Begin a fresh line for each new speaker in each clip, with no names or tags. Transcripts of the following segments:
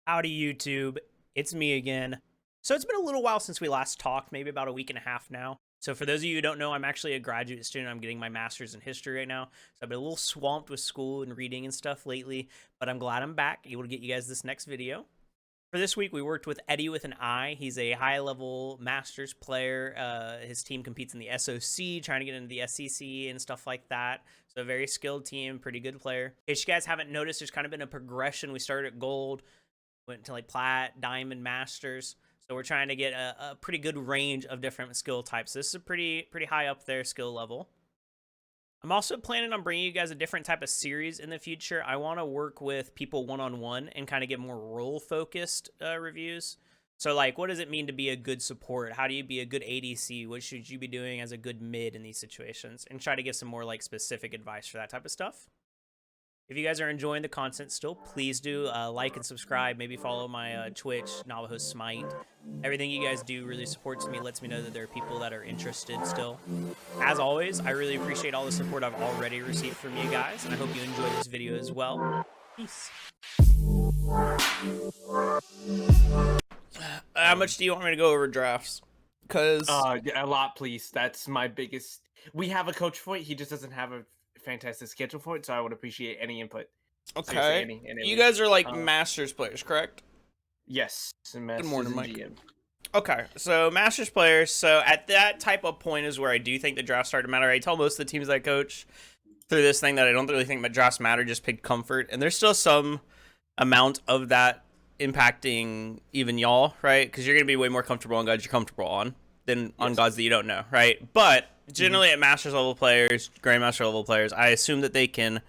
Howdy YouTube, it's me again. So it's been a little while since we last talked, maybe about a week and a half now. So for those of you who don't know, I'm actually a graduate student. I'm getting my master's in history right now. So I've been a little swamped with school and reading and stuff lately, but I'm glad I'm back, able to get you guys this next video. For this week, we worked with Eddie with an I. He's a high-level Masters player. His team competes in the SOC, trying to get into the SEC and stuff like that. So a very skilled team, pretty good player. In case you guys haven't noticed, there's kind of been a progression. We started at gold, went to like plat, diamond, masters. So we're trying to get a pretty good range of different skill types. This is a pretty high up there skill level. I'm also planning on bringing you guys a different type of series in the future. I want to work with people one-on-one and kind of get more role-focused reviews. So like, what does it mean to be a good support? How do you be a good ADC? What should you be doing as a good mid in these situations? And try to give some more like specific advice for that type of stuff. If you guys are enjoying the content still, please do like and subscribe. Maybe follow my Twitch, NavajoSmite. Everything you guys do really supports me, lets me know that there are people that are interested still. As always, I really appreciate all the support I've already received from you guys, and I hope you enjoy this video as well. Peace. How much do you want me to go over drafts? Because
a lot, please. That's my biggest. We have a coach for it. He just doesn't have a fantastic schedule for it, so I would appreciate any input.
Okay.
Any
you guys are like Masters players, correct?
Yes.
Good morning, Mike. GM. Okay, so Masters players. So at that type of point is where I do think the drafts start to matter. I tell most of the teams I coach through this thing that I don't really think that drafts matter, just pick comfort. And there's still some amount of that impacting even y'all, right? Because you're going to be way more comfortable on gods you're comfortable on than on gods that you don't know, right? But generally at Masters level players, Grandmaster level players, I assume that they can,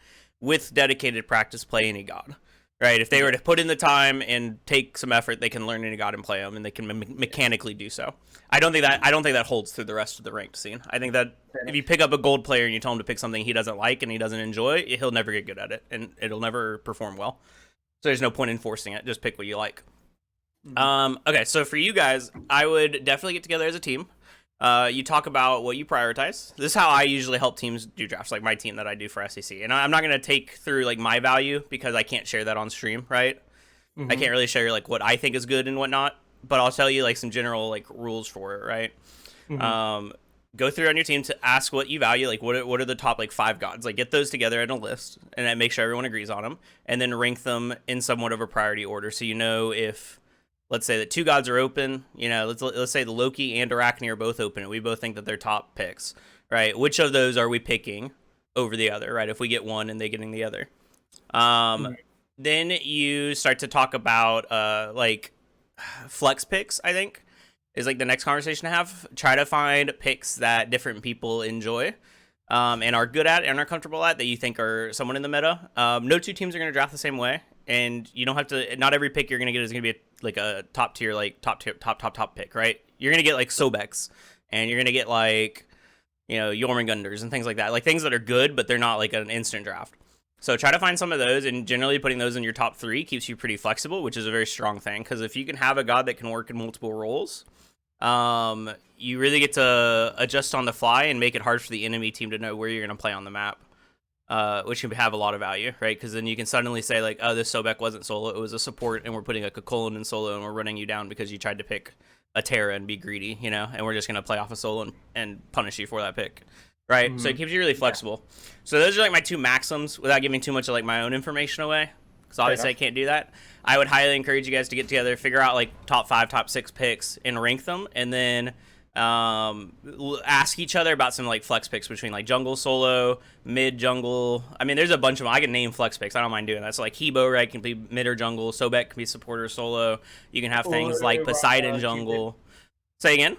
with dedicated practice, play any god. Right, if they were to put in the time and take some effort, they can learn any god and play them, and they can mechanically do so. I don't think that holds through the rest of the ranked scene. I think that if you pick up a gold player and you tell him to pick something he doesn't like and he doesn't enjoy, he'll never get good at it, and it'll never perform well. So there's no point in forcing it. Just pick what you like. Okay, so for you guys, I would definitely get together as a team. You talk about what you prioritize. This is how I usually help teams do drafts, like my team that I do for SEC. And I'm not going to take through like my value because I can't share that on stream, right? I can't really share like what I think is good and whatnot, but I'll tell you like some general like rules for it, right? Go through on your team to ask what you value, like what are the top like 5 gods, like get those together in a list and then make sure everyone agrees on them, and then rank them in somewhat of a priority order, so you know if, let's say that 2 gods are open, you know, let's say the Loki and Arachne are both open, and we both think that they're top picks, right? Which of those are we picking over the other, right? If we get one and they getting the other. Then you start to talk about like flex picks, I think, is like the next conversation to have. Try to find picks that different people enjoy and are good at and are comfortable at, that you think are someone in the meta. No 2 teams are going to draft the same way. And you don't have to, not every pick you're going to get is going to be like a top tier, like top pick, right? You're going to get like Sobex, and you're going to get like, you know, Jormungandrs and things like that. Like things that are good, but they're not like an instant draft. So try to find some of those, and generally putting those in your top 3 keeps you pretty flexible, which is a very strong thing. Because if you can have a god that can work in multiple roles, you really get to adjust on the fly and make it hard for the enemy team to know where you're going to play on the map. Which can have a lot of value, right? Because then you can suddenly say like, oh, this Sobek wasn't solo, it was a support, and we're putting like a Kwon in solo, and we're running you down because you tried to pick a Terra and be greedy, you know, and we're just going to play off a solo and punish you for that pick, right? So it keeps you really flexible. So those are like my 2 maxims, without giving too much of like my own information away, because obviously I can't do that. I would highly encourage you guys to get together, figure out like top 5, top 6 picks, and rank them, and then ask each other about some like flex picks between like jungle, solo, mid, jungle. I mean, there's a bunch of them. I can name flex picks. I don't mind doing that. So like Hebo, right, can be mid or jungle. Sobek can be supporter, solo. You can have things like Poseidon jungle. Cupid. Say again?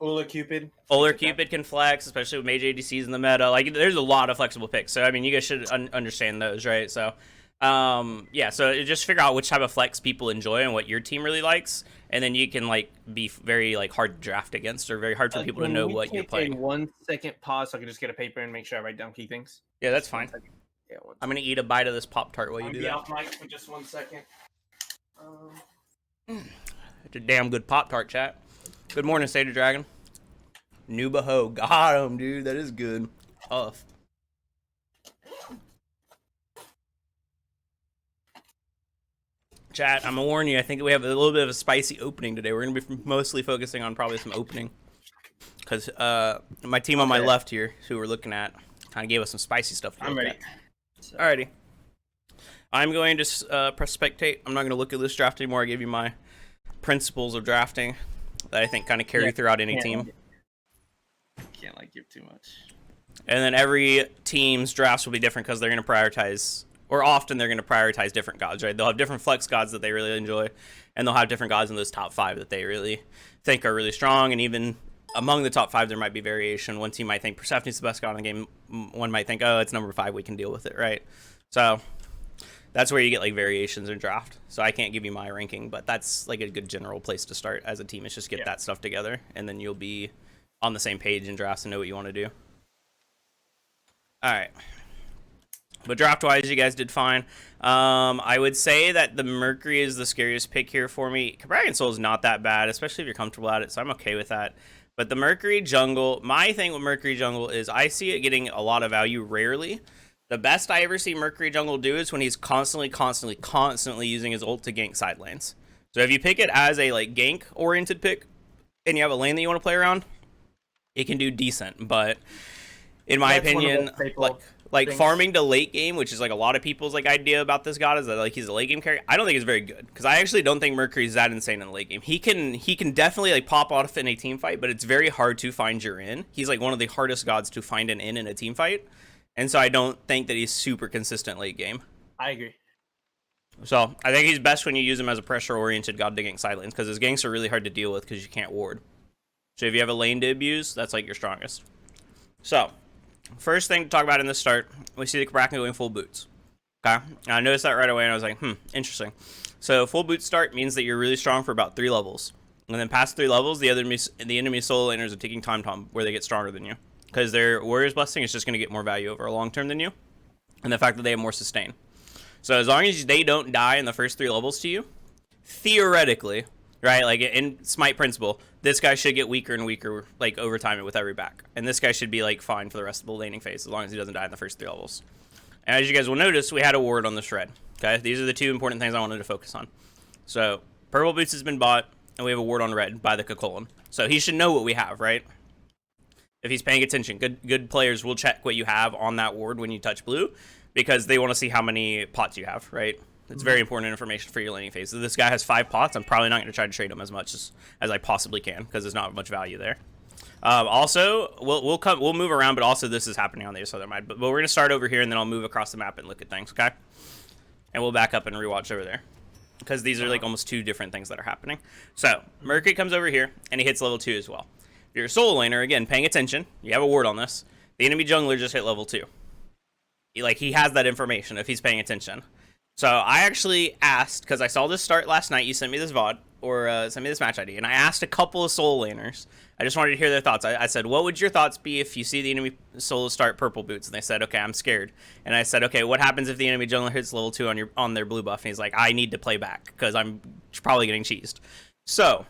Ola Cupid.
Ola Cupid can flex, especially with mage ADCs in the meta. Like there's a lot of flexible picks. So I mean, you guys should understand those, right? So yeah, so just figure out which type of flex people enjoy and what your team really likes, and then you can like be very like hard to draft against, or very hard for people to know what you're playing.
1 second pause so I can just get a paper and make sure I write down key things.
Yeah, that's fine.
Yeah,
I'm gonna eat a bite of this Pop-Tart while you do that.
Off mic for just 1 second.
It's a damn good Pop-Tart, chat. Good morning, State of Dragon. Navajo, got him, dude. That is good. Tough. Chat, I'm gonna warn you, I think we have a little bit of a spicy opening today. We're gonna be mostly focusing on probably some opening. Because my team on my left here, who we're looking at, kind of gave us some spicy stuff to look at. Alrighty. I'm going to press spectate. I'm not going to look at this draft anymore. I give you my principles of drafting that I think kind of carry throughout any team.
Can't like give too much.
And then every team's drafts will be different because they're going to prioritize, or often they're going to prioritize different gods, right? They'll have different flex gods that they really enjoy, and they'll have different gods in those top 5 that they really think are really strong. And even among the top 5, there might be variation. One team might think Persephone's the best god in the game. One might think, oh, it's number 5, we can deal with it, right? So that's where you get like variations in draft. So I can't give you my ranking, but that's like a good general place to start as a team. Is just get that stuff together, and then you'll be on the same page in drafts and know what you want to do. All right. But draft-wise, you guys did fine. I would say that the Mercury is the scariest pick here for me. Cabragan Soul is not that bad, especially if you're comfortable at it, so I'm okay with that. But the Mercury Jungle, my thing with Mercury Jungle is I see it getting a lot of value rarely. The best I ever see Mercury Jungle do is when he's constantly using his ult to gank side lanes. So if you pick it as a like gank-oriented pick, and you have a lane that you want to play around, it can do decent. But in my opinion, like farming to late game, which is like a lot of people's like idea about this god, is that like he's a late game carry. I don't think it's very good, because I actually don't think Mercury is that insane in the late game. He can definitely like pop off in a team fight, but it's very hard to find your in. He's like one of the hardest gods to find an in a team fight. And so I don't think that he's super consistent late game.
I agree.
So I think he's best when you use him as a pressure-oriented god to gank side lanes, because his ganks are really hard to deal with because you can't ward. So if you have a lane to abuse, that's like your strongest. So first thing to talk about in the start, we see the Kraken going full boots. Okay, I noticed that right away, and I was like, interesting. So full boot start means that you're really strong for about 3 levels. And then past 3 levels, the enemy solo laners are taking time where they get stronger than you, because their Warrior's Blessing is just going to get more value over a long term than you, and the fact that they have more sustain. So as long as they don't die in the first 3 levels to you, theoretically, right, like in Smite principle, this guy should get weaker and weaker like over time with every back, and this guy should be like fine for the rest of the laning phase as long as he doesn't die in the first 3 levels. And as you guys will notice, we had a ward on the shred. Okay, these are the 2 important things I wanted to focus on. So purple boots has been bought, and we have a ward on red by the Kakolin. So he should know what we have, right? If he's paying attention, good players will check what you have on that ward when you touch blue, because they want to see how many pots you have, right? It's very important information for your laning phase. So this guy has 5 pots. I'm probably not going to try to trade him as much as I possibly can, because there's not much value there. Also, we'll move around, but also this is happening on the other side. But we're going to start over here, and then I'll move across the map and look at things, okay? And we'll back up and rewatch over there, because these are like almost 2 different things that are happening. So Mercury comes over here, and he hits level 2 as well. If you're a solo laner, again, paying attention, you have a ward on this. The enemy jungler just hit level 2. He has that information if he's paying attention. So I actually asked, because I saw this start last night, you sent me this VOD, or sent me this match ID, and I asked a couple of solo laners. I just wanted to hear their thoughts. I said, what would your thoughts be if you see the enemy solo start purple boots? And they said, okay, I'm scared. And I said, okay, what happens if the enemy jungler hits level 2 on their blue buff? And he's like, I need to play back, because I'm probably getting cheesed. So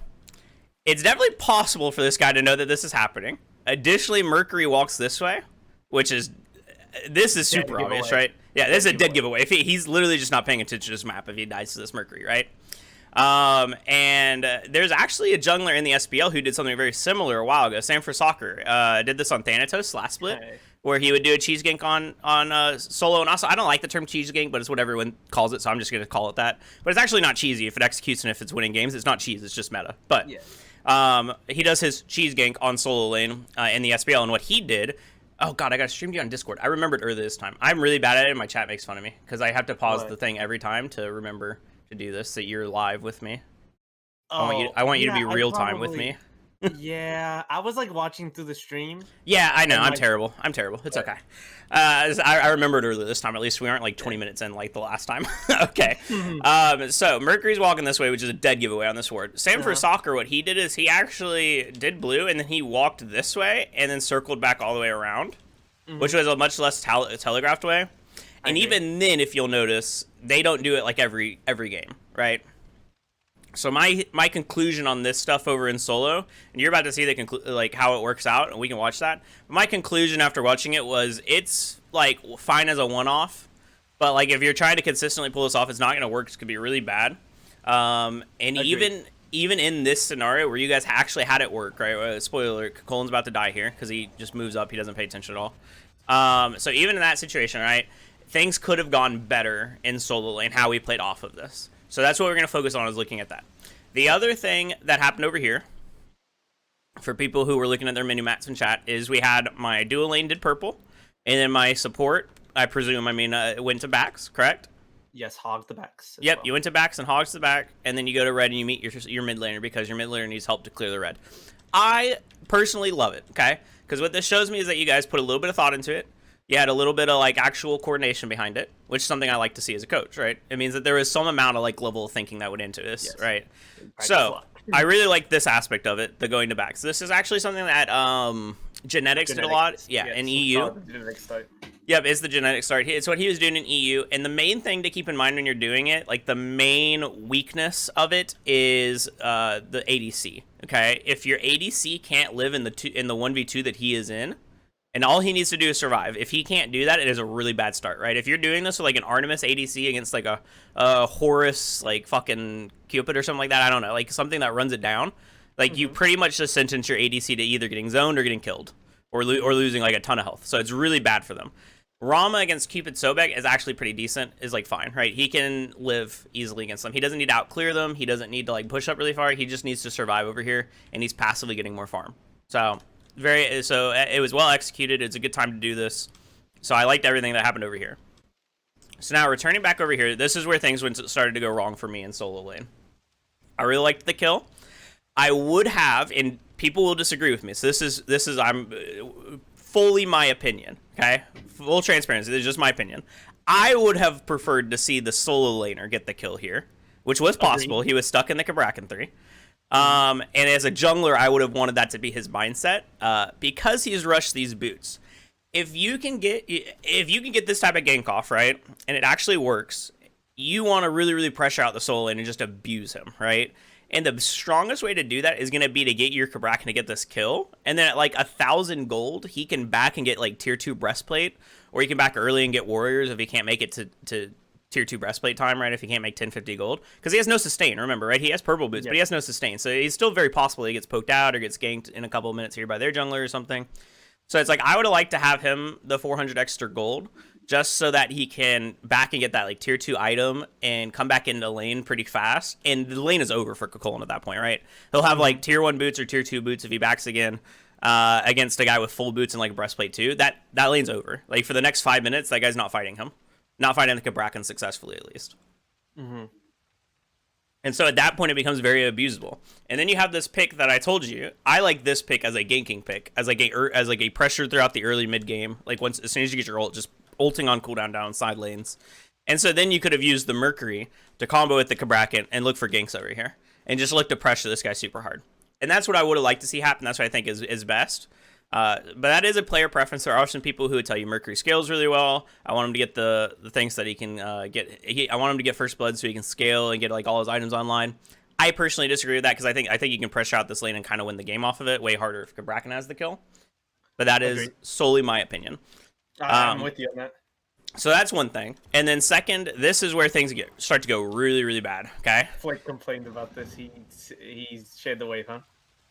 it's definitely possible for this guy to know that this is happening. Additionally, Mercury walks this way, which is, this is super obvious, right? Yeah, this is a dead giveaway. If he's literally just not paying attention to this map if he dies to this Mercury, right? And there's actually a jungler in the SPL who did something very similar a while ago. Sam for Soccer did this on Thanatos last split, where he would do a cheese gank on solo. And also, I don't like the term cheese gank, but it's what everyone calls it, so I'm just going to call it that. But it's actually not cheesy if it executes and if it's winning games. It's not cheese, it's just meta. But he does his cheese gank on solo lane in the SPL, and what he did... Oh, God, I got to stream you on Discord. I remembered earlier this time. I'm really bad at it, and my chat makes fun of me, because I have to pause the thing every time to remember to do this, so you're live with me. I want you to be real time with me.
Yeah, I was like watching through the stream.
Yeah, I know. I'm terrible. It's okay. I remembered earlier this time. At least we aren't like 20 minutes in like the last time. Okay. So Mercury's walking this way, which is a dead giveaway on this ward. Sam for Soccer, what he did is he actually did blue, and then he walked this way and then circled back all the way around, which was a much less telegraphed way. And even then, if you'll notice, they don't do it like every game, right? So my conclusion on this stuff over in solo, and you're about to see the how it works out, and we can watch that. But my conclusion after watching it was it's like fine as a one-off, but like if you're trying to consistently pull this off, it's not going to work. It's going to be really bad. And
Agreed.
even in this scenario where you guys actually had it work, right? Spoiler alert, Colin's about to die here because he just moves up. He doesn't pay attention at all. So even in that situation, right, things could have gone better in solo lane, how we played off of this. So that's what we're going to focus on, is looking at that. The other thing that happened over here, for people who were looking at their menu mats in chat, is we had my dual lane did purple, and then my support, went to backs, correct?
Yes, hog the backs.
Yep, you went to backs and hogs the back, and then you go to red and you meet your mid laner because your mid laner needs help to clear the red. I personally love it, okay? Because what this shows me is that you guys put a little bit of thought into it. You had a little bit of like actual coordination behind it, which is something I like to see as a coach, right? It means that there is some amount of like level of thinking that went into this, yes. Right? So I really like this aspect of it, the going to backs. This is actually something that Genetics did a lot, yeah, yes, in EU. Yep, it's the genetic start. It's what he was doing in EU, and the main thing to keep in mind when you're doing it, like the main weakness of it, is the ADC. Okay, if your ADC can't live in the 1v2 that he is in, and all he needs to do is survive. If he can't do that, it is a really bad start, right? If you're doing this with like an Artemis ADC against like a Horus, like fucking Cupid or something like that, I don't know, like something that runs it down, like you pretty much just sentence your ADC to either getting zoned or getting killed, or losing like a ton of health. So it's really bad for them. Rama against Cupid Sobek is actually pretty decent, is like fine, right? He can live easily against them. He doesn't need to outclear them. He doesn't need to like push up really far. He just needs to survive over here, and he's passively getting more farm. So it was well executed. It's a good time to do this. So I liked everything that happened over here. So now returning back over here, this is where things started to go wrong for me in solo lane. I really liked the kill. I would have, and people will disagree with me. So this is I'm fully my opinion, okay? Full transparency, this is just my opinion. I would have preferred to see the solo laner get the kill here, which was possible. Agreed. He was stuck in the Kabrakan 3. And as a jungler, I would have wanted that to be his mindset, because he's rushed these boots. If you can get this type of gank off, right, and it actually works, you want to really, really pressure out the solo lane and just abuse him, right? And the strongest way to do that is going to be to get your Kabrakan to get this kill. And then at like 1,000 gold, he can back and get like tier 2 breastplate. Or he can back early and get warriors if he can't make it to tier 2 breastplate time, right? If he can't make 1050 gold. Because he has no sustain, remember, right? He has purple boots, but he has no sustain. So he's still very possible he gets poked out or gets ganked in a couple of minutes here by their jungler or something. So it's like, I would have liked to have him the 400 extra gold, just so that he can back and get that like tier 2 item and come back into lane pretty fast. And the lane is over for Colin at that point, right? He'll have like tier 1 boots or tier 2 boots if he backs again against a guy with full boots and like breastplate too. That lane's over. Like for the next 5 minutes, that guy's not fighting him. Not fighting the Kabrakan successfully, at least. And so at that point, it becomes very abusable. And then you have this pick that I told you. I like this pick as a ganking pick, as like a pressure throughout the early mid game. Like as soon as you get your ult, just ulting on cooldown down side lanes. And so then you could have used the Mercury to combo with the Kabrakan and look for ganks over here. And just look to pressure this guy super hard. And that's what I would have liked to see happen. That's what I think is best. But that is a player preference. There are some people who would tell you Mercury scales really well. I want him to get the things that he can get. I want him to get first blood so he can scale and get like all his items online. I personally disagree with that because I think you can pressure out this lane and kind of win the game off of it way harder if Kabrakan has the kill. But that is solely my opinion.
I'm with you on that.
So that's one thing. And then second, this is where things start to go really, really bad. Okay.
Floyd complained about this. He shared the wave, huh?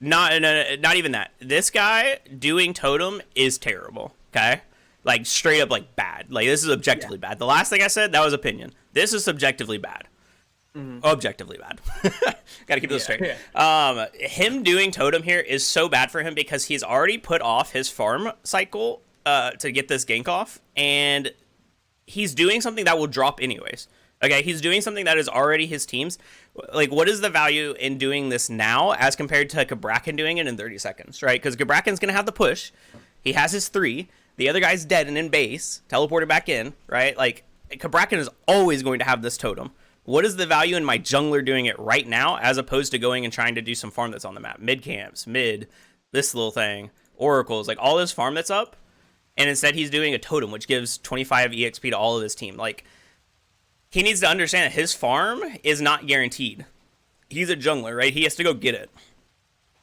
Not even that. This guy doing totem is terrible. Okay, like straight up like bad. Like this is objectively bad. The last thing I said, that was opinion. This is subjectively bad. Objectively bad. Gotta keep this straight. Him doing totem here is so bad for him because he's already put off his farm cycle to get this gank off, and he's doing something that will drop anyways. Okay, he's doing something that is already his team's. Like, what is the value in doing this now as compared to Kabrakan doing it in 30 seconds, right? Because Kabrakan's going to have the push. He has his 3. The other guy's dead and in base, teleported back in, right? Like, Kabrakan is always going to have this totem. What is the value in my jungler doing it right now as opposed to going and trying to do some farm that's on the map? Mid camps, this little thing, oracles, like all this farm that's up. And instead he's doing a totem, which gives 25 EXP to all of his team. Like, he needs to understand that his farm is not guaranteed. He's a jungler, right? He has to go get it.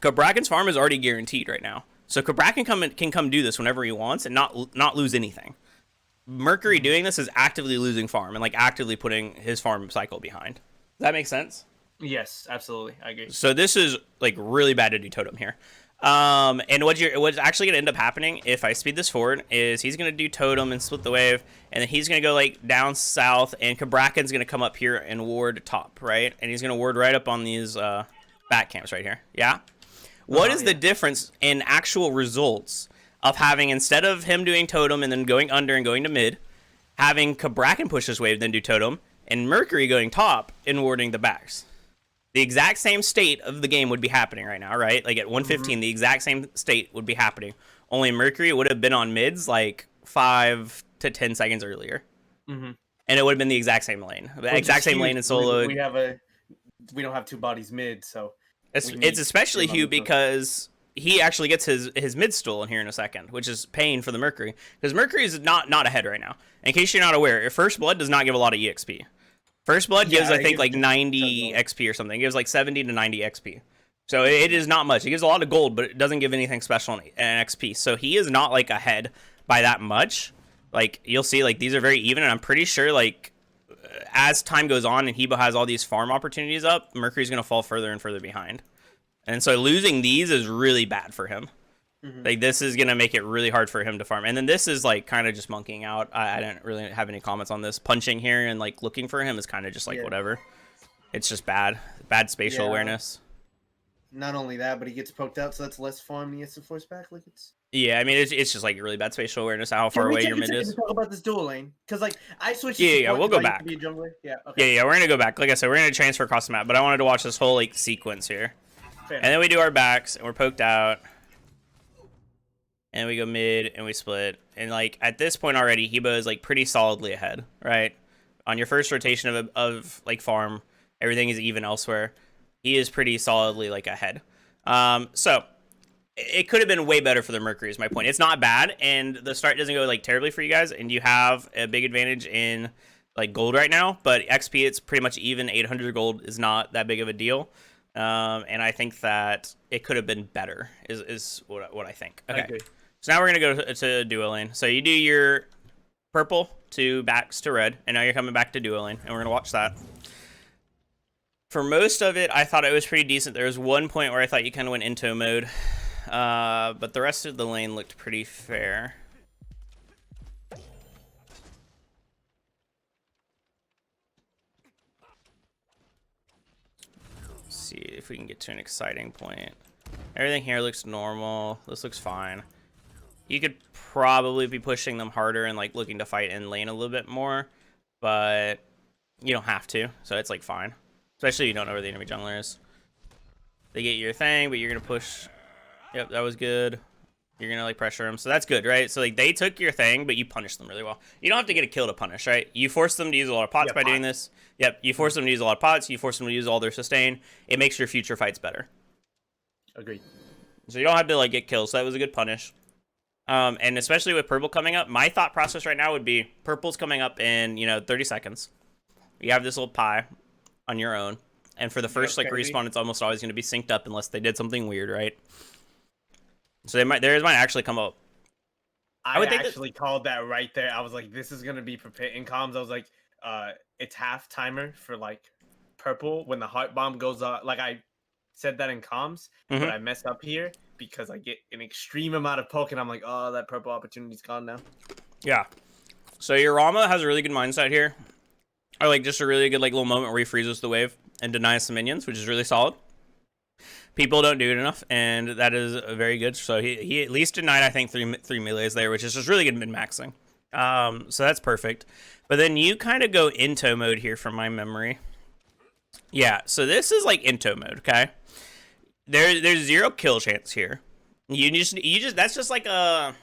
Kabrakan's farm is already guaranteed right now. So Kabrakan can come do this whenever he wants and not lose anything. Mercury doing this is actively losing farm and like actively putting his farm cycle behind. Does that make sense?
Yes, absolutely. I agree.
So this is like really bad to do totem here. And what's actually gonna end up happening if I speed this forward is he's gonna do totem and split the wave, and then he's gonna go like down south, and Kabrakan's gonna come up here and ward top, right? And he's gonna ward right up on these back camps right here. Yeah. What is the difference in actual results of having, instead of him doing totem and then going under and going to mid, having Kabrakan push his wave then do totem, and Mercury going top and warding the backs? The exact same state of the game would be happening right now, right? Like at 115, the exact same state would be happening. Only Mercury would have been on mids like 5 to 10 seconds earlier. And it would have been the exact same lane. The exact same lane in solo.
We don't have two bodies mid, so...
It's especially huge because he actually gets his mid stolen here in a second, which is pain for the Mercury. Because Mercury is not ahead right now. In case you're not aware, First Blood does not give a lot of EXP. First Blood gives, I think, like 90 XP or something. It gives like 70 to 90 XP. So it is not much. It gives a lot of gold, but it doesn't give anything special in XP. So he is not like ahead by that much. Like you'll see, like these are very even, and I'm pretty sure like as time goes on and Hebo has all these farm opportunities up, Mercury's gonna fall further and further behind. And so losing these is really bad for him. Like this is gonna make it really hard for him to farm. And then this is like kind of just monkeying out. I didn't really have any comments on this. Punching here and like looking for him is kind of just like whatever. It's just bad spatial awareness.
Not only that, but he gets poked out, so that's less farm. He gets to force back. Like
yeah, I mean it's just like really bad spatial awareness. How far away your mid is.
Talk about this dual lane because like I switched.
Yeah, we'll go back.
Yeah, okay.
Yeah, we're gonna go back. Like I said, we're gonna transfer across the map. But I wanted to watch this whole like sequence here.
Fair.
And then we do our backs, and we're poked out. And we go mid, and we split. And, like, at this point already, Hebo is, like, pretty solidly ahead, right? On your first rotation of like, farm, everything is even elsewhere. He is pretty solidly, like, ahead. So, it could have been way better for the Mercury, is my point. It's not bad, and the start doesn't go, like, terribly for you guys, and you have a big advantage in, like, gold right now. But XP, it's pretty much even. 800 gold is not that big of a deal. And I think that it could have been better, is what I think. Okay. So now we're going to go to duo lane. So you do your purple to backs to red, and now you're coming back to duo lane, and we're going to watch that. For most of it, I thought it was pretty decent. There was one point where I thought you kind of went into mode, but the rest of the lane looked pretty fair. Let's see if we can get to an exciting point. Everything here looks normal. This looks fine. You could probably be pushing them harder and like looking to fight in lane a little bit more, but you don't have to, so it's like fine. Especially if you don't know where the enemy jungler is. They get your thing, but you're gonna push. Yep, that was good. You're gonna like pressure them, so that's good, right? So like they took your thing, but you punished them really well. You don't have to get a kill to punish, right? You force them to use a lot of pots by doing this. Yep, you force them to use a lot of pots. You force them to use all their sustain. It makes your future fights better.
Agreed.
So you don't have to like get kills. So that was a good punish. And especially with purple coming up, my thought process right now would be purple's coming up in 30 seconds. You have this little pie on your own, and for the first like respawn, it's almost always going to be synced up unless they did something weird, right? So theirs might actually come up.
I would actually called that right there. I was like, this is going to be prepared in comms. I was like, it's half timer for like purple when the heart bomb goes off. Like I said that in comms, but I messed up here because I get an extreme amount of poke, and I'm like, oh, that purple opportunity's gone now. Yeah.
So your Rama has a really good mindset here. Or like just a really good like little moment where he freezes the wave and denies some minions, which is really solid. People don't do it enough, and that is very good. So he at least denied, I think, three melees there, which is just really good min-maxing. So that's perfect. But then you kind of go into mode here from my memory. Yeah, so this is like into mode, okay? There's 0 kill chance here. You just that's just like a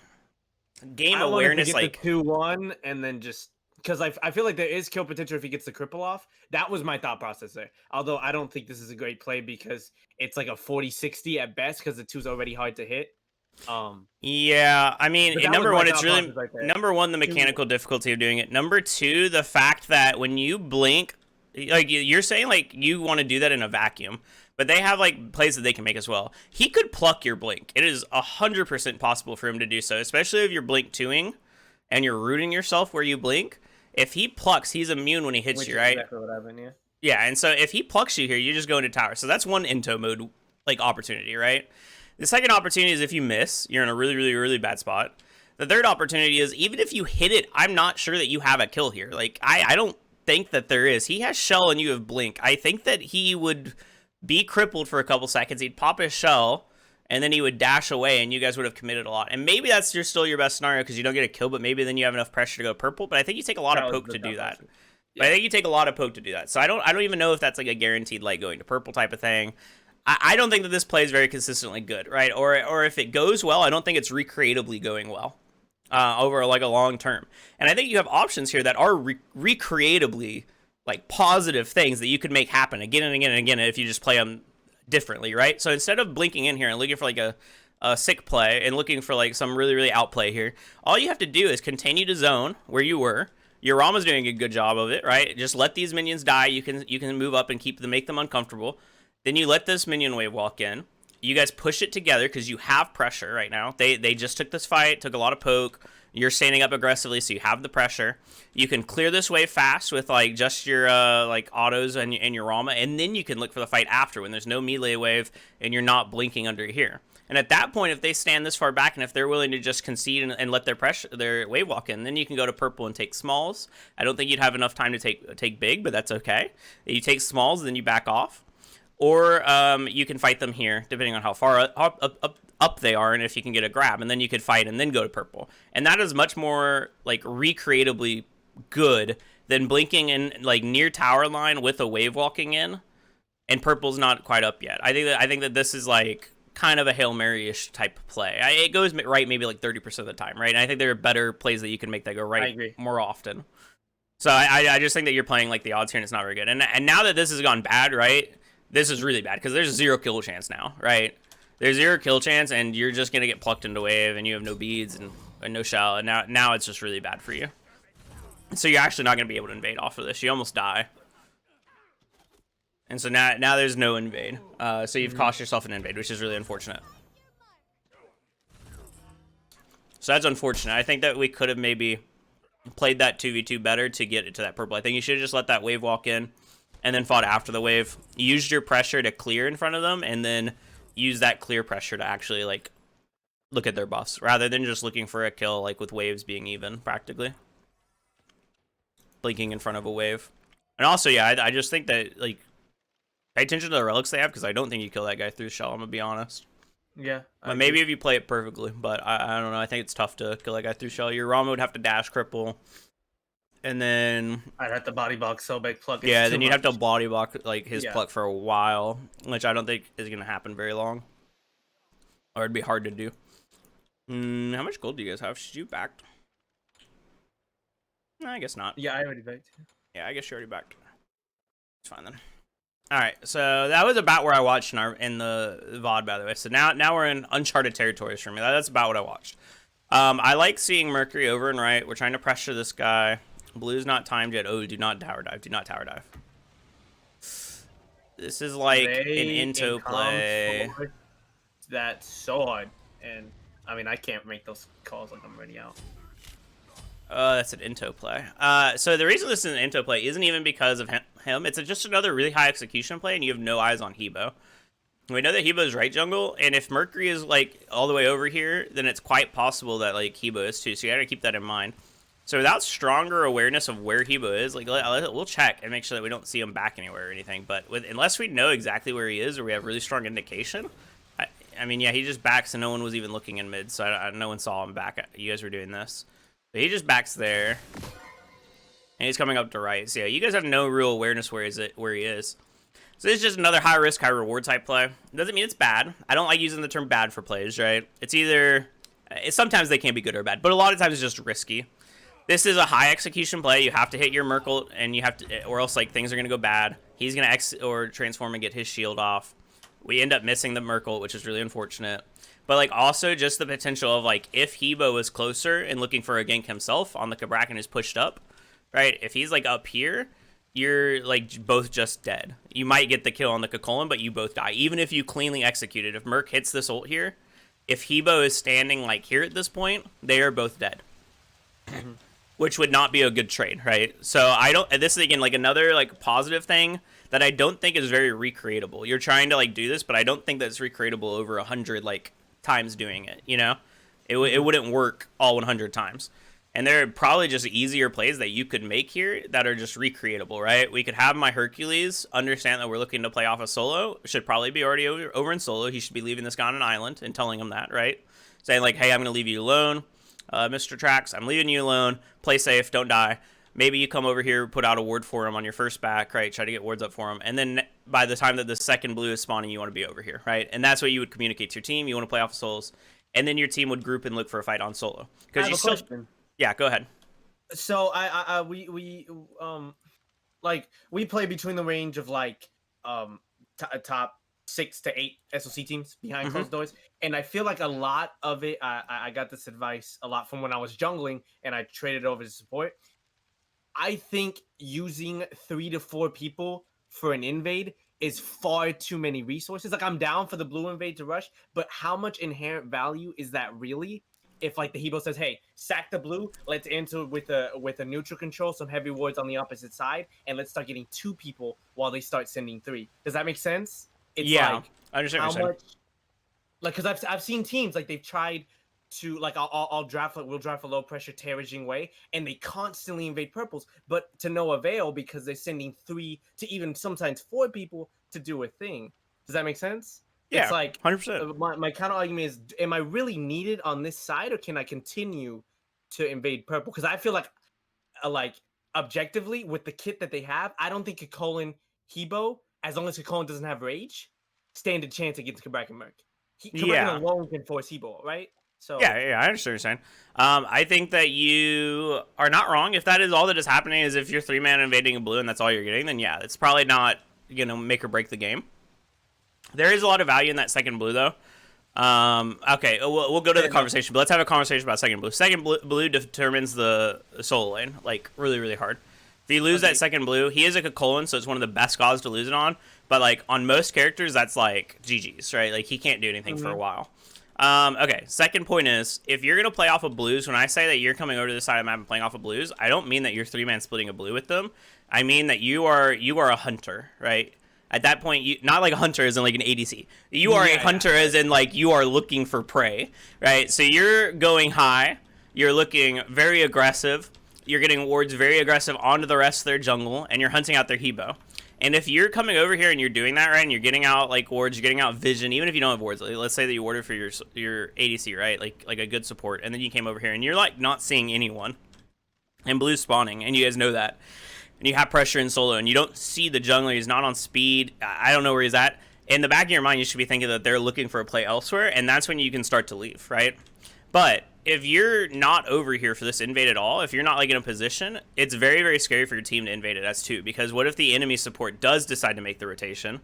game awareness, like
2-1, and then just because I feel like there is kill potential if he gets the cripple off. That was my thought process there. Although I don't think this is a great play because it's like a 40-60 at best because the 2's already hard to hit.
Yeah, I mean, number one, it's really number one, the mechanical difficulty of doing it. Number two, the fact that when you blink, like you're saying, like you want to do that in a vacuum, but they have like plays that they can make as well. He could pluck your blink. It is 100% possible for him to do so, especially if you're blink 2ing and you're rooting yourself where you blink. If he plucks, he's immune when he hits you, right?
Exactly what happened, yeah.
Yeah, and so if he plucks you here, you just go into tower. So that's one into mode like opportunity, right? The second opportunity is if you miss, you're in a really, really, really bad spot. The third opportunity is even if you hit it, I'm not sure that you have a kill here. Like, I don't think that there is. He has shell and you have blink. I think that he would be crippled for a couple seconds. He'd pop his shell, and then he would dash away, and you guys would have committed a lot. And maybe that's still your best scenario because you don't get a kill, but maybe then you have enough pressure to go purple. But I think you take a lot of poke to do that. But I think you take a lot of poke to do that. So I don't even know if that's like a guaranteed like going to purple type of thing. I don't think that this plays very consistently good, right? Or if it goes well, I don't think it's recreatably going well over like a long term. And I think you have options here that are recreatably like positive things that you could make happen again and again and again if you just play them differently, right? So instead of blinking in here and looking for like a sick play and looking for like some really, really outplay here, all you have to do is continue to zone where you were. Your Rama's doing a good job of it, right? Just let these minions die. You can move up and make them uncomfortable. Then you let this minion wave walk in. You guys push it together because you have pressure right now. They just took this fight, took a lot of poke. You're standing up aggressively, so you have the pressure. You can clear this wave fast with like just your like autos and your Rama, and then you can look for the fight after when there's no melee wave and you're not blinking under here. And at that point, if they stand this far back and if they're willing to just concede and let their wave walk in, then you can go to purple and take smalls. I don't think you'd have enough time to take big, but that's okay. You take smalls, then you back off. Or you can fight them here, depending on how far up they are and if you can get a grab. And then you could fight and then go to purple. And that is much more like recreatably good than blinking in like near tower line with a wave walking in. And purple's not quite up yet. I think that this is like kind of a Hail Mary-ish type of play. It goes right maybe like 30% of the time, right? And I think there are better plays that you can make that go right more often. So I just think that you're playing like the odds here and it's not very good. And now that this has gone bad, right? This is really bad because there's a 0 kill chance now, right? There's 0 kill chance and you're just going to get plucked into wave and you have no beads and no shell. And now it's just really bad for you. So you're actually not going to be able to invade off of this. You almost die. And so now there's no invade. So you've cost yourself an invade, which is really unfortunate. So that's unfortunate. I think that we could have maybe played that 2v2 better to get it to that purple. I think you should have just let that wave walk in and then fought after the wave. Used your pressure to clear in front of them and then use that clear pressure to actually like look at their buffs rather than just looking for a kill like with waves being even practically. Blinking in front of a wave. And also, yeah, I just think that like pay attention to the relics they have because I don't think you kill that guy through shell. I'm gonna be honest.
Yeah,
but maybe if you play it perfectly, but I don't know. I think it's tough to kill that guy through shell. Your Rama would have to dash cripple, and then
I'd have to body block so big pluck.
Yeah, then you'd have to body block like his pluck for a while, which I don't think is gonna happen very long, or it'd be hard to do. How much gold do you guys have? Should you backed? No, I guess not.
Yeah, I already backed.
Yeah, I guess you already backed. It's fine then. All right, so that was about where I watched in the VOD, by the way. So now we're in uncharted territories for me. That's about what I watched. I like seeing Mercury over and right. We're trying to pressure this guy. Blue's not timed yet. Oh, do not tower dive. Do not tower dive. This is like an into play.
That's so hard. And, I mean, I can't make those calls like I'm already out.
That's an into play. So the reason this is an into play isn't even because of him. It's just another really high execution play, and you have no eyes on Hebo. We know that Hebo is right jungle, and if Mercury is like all the way over here, then it's quite possible that like Hebo is too. So you gotta keep that in mind. So without stronger awareness of where Hebo is, like we'll check and make sure that we don't see him back anywhere or anything. But unless we know exactly where he is, or we have really strong indication, I mean, yeah, he just backs, and no one was even looking in mid, so no one saw him back. You guys were doing this. But he just backs there, and he's coming up to right. So yeah, you guys have no real awareness where he is. So this is just another high risk, high reward type play. Doesn't mean it's bad. I don't like using the term bad for plays, right? It's either sometimes they can be good or bad, but a lot of times it's just risky. This is a high execution play. You have to hit your Merkle, and you have to, or else like things are gonna go bad. He's gonna or transform and get his shield off. We end up missing the Merkle, which is really unfortunate. But like also just the potential of like if Hebo is closer and looking for a gank himself on the Kabrakan is pushed up, right? If he's like up here, you're like both just dead. You might get the kill on the Kakolan, but you both die. Even if you cleanly execute it. If Merc hits this ult here, if Hebo is standing like here at this point, they are both dead. Which would not be a good trade, right? So I don't, this is again like another like positive thing that I don't think is very recreatable. You're trying to like do this, but I don't think that's recreatable over 100 like times doing it. You know, it wouldn't work all 100 times. And there are probably just easier plays that you could make here that are just recreatable, right? We could have my Hercules understand that we're looking to play off a solo. Should probably be already over in solo. He should be leaving this guy on an island and telling him that, right? Saying like, hey, I'm going to leave you alone, Mr. Trax. I'm leaving you alone. Play safe. Don't die. Maybe you come over here, put out a ward for him on your first back, right? Try to get wards up for him. And then by the time that the second blue is spawning, you want to be over here, right? And that's what you would communicate to your team. You want to play off of solos. And then your team would group and look for a fight on solo. Because you still... Question. Yeah, go ahead.
So we play between the range of like top 6 to 8 SOC teams behind closed doors, and I feel like a lot of it. I got this advice a lot from when I was jungling, and I traded over to support. I think using 3 to 4 people for an invade is far too many resources. Like I'm down for the blue invade to rush, but how much inherent value is that really? If like the Hebo says, "Hey, sack the blue, let's enter with a neutral control, some heavy wards on the opposite side, and let's start getting 2 people while they start sending 3." Does that make sense?
It's yeah, like, I understand what you're saying.
Like, because I've seen teams like they've tried to like we'll draft a low pressure Terraging way, and they constantly invade purples, but to no avail because they're sending 3 to even sometimes 4 people to do a thing. Does that make sense?
Yeah,
it's like
100%.
My counter argument is: am I really needed on this side, or can I continue to invade purple? Because I feel like objectively with the kit that they have, I don't think Kakolin Hebo, as long as Kakolin doesn't have rage, stand a chance against Kabrak and Merc. Kabrak alone can force Hebo, right? So
yeah, I understand what you're saying. I think that you are not wrong. If that is all that is happening, is if you're 3-man invading a blue and that's all you're getting, then yeah, it's probably not make or break the game. There is a lot of value in that second blue, though. Okay, we'll go to the conversation, but let's have a conversation about second blue. Second blue determines the solo lane, like, really, really hard. If you lose that second blue, he is a Kakolin, so it's one of the best gods to lose it on. But, like, on most characters, that's, like, GG's, right? Like, he can't do anything for a while. Okay, second point is, if you're going to play off of blues, when I say that you're coming over to the side of the map and playing off of blues, I don't mean that you're 3-man splitting a blue with them. I mean that you are a hunter, right? At that point, you not like a hunter as in like an ADC. You are a hunter as in like you are looking for prey, right? So you're going high. You're looking very aggressive. You're getting wards very aggressive onto the rest of their jungle, and you're hunting out their Hebo. And if you're coming over here and you're doing that, right, and you're getting out like wards, you're getting out vision, even if you don't have wards. Like, let's say that you ordered for your ADC, right, like a good support, and then you came over here and you're like not seeing anyone, and blue's spawning, and you guys know that. And you have pressure in solo, and you don't see the jungler. He's not on speed. I don't know where he's at. In the back of your mind, you should be thinking that they're looking for a play elsewhere, and that's when you can start to leave, right? But if you're not over here for this invade at all, if you're not like in a position, it's very, very scary for your team to invade it as too. Because what if the enemy support does decide to make the rotation,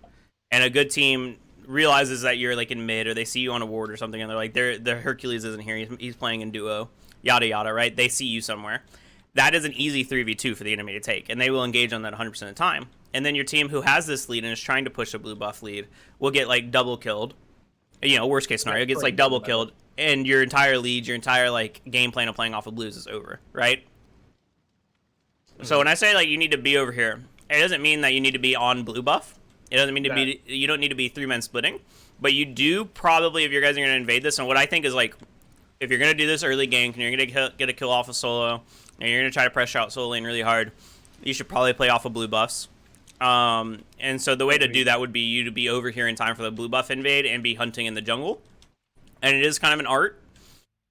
and a good team realizes that you're like in mid, or they see you on a ward or something, and they're like, the Hercules isn't here. He's playing in duo, yada yada, right? They see you somewhere. That is an easy 3v2 for the enemy to take, and they will engage on that 100% of the time. And then your team who has this lead and is trying to push a blue buff lead will get like double killed. Worst case scenario, gets like double killed, and your entire lead, your entire like game plan of playing off of blues is over, right? So when I say like you need to be over here, it doesn't mean that you need to be on blue buff. It doesn't mean you don't need to be 3-man splitting, but you do probably, if you guys are going to invade this. And what I think is like, if you're going to do this early gank and you're going to get a kill off of solo, and you're going to try to pressure out solo lane really hard, you should probably play off of blue buffs. And so the way to do that would be you to be over here in time for the blue buff invade and be hunting in the jungle. And it is kind of an art.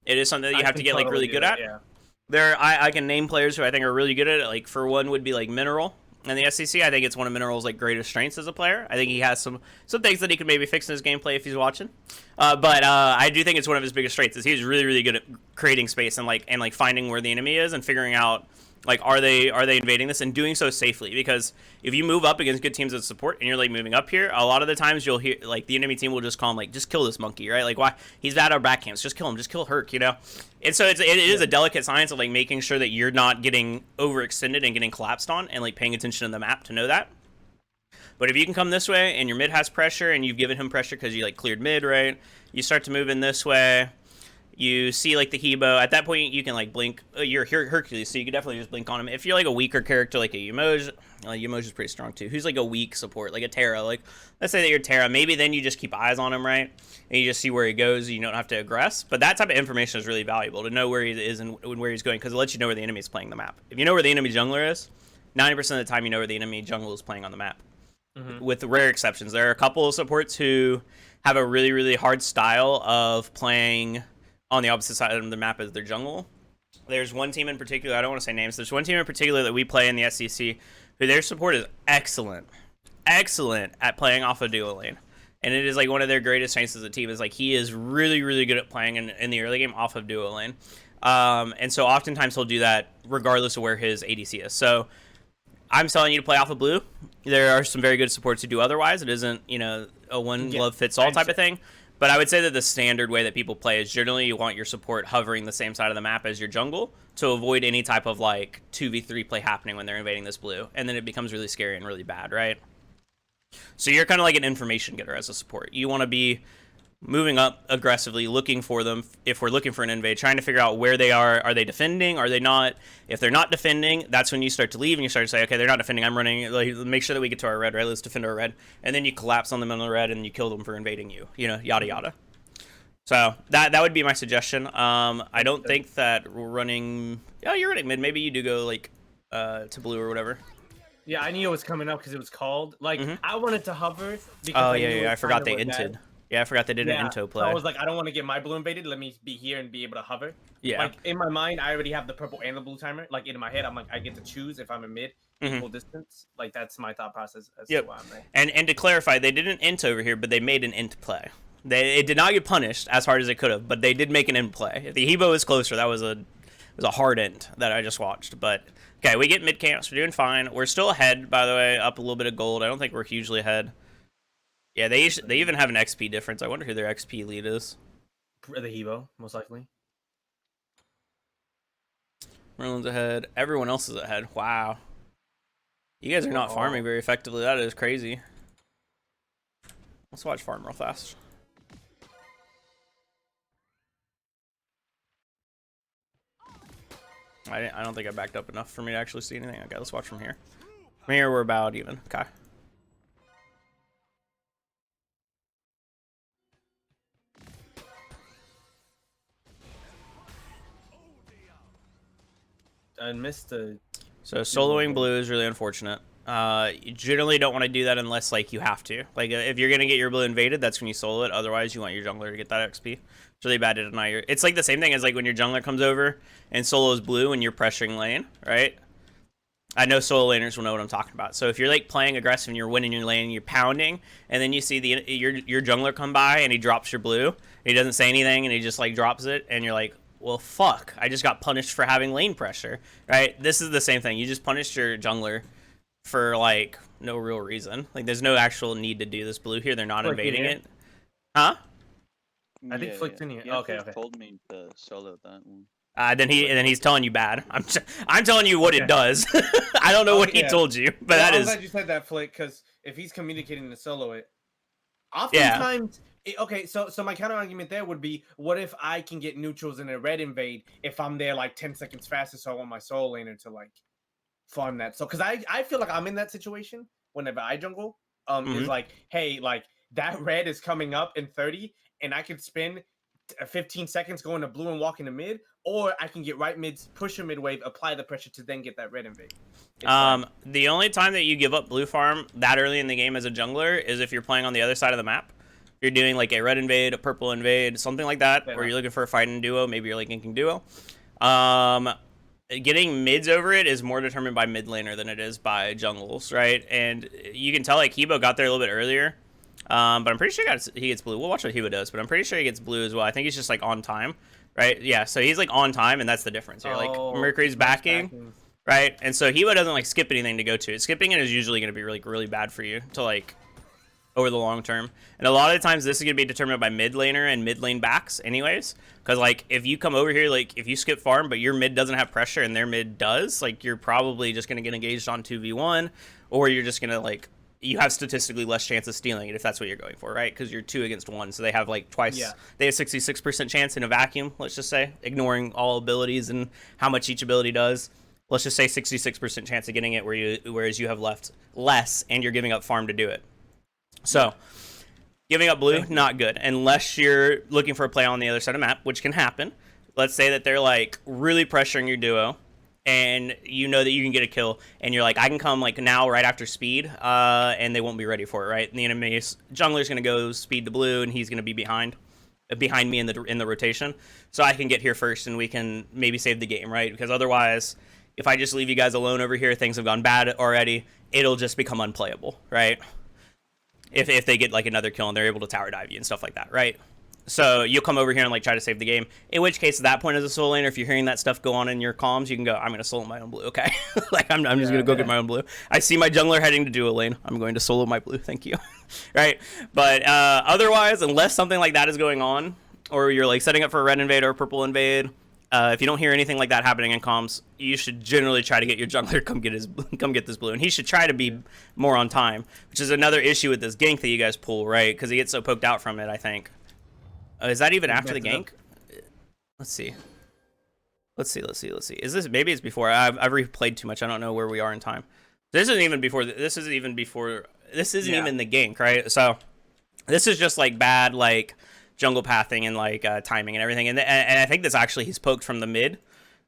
It is something that you have to get like really good at. Yeah. I can name players who I think are really good at it. Like for one would be like Mineral. In the SCC, I think it's one of Mineral's like greatest strengths as a player. I think he has some things that he could maybe fix in his gameplay if he's watching. But I do think it's one of his biggest strengths. Is he's really, really good at creating space and like finding where the enemy is and figuring out like are they invading this and doing so safely. Because if you move up against good teams of support and you're like moving up here, a lot of the times you'll hear like the enemy team will just call him like, just kill this monkey, right? Like, why he's at our back camps, just kill him, just kill Herc, And so it is a delicate science of like making sure that you're not getting overextended and getting collapsed on, and like paying attention to the map to know that. But if you can come this way and your mid has pressure and you've given him pressure because you like cleared mid, right? You start to move in this way. You see like the Hebo. At that point, you can like blink. You're Hercules, so you can definitely just blink on him. If you're like a weaker character, like a Yumoj, Yumoj is pretty strong too. Who's like a weak support, like a Terra. Like let's say that you're Terra, maybe then you just keep eyes on him, right? And you just see where he goes. You don't have to aggress. But that type of information is really valuable to know where he is and where he's going, because it lets you know where the enemy is playing the map. If you know where the enemy jungler is, 90% of the time you know where the enemy jungle is playing on the map. With rare exceptions, there are a couple of supports who have a really, really hard style of playing on the opposite side of the map as their jungle. There's one team in particular, I don't want to say names, there's one team in particular that we play in the SEC who their support is excellent at playing off of duo lane. And it is like one of their greatest strengths as a team is like he is really, really good at playing in the early game off of duo lane. And so oftentimes he'll do that regardless of where his ADC is. So I'm telling you to play off of blue. There are some very good supports who do otherwise. It isn't, a one glove fits all type of thing. But I would say that the standard way that people play is generally you want your support hovering the same side of the map as your jungle to avoid any type of like 2v3 play happening when they're invading this blue. And then it becomes really scary and really bad, right? So you're kind of like an information getter as a support. You want to be moving up aggressively, looking for them if we're looking for an invade, trying to figure out where they are. Are they defending? Are they not? If they're not defending, that's when you start to leave and you start to say, okay, they're not defending, I'm running. Like, make sure that we get to our red, right? Let's defend our red. And then you collapse on them on the red and you kill them for invading you, yada yada. So that would be my suggestion. I don't think that we're running. Oh, you're running mid. Maybe you do go like to blue or whatever.
Yeah, I knew it was coming up because it was called. Like I wanted to hover.
Because I forgot they inted. Yeah, I forgot they did an into play.
So I was like, I don't want to get my blue invaded. Let me be here and be able to hover.
Yeah.
Like in my mind, I already have the purple and the blue timer. Like in my head, I'm like, I get to choose if I'm in mid, equal distance. Like that's my thought process as to why I'm there.
And to clarify, they didn't int over here, but they made an int play. It did not get punished as hard as it could have, but they did make an int play. If the Hebo is closer, that was a hard int that I just watched. But okay, we get mid camps. We're doing fine. We're still ahead, by the way, up a little bit of gold. I don't think we're hugely ahead. Yeah, they even have an XP difference. I wonder who their XP lead is.
The Hebo, most likely.
Merlin's ahead. Everyone else is ahead. Wow. You guys are not farming very effectively. That is crazy. Let's watch farm real fast. I don't think I backed up enough for me to actually see anything. Okay, let's watch from here. From here, we're about even. Okay.
I missed the.
So soloing blue is really unfortunate. You generally don't want to do that unless like you have to. Like if you're gonna get your blue invaded, that's when you solo it. Otherwise, you want your jungler to get that XP. It's really bad to deny your. It's like the same thing as like when your jungler comes over and solos blue and you're pressuring lane, right? I know solo laners will know what I'm talking about. So if you're like playing aggressive and you're winning your lane, and you're pounding, and then you see your jungler come by and he drops your blue, and he doesn't say anything and he just like drops it, and you're like, well, fuck, I just got punished for having lane pressure, right? This is the same thing. You just punished your jungler for, like, no real reason. Like, there's no actual need to do this blue here. They're not invading it. Huh?
I think Flick's in here. Okay.
Told me to solo that one.
Then he's telling you bad. I'm telling you what it does. I don't know what he told you, but that is.
I'm glad you said that, Flick, because if he's communicating to solo it, oftentimes. Okay, so my counter argument there would be, what if I can get neutrals in a red invade if I'm there like 10 seconds faster, so I want my solo laner to like farm that. So because I feel like I'm in that situation whenever I jungle. Is like, hey, like that red is coming up in 30 and I could spend 15 seconds going to blue and walking to mid, or I can get right mid, push a mid wave, apply the pressure to then get that red invade.
The only time that you give up blue farm that early in the game as a jungler is if you're playing on the other side of the map. You're doing like a red invade, a purple invade, something like that, or you're looking for a fighting duo, maybe you're like inking duo. Getting mids over it is more determined by mid laner than it is by jungles, right? And you can tell like Hebo got there a little bit earlier, but I'm pretty sure he gets blue. We'll watch what Hebo does, but I'm pretty sure he gets blue as well. I think he's just like on time, right? Yeah, so he's like on time, and that's the difference here. Like Mercury's backing, right? And so Hebo doesn't like skip anything to go to it. Skipping it is usually going to be really bad for you to like over the long term. And a lot of the times this is going to be determined by mid laner and mid lane backs anyways, because like if you come over here, like if you skip farm but your mid doesn't have pressure and their mid does, like you're probably just going to get engaged on 2v1, or you're just going to like you have statistically less chance of stealing it if that's what you're going for, right? Because you're 2 against 1, so they have like twice. Yeah. They have 66% chance in a vacuum. Let's just say, ignoring all abilities and how much each ability does. Let's just say 66% chance of getting it, whereas you have left less, and you're giving up farm to do it. So, giving up blue, not good, unless you're looking for a play on the other side of the map, which can happen. Let's say that they're like really pressuring your duo, and you know that you can get a kill, and you're like, I can come like now right after speed, and they won't be ready for it, right? And the enemy's jungler's gonna go speed to blue, and he's gonna be behind me in the rotation, so I can get here first, and we can maybe save the game, right? Because otherwise, if I just leave you guys alone over here, things have gone bad already. It'll just become unplayable, right? If they get like another kill and they're able to tower dive you and stuff like that, right? So you'll come over here and like try to save the game. In which case, at that point as a solo laner, if you're hearing that stuff go on in your comms, you can go, I'm gonna solo my own blue, okay? Like I'm just gonna go get my own blue. I see my jungler heading to duo lane. I'm going to solo my blue. Thank you, right? But otherwise, unless something like that is going on, or you're like setting up for a red invade or a purple invade, if you don't hear anything like that happening in comms, you should generally try to get your jungler come get this blue, and he should try to be more on time, which is another issue with this gank that you guys pull, right? Because he gets so poked out from it, I think. Is that even after the gank? Let's see. Is this, maybe it's before? I've replayed too much. I don't know where we are in time. This isn't even before the gank, right? So this is just like bad like jungle pathing and like timing and everything. And I think this actually he's poked from the mid,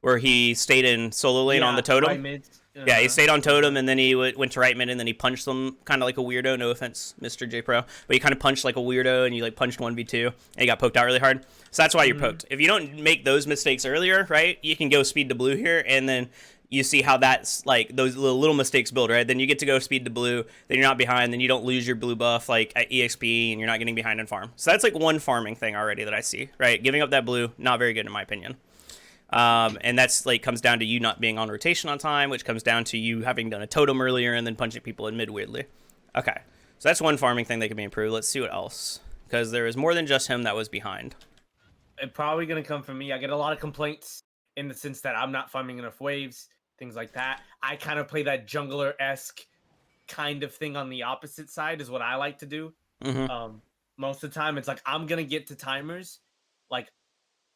where he stayed in solo lane on the totem. Right mid. Yeah, he stayed on totem, and then he went to right mid, and then he punched them kind of like a weirdo. No offense, Mr. J Pro, but he kind of punched like a weirdo, and you like punched 1v2, and he got poked out really hard. So that's why you're poked. If you don't make those mistakes earlier, right, you can go speed to blue here, and then you see how that's like those little mistakes build, right? Then you get to go speed to blue, then you're not behind, then you don't lose your blue buff like at EXP, and you're not getting behind in farm. So that's like one farming thing already that I see, right? Giving up that blue, not very good in my opinion. And that's like comes down to you not being on rotation on time, which comes down to you having done a totem earlier and then punching people in mid weirdly. Okay, so that's one farming thing that can be improved. Let's see what else, because there is more than just him that was behind.
It's probably gonna come from me. I get a lot of complaints in the sense that I'm not farming enough waves, things like that. I kind of play that jungler-esque kind of thing on the opposite side is what I like to do. Most of the time, it's like I'm gonna get to timers, like.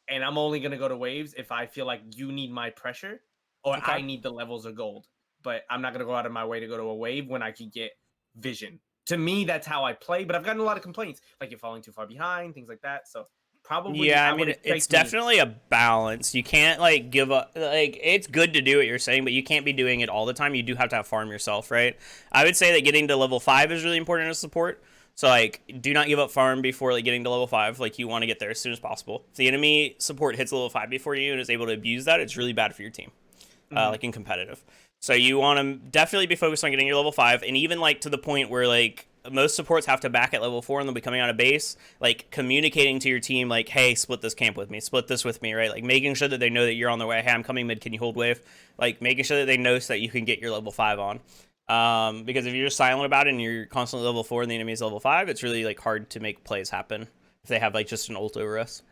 And I'm only going to go to waves if I feel like you need my pressure or I need the levels of gold. But I'm not going to go out of my way to go to a wave when I can get vision. To me, that's how I play. But I've gotten a lot of complaints. Like you're falling too far behind, things like that. So probably...
Yeah, I mean, it's definitely a balance. You can't, like, give up... Like, it's good to do what you're saying, but you can't be doing it all the time. You do have to have farm yourself, right? I would say that getting to level 5 is really important as support. So, like, do not give up farm before, like, getting to level 5. Like, you want to get there as soon as possible. If the enemy support hits level 5 before you and is able to abuse that, it's really bad for your team, like, in competitive. So you want to definitely be focused on getting your level 5, and even, like, to the point where, like, most supports have to back at level 4 and they'll be coming out of base, like, communicating to your team, like, hey, split this camp with me, split this with me, right? Like, making sure that they know that you're on their way. Hey, I'm coming mid, can you hold wave? Like, making sure that they know so that you can get your level 5 on. Because if you're just silent about it and you're constantly level 4 and the enemy's level 5, it's really like hard to make plays happen if they have like just an ult over us.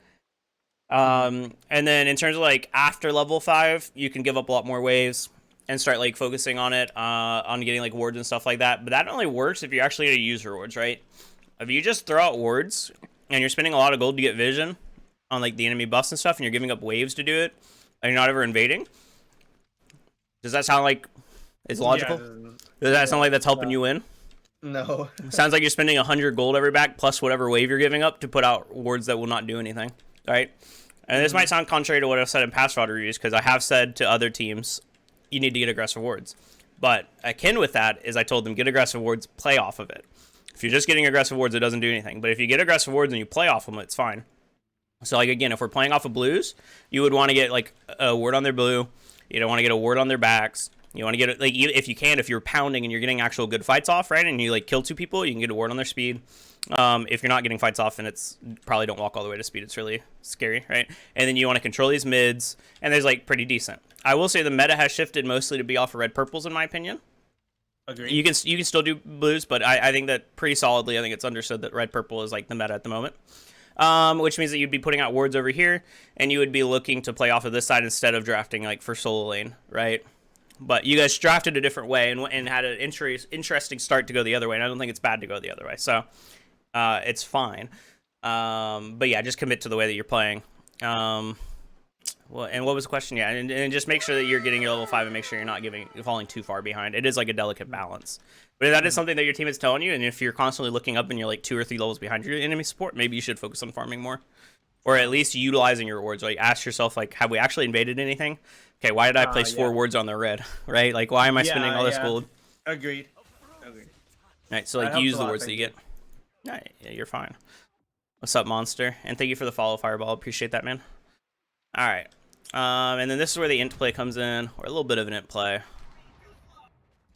And then in terms of like after level 5, you can give up a lot more waves and start like focusing on it, on getting like wards and stuff like that. But that only works if you're actually going to use your wards, right? If you just throw out wards and you're spending a lot of gold to get vision on like the enemy buffs and stuff, and you're giving up waves to do it, and you're not ever invading, does that sound like it's logical? Yeah, does that sound like that's helping you win?
No.
Sounds like you're spending 100 gold every back plus whatever wave you're giving up to put out wards that will not do anything. All right? And this might sound contrary to what I've said in past VOD reviews, because I have said to other teams, you need to get aggressive wards. But akin with that is I told them, get aggressive wards, play off of it. If you're just getting aggressive wards, it doesn't do anything. But if you get aggressive wards and you play off them, it's fine. So, like, again, if we're playing off of blues, you would want to get, like, a ward on their blue. You don't want to get a ward on their backs. You want to get it, like, if you can, if you're pounding and you're getting actual good fights off, right, and you, like, kill 2 people, you can get a ward on their speed. If you're not getting fights off, and it's probably don't walk all the way to speed, it's really scary, right? And then you want to control these mids, and there's, like, pretty decent. I will say the meta has shifted mostly to be off of red purples, in my opinion.
Agreed.
You can still do blues, but I think that pretty solidly, I think it's understood that red purple is, like, the meta at the moment. Which means that you'd be putting out wards over here, and you would be looking to play off of this side instead of drafting, like, for solo lane, right? but you guys drafted a different way and had an interesting start to go the other way, and I don't think it's bad to go the other way. So it's fine. But yeah, just commit to the way that you're playing. Well, and what was the question? Yeah, and just make sure that you're getting your level 5 and make sure you're not falling too far behind. It is like a delicate balance. But if that is something that your team is telling you, and if you're constantly looking up and you're like 2 or 3 levels behind your enemy support, maybe you should focus on farming more. Or at least utilizing your wards. Like, ask yourself, like, have we actually invaded anything? Okay, why did I place 4 wards on the red? Right? Like, why am I spending all this gold?
Agreed.
Right, so, like, use the wards that you get. Yeah, you're fine. What's up, Monster? And thank you for the follow, Fireball. Appreciate that, man. All right. And then this is where the int play comes in, or a little bit of an int play.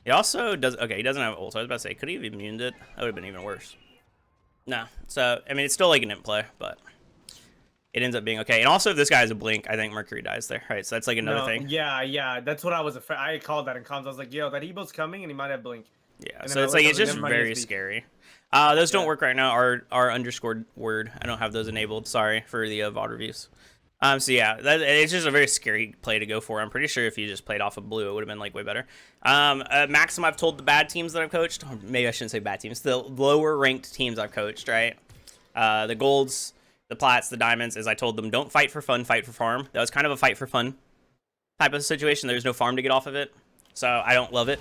He also does... Okay, he doesn't have ult, so I was about to say, could he have immuned it? That would have been even worse. No. So, I mean, it's still like an int play, but... It ends up being okay. And also, if this guy has a blink, I think Mercury dies there. Right, so that's like another thing.
Yeah. That's what I was afraid. I called that in comms. I was like, yo, that Evo's coming and he might have blink.
Yeah, so it's like, it's just very scary. Those don't work right now. Our underscored word. I don't have those enabled. Sorry for the VOD reviews. So yeah, it's just a very scary play to go for. I'm pretty sure if you just played off of blue, it would have been like way better. Maxim, I've told the bad teams that I've coached. Or maybe I shouldn't say bad teams. The lower ranked teams I've coached, right? The golds, the plats, the diamonds, is I told them, don't fight for fun, fight for farm. That was kind of a fight for fun type of situation. There's no farm to get off of it, so I don't love it.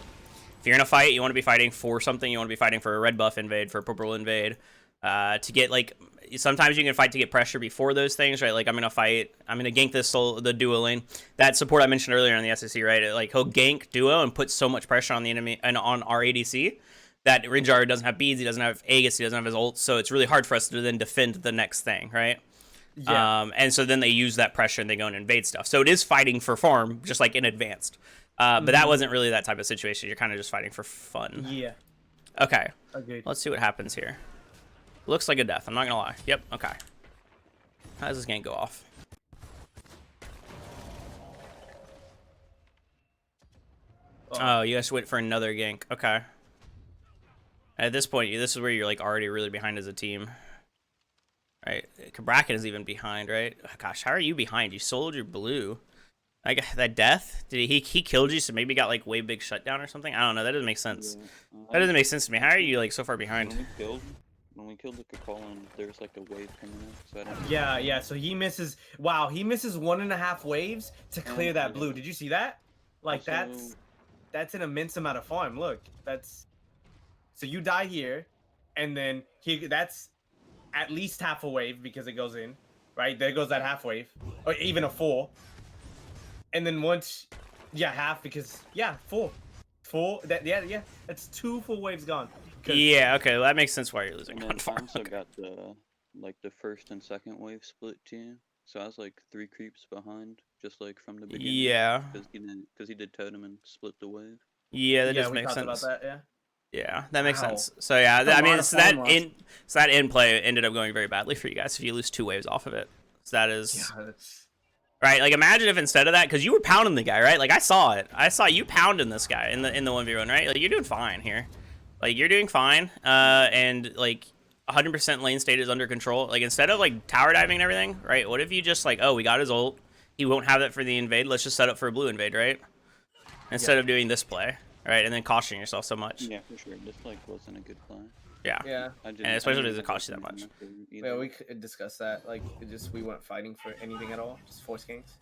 If you're in a fight, you want to be fighting for something. You want to be fighting for a red buff invade, for a purple invade, to get, like, sometimes you can fight to get pressure before those things, right? Like, I'm going to gank the duo lane. That support I mentioned earlier on the SSC, right? Like, he'll gank duo and put so much pressure on the enemy and on our ADC that Rinjar doesn't have beads, he doesn't have Aegis, he doesn't have his ult, so it's really hard for us to then defend the next thing, right? Yeah. And so then they use that pressure and they go and invade stuff. So it is fighting for farm, just like in advanced. But that wasn't really that type of situation. You're kind of just fighting for fun.
Yeah.
Okay.
Agreed.
Let's see what happens here. Looks like a death, I'm not gonna lie. Yep, okay. How does this gank go off? Oh, you guys wait for another gank. Okay. At this point, this is where you're like already really behind as a team. Right? Bracken is even behind, right? Oh, gosh, how are you behind? You sold your blue. Like, that death? Did he killed you, so maybe got like way big shutdown or something? I don't know. That doesn't make sense. Yeah. That doesn't make sense to me. How are you like so far behind?
When we killed the Kwon, there's like a wave coming in. So
yeah. So he misses. Wow, he misses 1.5 waves to clear that blue. Did you see that? Like, that's an immense amount of farm. Look, that's. So you die here, and then that's at least half a wave because it goes in, right? There goes that half wave, or even a full. And then once, half because full, yeah, that's 2 full waves gone.
Yeah, okay, well, that makes sense why you're losing.
And then I also got the first and second wave split too. So I was like 3 creeps behind, just like from the beginning.
Yeah.
Because he did totem and split the wave.
Yeah, that does make sense.
About that, yeah.
Yeah, that makes sense. So yeah, I mean, that in play ended up going very badly for you guys if you lose 2 waves off of it. So that is right. Like, imagine if instead of that, because you were pounding the guy, right? Like, I saw it. I saw you pounding this guy in the 1v1, right? Like, you're doing fine here. Like, you're doing fine. And like 100% lane state is under control. Like, instead of like tower diving and everything, right? What if you just like, oh, we got his ult. He won't have that for the invade. Let's just set up for a blue invade, right? Instead of doing this play. Right, and then cautioning yourself so much.
Yeah, for sure. This like wasn't a good plan.
Yeah. And especially does it cost you that much.
Yeah, we could discuss that. Like, we weren't fighting for anything at all. Just force ganks.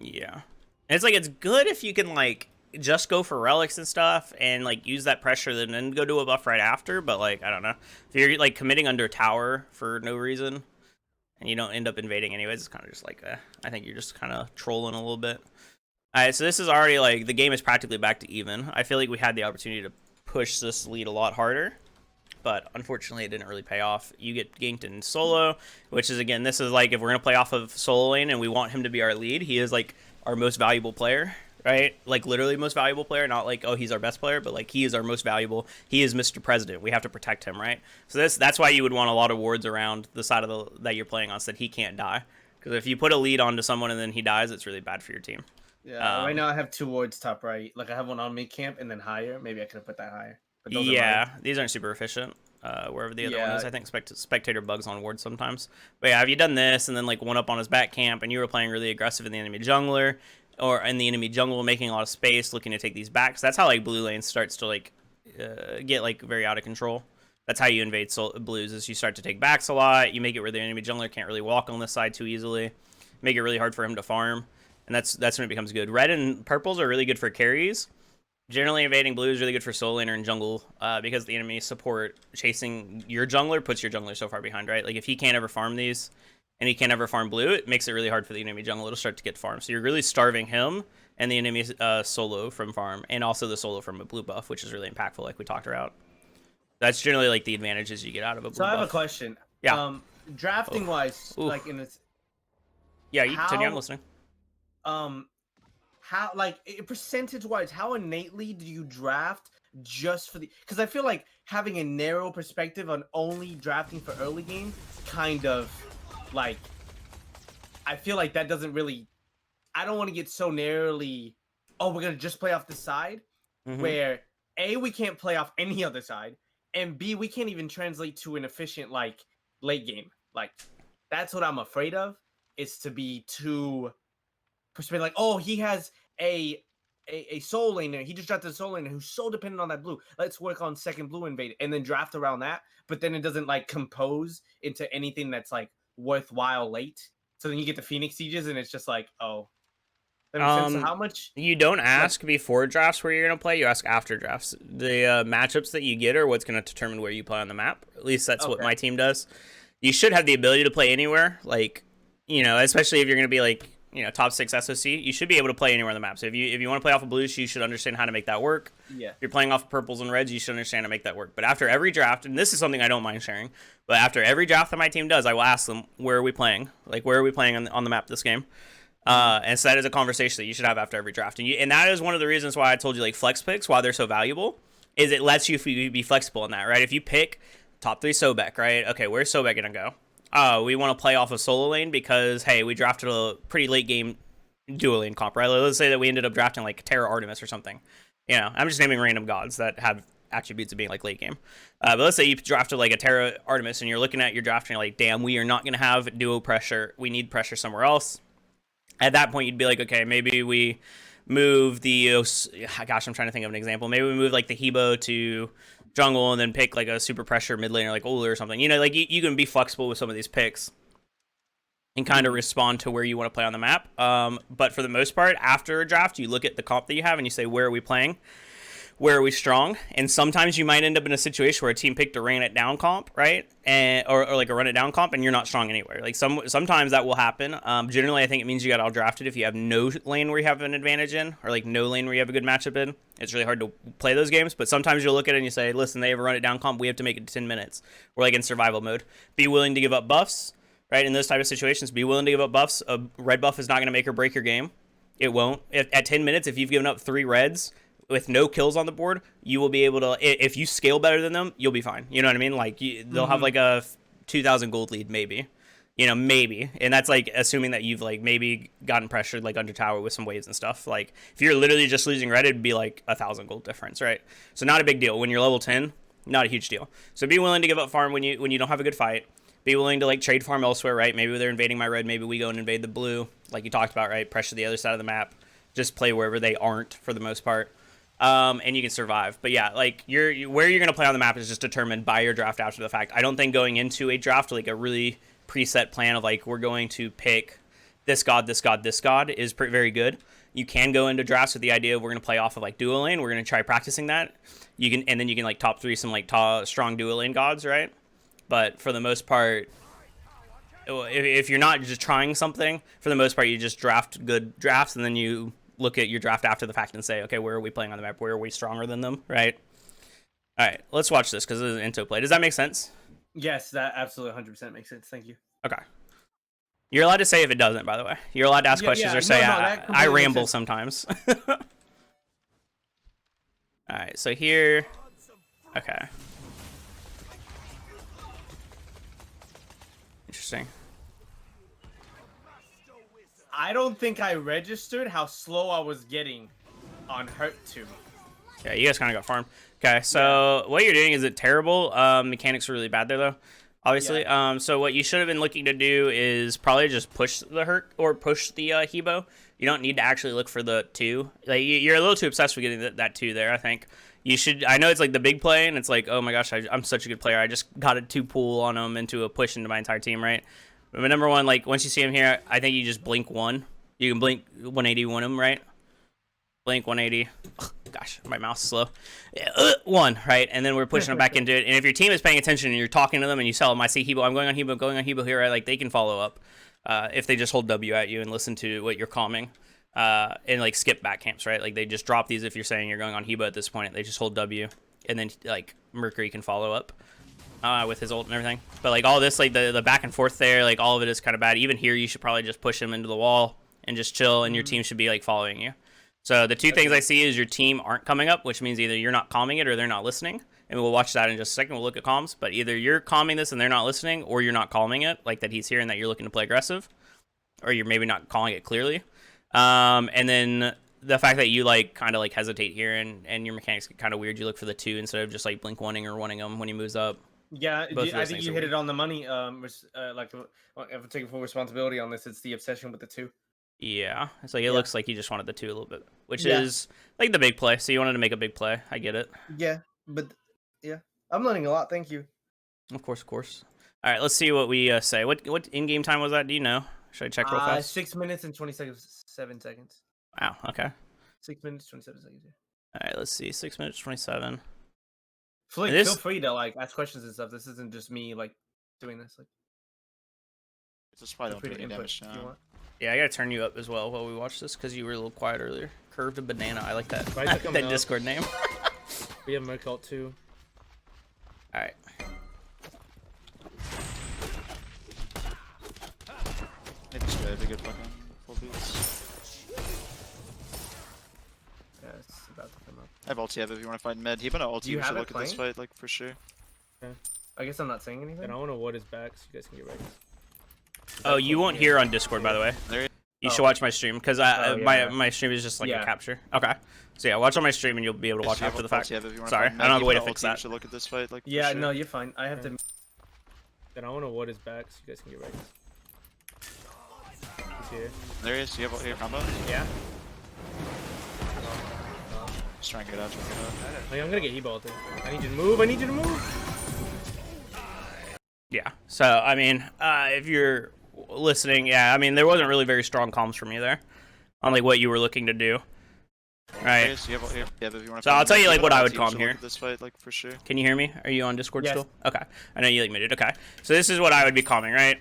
Yeah. And it's like, it's good if you can like just go for relics and stuff and like use that pressure and then go do a buff right after. But like, I don't know. If you're like committing under tower for no reason and you don't end up invading anyways, it's kind of just like, I think you're just kind of trolling a little bit. Alright, so this is already, like, the game is practically back to even. I feel like we had the opportunity to push this lead a lot harder, but unfortunately it didn't really pay off. You get ganked in solo, which is, again, this is like, if we're going to play off of solo lane and we want him to be our lead, he is, like, our most valuable player, right? Like, literally most valuable player, not like, oh, he's our best player, but, like, he is our most valuable. He is Mr. President. We have to protect him, right? So that's why you would want a lot of wards around the side of that you're playing on so that he can't die. Because if you put a lead onto someone and then he dies, it's really bad for your team.
Yeah, right now I have 2 wards top right. Like, I have one on mid camp and then higher. Maybe I could have put that higher. But those
these aren't super efficient. Wherever the other one is, I think spectator bugs on wards sometimes. But yeah, have you done this and then like one up on his back camp and you were playing really aggressive in the enemy jungler, or in the enemy jungle, making a lot of space, looking to take these back. So that's how like blue lane starts to like get like very out of control. That's how you invade blues, is you start to take backs a lot. You make it where the enemy jungler can't really walk on this side too easily. Make it really hard for him to farm, and that's when it becomes good. Red and purples are really good for carries. Generally, invading blue is really good for soul laner and jungle, because the enemy support chasing your jungler puts your jungler so far behind, right? Like if he can't ever farm these, and he can't ever farm blue, it makes it really hard for the enemy jungler to start to get farm. So you're really starving him and the enemy solo from farm, and also the solo from a blue buff, which is really impactful, like we talked about. That's generally like the advantages you get out of a blue buff.
So I have a question.
Yeah.
Drafting wise, like in this.
Yeah, you continue. I'm listening.
How, like, percentage wise, how innately do you draft just for the? Because I feel like having a narrow perspective on only drafting for early game, kind of, like, I feel like that doesn't really. I don't want to get so narrowly. Oh, we're gonna just play off the side, where A, we can't play off any other side, and B, we can't even translate to an efficient like late game. Like, that's what I'm afraid of. Is to be too perspective, like, oh, he has a soul laner. He just drafted a soul laner who's so dependent on that blue. Let's work on second blue invade and then draft around that. But then it doesn't like compose into anything that's like worthwhile late. So then you get the Phoenix Sieges and it's just like, oh. That makes sense. So how much?
You don't ask before drafts where you're gonna play. You ask after drafts. The matchups that you get are what's gonna determine where you play on the map. At least that's what my team does. You should have the ability to play anywhere. Like, you know, especially if you're going to be like, you know, top 6 SOC, you should be able to play anywhere on the map. So if you want to play off of blues, you should understand how to make that work.
Yeah.
If you're playing off of purples and reds, you should understand how to make that work. But after every draft, and this is something I don't mind sharing, but after every draft that my team does, I will ask them, where are we playing? Like, where are we playing on the map this game? And so that is a conversation that you should have after every draft. And that is one of the reasons why I told you, like, flex picks, why they're so valuable, is it lets you be flexible in that, right? If you pick top 3 Sobek, right? Okay, where's Sobek going to go? We want to play off of solo lane because, hey, we drafted a pretty late game dual lane comp, right? Let's say that we ended up drafting like Terra Artemis or something. You know, I'm just naming random gods that have attributes of being like late game. But let's say you drafted like a Terra Artemis and you're looking at your draft and you're like, damn, we are not going to have duo pressure. We need pressure somewhere else. At that point, you'd be like, okay, maybe we move the, gosh, I'm trying to think of an example. Maybe we move like the Hebo to jungle and then pick like a super pressure mid laner like Ola or something. You know, like you can be flexible with some of these picks and kind of respond to where you want to play on the map. But for the most part, after a draft, you look at the comp that you have and you say, where are we playing? Where are we strong? And sometimes you might end up in a situation where a team picked a rain it down comp, right? And or like a run it down comp, and you're not strong anywhere. Like sometimes that will happen. Generally, I think it means you got all drafted if you have no lane where you have an advantage in, or like no lane where you have a good matchup in. It's really hard to play those games. But sometimes you'll look at it and you say, listen, they have a run it down comp. We have to make it to 10 minutes. We're like in survival mode. Be willing to give up buffs, right? In those type of situations, be willing to give up buffs. A red buff is not going to make or break your game. It won't. At 10 minutes, if you've given up 3 reds with no kills on the board, you will be able to, if you scale better than them, you'll be fine. You know what I mean? Like they'll have like a 2,000 gold lead, maybe, you know, maybe. And that's like assuming that you've like maybe gotten pressured like under tower with some waves and stuff. Like if you're literally just losing red, it'd be like 1,000 gold difference, right? So not a big deal. When you're level 10, not a huge deal. So be willing to give up farm when you don't have a good fight. Be willing to like trade farm elsewhere, right? Maybe they're invading my red, maybe we go and invade the blue, like you talked about, right? Pressure the other side of the map. Just play wherever they aren't for the most part. And you can survive. But yeah, like where you're going to play on the map is just determined by your draft after the fact. I don't think going into a draft, like a really preset plan of like, we're going to pick this god, this god, this god is very good. You can go into drafts with the idea of we're going to play off of like dual lane. We're going to try practicing that. And then you can like top 3 some like strong dual lane gods, right? But for the most part, if you're not just trying something, for the most part, you just draft good drafts and then you look at your draft after the fact and say, okay, where are we playing on the map? Where are we stronger than them, right? All right, let's watch this because this is an into play. Does that make sense?
Yes, that absolutely 100% makes sense. Thank you.
Okay. You're allowed to say if it doesn't, by the way. You're allowed to ask questions or say, I ramble sometimes. All right, so here... Okay. Interesting.
I don't think I registered how slow I was getting on Hurt 2.
Yeah, you guys kind of got farmed. Okay, so what you're doing, is it terrible? Mechanics are really bad there, though. obviously.
Yeah.
So what you should have been looking to do is probably just push the hurt or push the Hebo. You don't need to actually look for the 2. Like you're a little too obsessed with getting that 2 there. I think you should. I know it's like the big play, and it's like, oh my gosh, I'm such a good player. I just got a 2 pull on him into a push into my entire team, right? But number 1, like once you see him here, I think you just blink 1. You can blink 180 win him, right? Blink 180. Ugh, gosh, my mouse is slow. 1, right? And then we're pushing them back into it. And if your team is paying attention and you're talking to them and you tell them, I see Hebo, I'm going on Hebo, here, right? Like they can follow up if they just hold W at you and listen to what you're calming and like skip back camps, right? Like they just drop these if you're saying you're going on Hebo at this point. They just hold W and then like Mercury can follow up with his ult and everything. But like all this, like the back and forth there, like all of it is kind of bad. Even here, you should probably just push him into the wall and just chill, and your team should be like following you. So the 2 things I see is your team aren't coming up, which means either you're not calming it or they're not listening. And we'll watch that in just a second. We'll look at comms. But either you're calming this and they're not listening, or you're not calming it, like that he's here and that you're looking to play aggressive. Or you're maybe not calling it clearly. And then the fact that you like kind of like hesitate here and your mechanics get kind of weird. You look for the 2 instead of just like blink 1ing or 1ing him when he moves up.
Yeah, I think you hit it on the money. Like if I'm taking full responsibility on this, it's the obsession with the 2.
Yeah, it's like it looks like you just wanted the 2 a little bit, which is like the big play. So you wanted to make a big play. I get it.
Yeah, but yeah, I'm learning a lot. Thank you.
Of course, of course. All right, let's see what we say. What in-game time was that? Do you know? Should I check real fast?
6 minutes and 7 seconds.
Wow. Okay.
6 minutes 27 seconds. Yeah.
All right, let's see. 6 minutes 27.
Feel free to like ask questions and stuff. This isn't just me like doing this. Like,
just probably don't do any damage now.
Yeah, I gotta turn you up as well while we watch this because you were a little quiet earlier. Curved a banana. I like that. That Discord name.
We have Merc ult too.
All right.
It's good. A good fucking full beats.
Yeah, it's about to come up.
I have ulti if you want to find med. He been ulti. You should look at this fight like for sure.
Okay. I guess I'm not saying anything. And I want to what is back so you guys can get ready.
Oh, you won't hear on Discord, by the way. You should watch my stream because my stream is just like a capture. Okay. So yeah, watch on my stream and you'll be able to watch after the fact. Sorry, I don't have a way to fix that.
You should look at this fight like.
Yeah, no, you're fine. I have to. Then I want to what is back so you guys can get ready. He's here.
There he is. You have your combo?
Yeah.
Just try and get out.
Hey, I'm gonna get Hebo there. I need you to move. I need you to move.
Yeah. So I mean, if you're listening, yeah, I mean there wasn't really very strong comms from you there on like what you were looking to do. Right.
So
I'll tell you like what I would calm here.
This fight, like for sure.
Can you hear me? Are you on Discord still? Okay. I know you like muted. Okay. So this is what I would be calming, right?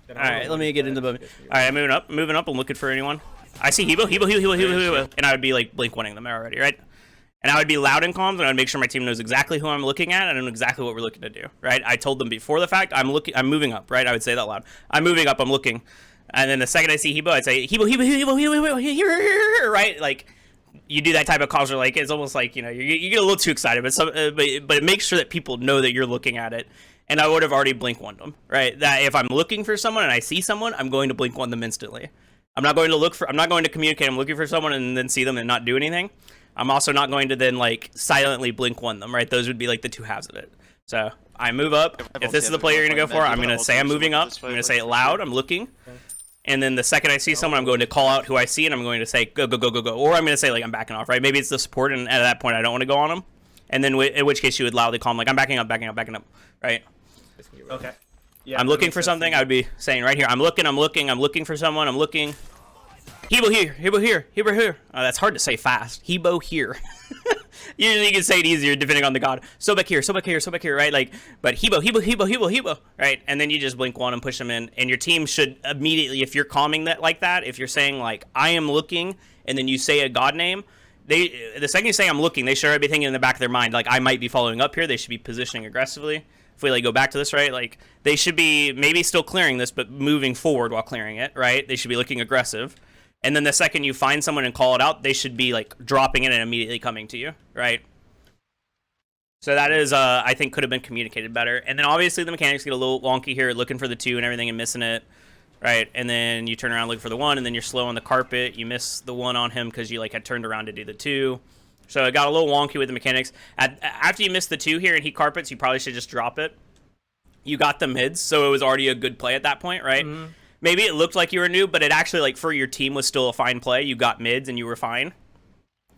All right. Let me get into the. All right. I'm moving up. I'm looking for anyone. I see Hebo, and I would be like blink 1ing them already, right? And I would be loud in comms, and I would make sure my team knows exactly who I'm looking at and I know exactly what we're looking to do, right? I told them before the fact, I'm moving up, right? I would say that loud. I'm moving up, I'm looking. And then the second I see Hebo, I'd say, Hebo, here, right? Like, you do that type of calls where, like, it's almost like, you know, you get a little too excited, but it makes sure that people know that you're looking at it. And I would have already blink 1'd them, right? That if I'm looking for someone and I see someone, I'm going to blink 1 them instantly. I'm not going to communicate, I'm looking for someone and then see them and not do anything. I'm also not going to then like silently blink 1 them, right? Those would be like the 2 halves of it. So I move up. If this is the play you're gonna go for, I'm gonna say I'm moving up. I'm gonna say it loud. I'm looking, and then the second I see someone, I'm going to call out who I see, and I'm going to say go, or I'm gonna say like I'm backing off, right? Maybe it's the support, and at that point I don't want to go on them, and then in which case you would loudly call them like I'm backing up, right?
Okay. Yeah.
I'm looking for something. I would be saying right here. I'm looking for someone. I'm looking. Hebo here. Oh, that's hard to say fast. Hebo here. Usually you can say it easier depending on the god. So back here, right? Like, but Hebo, right? And then you just blink 1 and push them in. And your team should immediately, if you're calming that like that, if you're saying like, I am looking, and then you say a god name, the second you say I'm looking, they should already be thinking in the back of their mind, like, I might be following up here. They should be positioning aggressively. If we like go back to this, right? Like, they should be maybe still clearing this, but moving forward while clearing it, right? They should be looking aggressive. And then the second you find someone and call it out, they should be like dropping it and immediately coming to you, right? So that is, I think, could have been communicated better. And then obviously the mechanics get a little wonky here, looking for the 2 and everything and missing it, right? And then you turn around looking for the 1, and then you're slow on the carpet. You miss the 1 on him because you like had turned around to do the 2. So it got a little wonky with the mechanics. After you miss the 2 here and he carpets, you probably should just drop it. you got the mids, so it was already a good play at that point, right?
Mm-hmm.
Maybe it looked like you were new, but it actually, like, for your team was still a fine play. You got mids and you were fine.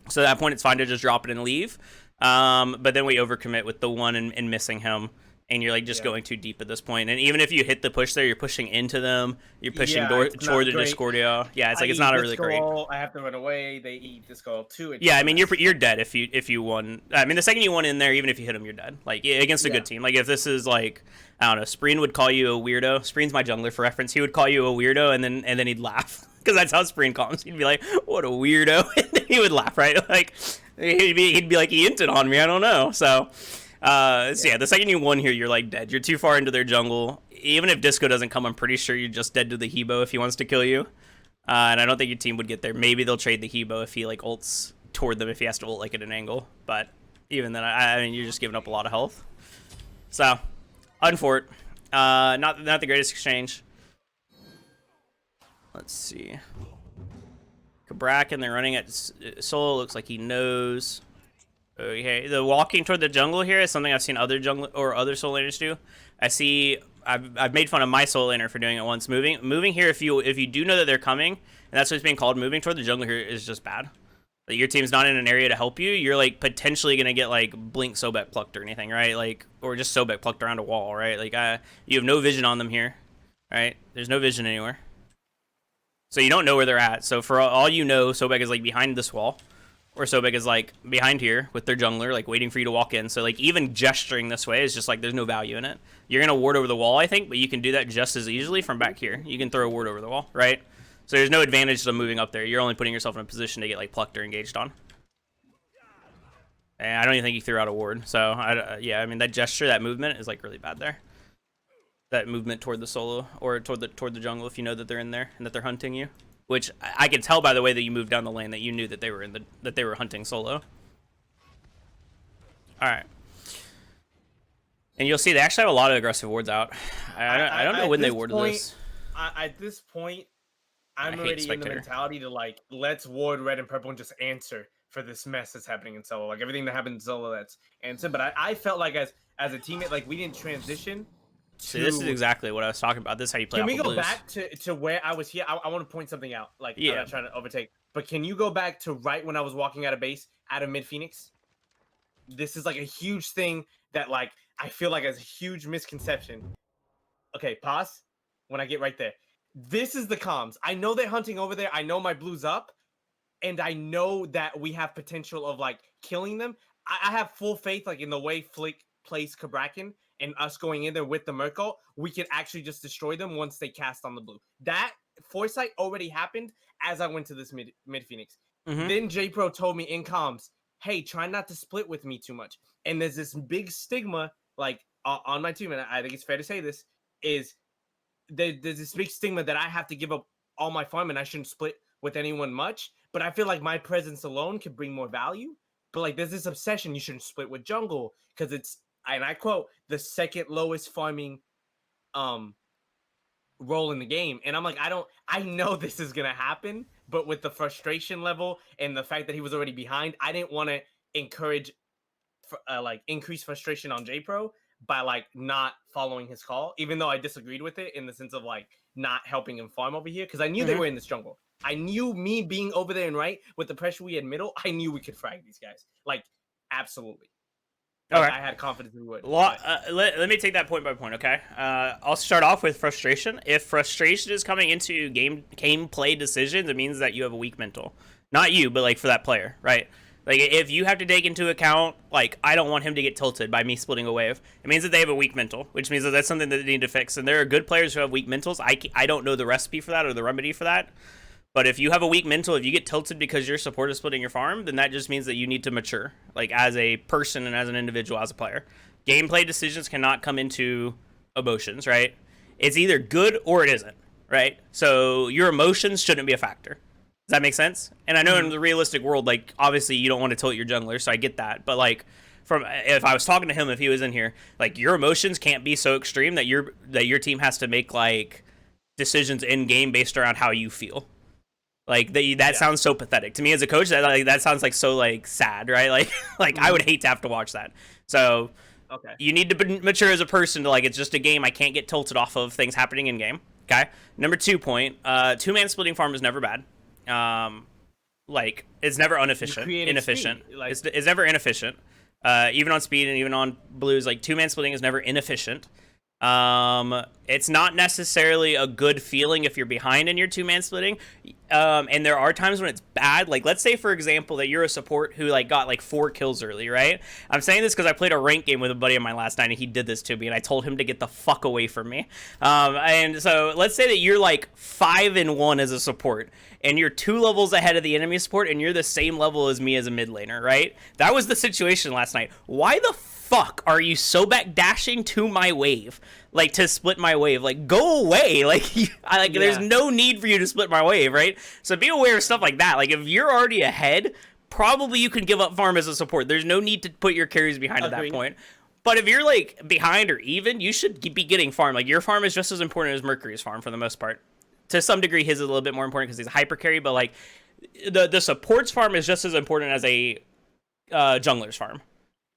So at that point, it's fine to just drop it and leave. But then we overcommit with the one and missing him. And you're, like, just going too deep at this point. And even if you hit the push there, you're pushing into them. You're pushing toward the Discordia. Yeah, it's like, it's not a really great.
I have to run away. They eat Disco too.
Yeah, I mean, you're dead if you won. I mean, the second you won in there, even if you hit him, you're dead. Like, against a good team. Like, if this is, like, I don't know, Spreen would call you a weirdo. Spreen's my jungler for reference. He would call you a weirdo, and then he'd laugh. Because that's how Spreen calls. He'd be like, what a weirdo. And then he would laugh, right? Like, he'd be like, he inted on me. I don't know. So the second you won here, you're, like, dead. You're too far into their jungle. Even if Disco doesn't come, I'm pretty sure you're just dead to the Hebo if he wants to kill you. And I don't think your team would get there. Maybe they'll trade the Hebo if he, like, ults toward them, if he has to ult, like, at an angle. But even then, I mean, you're just giving up a lot of health. So, unfort. Not the greatest exchange. Let's see. Kabrakan, they're running at solo. Looks like he knows. Okay, the walking toward the jungle here is something I've seen other jungle or other solo laners do. I've made fun of my solo laner for doing it once. Moving here, if you do know that they're coming, and that's what it's being called, moving toward the jungle here is just bad. Like, your team's not in an area to help you. You're, like, potentially gonna get, like, blink Sobek plucked or anything, right? Like, or just Sobek plucked around a wall, right? Like, you have no vision on them here, right? There's no vision anywhere, so you don't know where they're at. So for all you know, Sobek is, like, behind this wall. Or Sobek is, like, behind here with their jungler, like, waiting for you to walk in. So, like, even gesturing this way is just, like, there's no value in it. You're going to ward over the wall, I think, but you can do that just as easily from back here. You can throw a ward over the wall, right? So there's no advantage to moving up there. You're only putting yourself in a position to get, like, plucked or engaged on. And I don't even think you threw out a ward. So, yeah, I mean, that gesture, that movement is, like, really bad there. That movement toward the solo or toward the jungle if you know that they're in there and that they're hunting you. Which I can tell by the way that you moved down the lane that you knew that they were hunting solo. All right, and you'll see they actually have a lot of aggressive wards out. I don't know when they warded this.
At this point, I'm already in the mentality to, like, let's ward red and purple and just answer for this mess that's happening in solo. Like, everything that happened in solo, that's answer. But I felt like as a teammate, like, we didn't transition.
See, this is exactly what I was talking about. This is how you play.
Can we go back to where I was here? I want to point something out. Like, yeah, I'm not trying to overtake. But can you go back to right when I was walking out of base, out of mid Phoenix? This is, like, a huge thing that, like, I feel like is a huge misconception. Okay, pause. When I get right there. This is the comms. I know they're hunting over there. I know my blue's up. And I know that we have potential of, like, killing them. I have full faith, like, in the way Flick plays Kabrakan. And us going in there with the Merkle, we can actually just destroy them once they cast on the blue. That foresight already happened as I went to this mid Phoenix. Mm-hmm. Then J-Pro told me in comms, hey, try not to split with me too much. And there's this big stigma, like, on my team, and I think it's fair to say this, is there's this big stigma that I have to give up all my farm and I shouldn't split with anyone much. But I feel like my presence alone could bring more value. But, like, there's this obsession you shouldn't split with jungle because it's, and I quote, the second lowest farming role in the game. And I'm like, I know this is going to happen, but with the frustration level and the fact that he was already behind, I didn't want to encourage, like, increase frustration on J-Pro by, like, not following his call, even though I disagreed with it in the sense of, like, not helping him farm over here, because I knew they were in this jungle. I knew me being over there and right with the pressure we had middle, I knew we could frag these guys. Like, absolutely.
Okay.
I had confidence we would.
Let me take that point by point, okay? I'll start off with frustration. If frustration is coming into gameplay decisions, it means that you have a weak mental. Not you, but, like, for that player, right? Like, if you have to take into account, like, I don't want him to get tilted by me splitting a wave, it means that they have a weak mental, which means that that's something that they need to fix. And there are good players who have weak mentals. I don't know the recipe for that or the remedy for that. But if you have a weak mental, if you get tilted because your support is splitting your farm, then that just means that you need to mature, like, as a person and as an individual, as a player. Gameplay decisions cannot come into emotions, right? It's either good or it isn't, right? So your emotions shouldn't be a factor. Does that make sense? And I know in the realistic world, like, obviously you don't want to tilt your jungler, so I get that. But, like, if I was talking to him, if he was in here, like, your emotions can't be so extreme that your team has to make, like, decisions in game based around how you feel. Like, that sounds so pathetic to me as a coach. That sounds like so, like, sad, right? Like I would hate to have to watch that. So
Okay.
You need to mature as a person to, like, it's just a game. I can't get tilted off of things happening in game. Okay. Number 2 point, 2-man splitting farm is never bad. Like, it's never inefficient.
Like,
It's never inefficient. Even on speed and even on blues, like 2-man splitting is never inefficient. It's not necessarily a good feeling if you're behind and you're 2-man splitting. And there are times when it's bad. Like, let's say, for example, that you're a support who, like, got, like, 4 kills early, right? I'm saying this because I played a rank game with a buddy of mine last night, and he did this to me, and I told him to get the fuck away from me. And so, let's say that you're, like, 5-1 as a support, and you're 2 levels ahead of the enemy support, and you're the same level as me as a mid laner, right? That was the situation last night. Why the fuck are you so back dashing to my wave, like, to split my wave? Like, go away. Like, there's no need for you to split my wave, right? So be aware of stuff like that. Like, if you're already ahead, probably you can give up farm as a support. There's no need to put your carries behind at that point. But if you're, like, behind or even, you should be getting farm. Like, your farm is just as important as Mercury's farm for the most part. To some degree, his is a little bit more important because he's a hyper carry, but, like, the support's farm is just as important as a jungler's farm.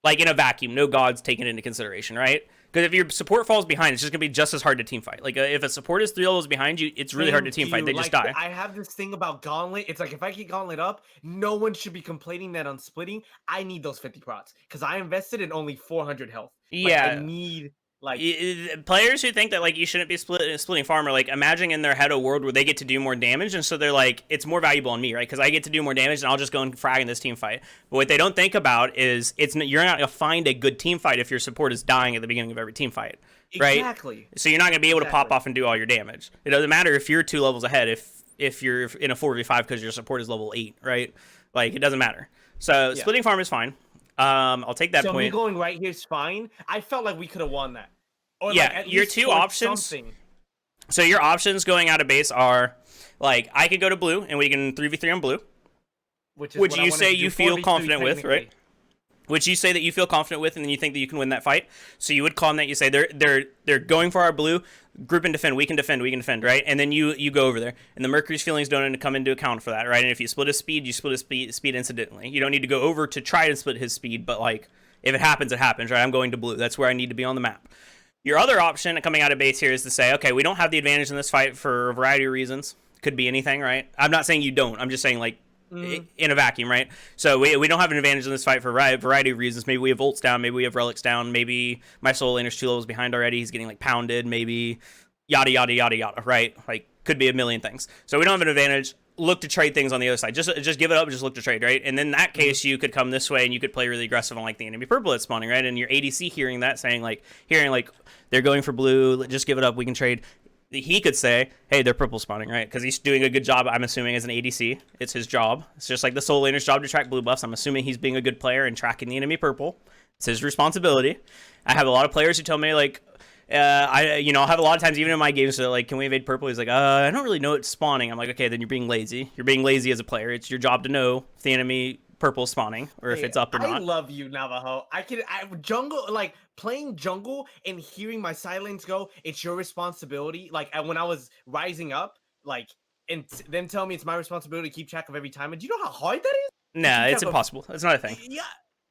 Like, in a vacuum, no gods taken into consideration, right? Because if your support falls behind, it's just going to be just as hard to team fight. Like, if a support is 3 levels behind you, it's really hard to team fight. They just die.
I have this thing about Gauntlet. It's like, if I get Gauntlet up, no one should be complaining that on splitting. I need those 50 procs because I invested in only 400 health.
Yeah.
Like, I need... Like,
players who think that, like, you shouldn't be splitting farm are, like, imagining in their head a world where they get to do more damage, and so they're like, it's more valuable on me, right? Because I get to do more damage, and I'll just go and frag in this team fight. But what they don't think about is you're not going to find a good team fight if your support is dying at the beginning of every team fight, right?
Exactly.
So you're not going to be able to pop off and do all your damage. It doesn't matter if you're 2 levels ahead if you're in a 4v5 because your support is level 8, right? Like, it doesn't matter. So splitting farm is fine. I'll take that point.
So me going right here is fine. I felt like we could have won that. Or
yeah,
like
your 2 options.
Something.
So your options going out of base are, like, I could go to blue and we can 3v3 on blue, which you say you feel confident with, right? Which you say that you feel confident with, and then you think that you can win that fight. So you would calm that. You say they're going for our blue, group and defend. We can defend, right? And then you go over there, and the Mercury's feelings don't come into account for that, right? And if you split his speed, you split his speed incidentally. You don't need to go over to try to split his speed, but, like, if it happens, it happens, right? I'm going to blue. That's where I need to be on the map. Your other option coming out of base here is to say, okay, we don't have the advantage in this fight for a variety of reasons. Could be anything, right? I'm not saying you don't. I'm just saying, like, in a vacuum, right? So we don't have an advantage in this fight for a variety of reasons. Maybe we have ults down. Maybe we have relics down. Maybe my solo laner's 2 levels behind already. He's getting, like, pounded. Maybe yada, yada, yada, yada, right? Like, could be a million things. So we don't have an advantage. Look to trade things on the other side. Just give it up. Just look to trade, right? And in that case, you could come this way and you could play really aggressive on, like, the enemy purple that's spawning, right? And your ADC hearing that, saying, like, they're going for blue. Just give it up. We can trade. He could say, hey, they're purple spawning, right? Because he's doing a good job, I'm assuming, as an ADC. It's his job. It's just like the solo laner's job to track blue buffs. I'm assuming he's being a good player and tracking the enemy purple. It's his responsibility. I have a lot of players who tell me, like, I'll have a lot of times, even in my games, so, like, can we invade purple? He's like, I don't really know it's spawning. I'm like, okay, then you're being lazy. You're being lazy as a player. It's your job to know if the enemy purple is spawning or if it's up or not.
I love you, Navajo. Jungle, like, playing jungle and hearing my silence go, it's your responsibility. Like, when I was rising up, like, and then tell me it's my responsibility to keep track of every time. And do you know how hard that is?
Nah, it's impossible. It's not a thing.
Yeah.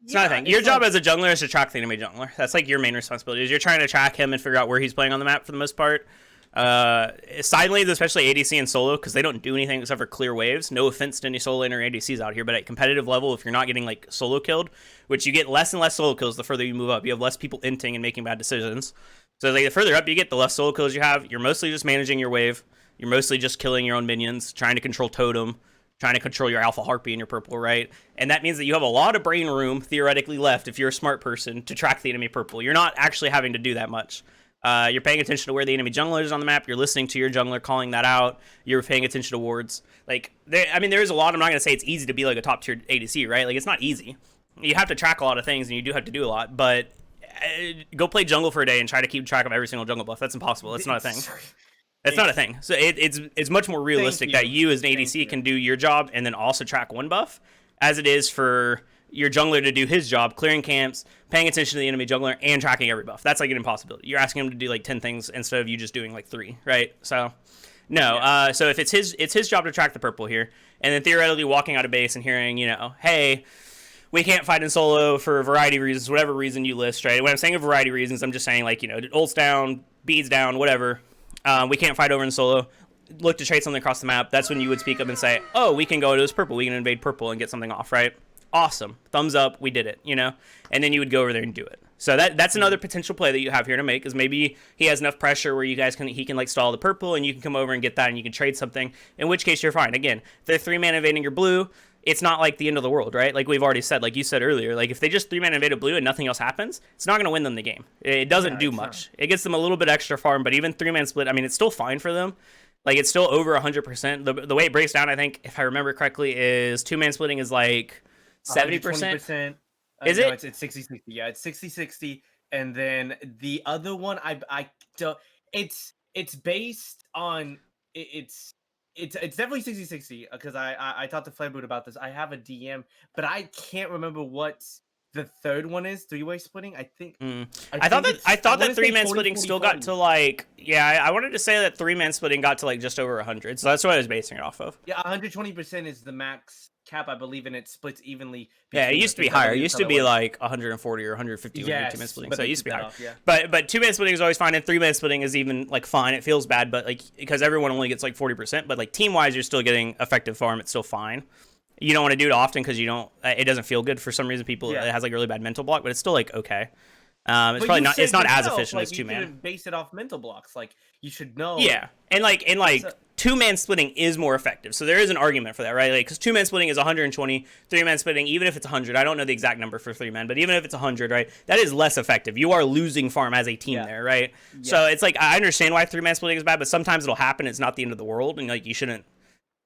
It's not a thing. Your job as a jungler is to track the enemy jungler. That's, like, your main responsibility. Is you're trying to track him and figure out where he's playing on the map for the most part. Side lanes, especially ADC and solo, because they don't do anything except for clear waves. No offense to any solo lane or ADCs out here, but at competitive level, if you're not getting, like, solo killed, which you get less and less solo kills the further you move up, you have less people inting and making bad decisions. So, like, the further up you get, the less solo kills you have. You're mostly just managing your wave. You're mostly just killing your own minions, trying to control totem, trying to control your alpha harpy and your purple, right? And that means that you have a lot of brain room, theoretically, left if you're a smart person to track the enemy purple. You're not actually having to do that much. You're paying attention to where the enemy jungler is on the map. You're listening to your jungler calling that out. You're paying attention to wards. Like, there's a lot. I'm not going to say it's easy to be, like, a top-tier ADC, right? Like, it's not easy. You have to track a lot of things, and you do have to do a lot. But go play jungle for a day and try to keep track of every single jungle buff. That's impossible. It's not a thing. It's not a thing. So it's much more realistic that you as an ADC can do your job and then also track one buff, as it is for your jungler to do his job, clearing camps, paying attention to the enemy jungler, and tracking every buff. That's, like, an impossibility. You're asking him to do, like, 10 things instead of you just doing, like, 3, right? So, no. Yeah. So if it's his job to track the purple here, and then theoretically walking out of base and hearing, hey, we can't fight in solo for a variety of reasons, whatever reason you list, right? When I'm saying a variety of reasons, I'm just saying, like, ults down, beads down, whatever. We can't fight over in solo. Look to trade something across the map. That's when you would speak up and say, oh, we can go to this purple. We can invade purple and get something off, right? Awesome. Thumbs up. We did it, And then you would go over there and do it. So that's another potential play that you have here to make, is maybe he has enough pressure where he can like stall the purple and you can come over and get that and you can trade something, in which case you're fine. Again, they're 3-man invading your blue. It's not like the end of the world, right? Like we've already said, like you said earlier, like if they just 3-man invaded blue and nothing else happens, it's not going to win them the game. It doesn't do much. It gets them a little bit extra farm, but even 3-man split, I mean, it's still fine for them. Like it's still over 100%. The way it breaks down, I think, if I remember correctly, is 2-man splitting is like 70%. Is it?
No, it's 60-60. Yeah, it's 60-60. And then the other one, I don't. It's based on it's definitely 60-60 because I talked to Flairboot about this. I have a DM, but I can't remember what the third one is. 3-way splitting, I think.
I thought that 3-man splitting still got to like I wanted to say that 3-man splitting got to like just over 100. So that's what I was basing it off of.
Yeah, 120% is the max cap, I believe, and it splits evenly.
Yeah, it used to be higher. It used to be like 140 or 150 when 2-man splitting. So it used to be higher. But 2-man splitting is always fine, and 3-man splitting is even like fine. It feels bad, but like because everyone only gets like 40%, but like team wise, you're still getting effective farm. It's still fine. You don't want to do it often because it doesn't feel good for some reason. It has like a really bad mental block, but it's still like okay. It's probably not. It's not as efficient as 2-man.
You should base it off mental blocks. Like you should know.
Yeah, and 2-man splitting is more effective. So there is an argument for that, right? Like because 2-man splitting is 120, 3-man splitting, even if it's 100, I don't know the exact number for 3-man, but even if it's 100, right, that is less effective. You are losing farm as a team there, right? Yeah. So it's like I understand why 3-man splitting is bad, but sometimes it'll happen. It's not the end of the world, and like you shouldn't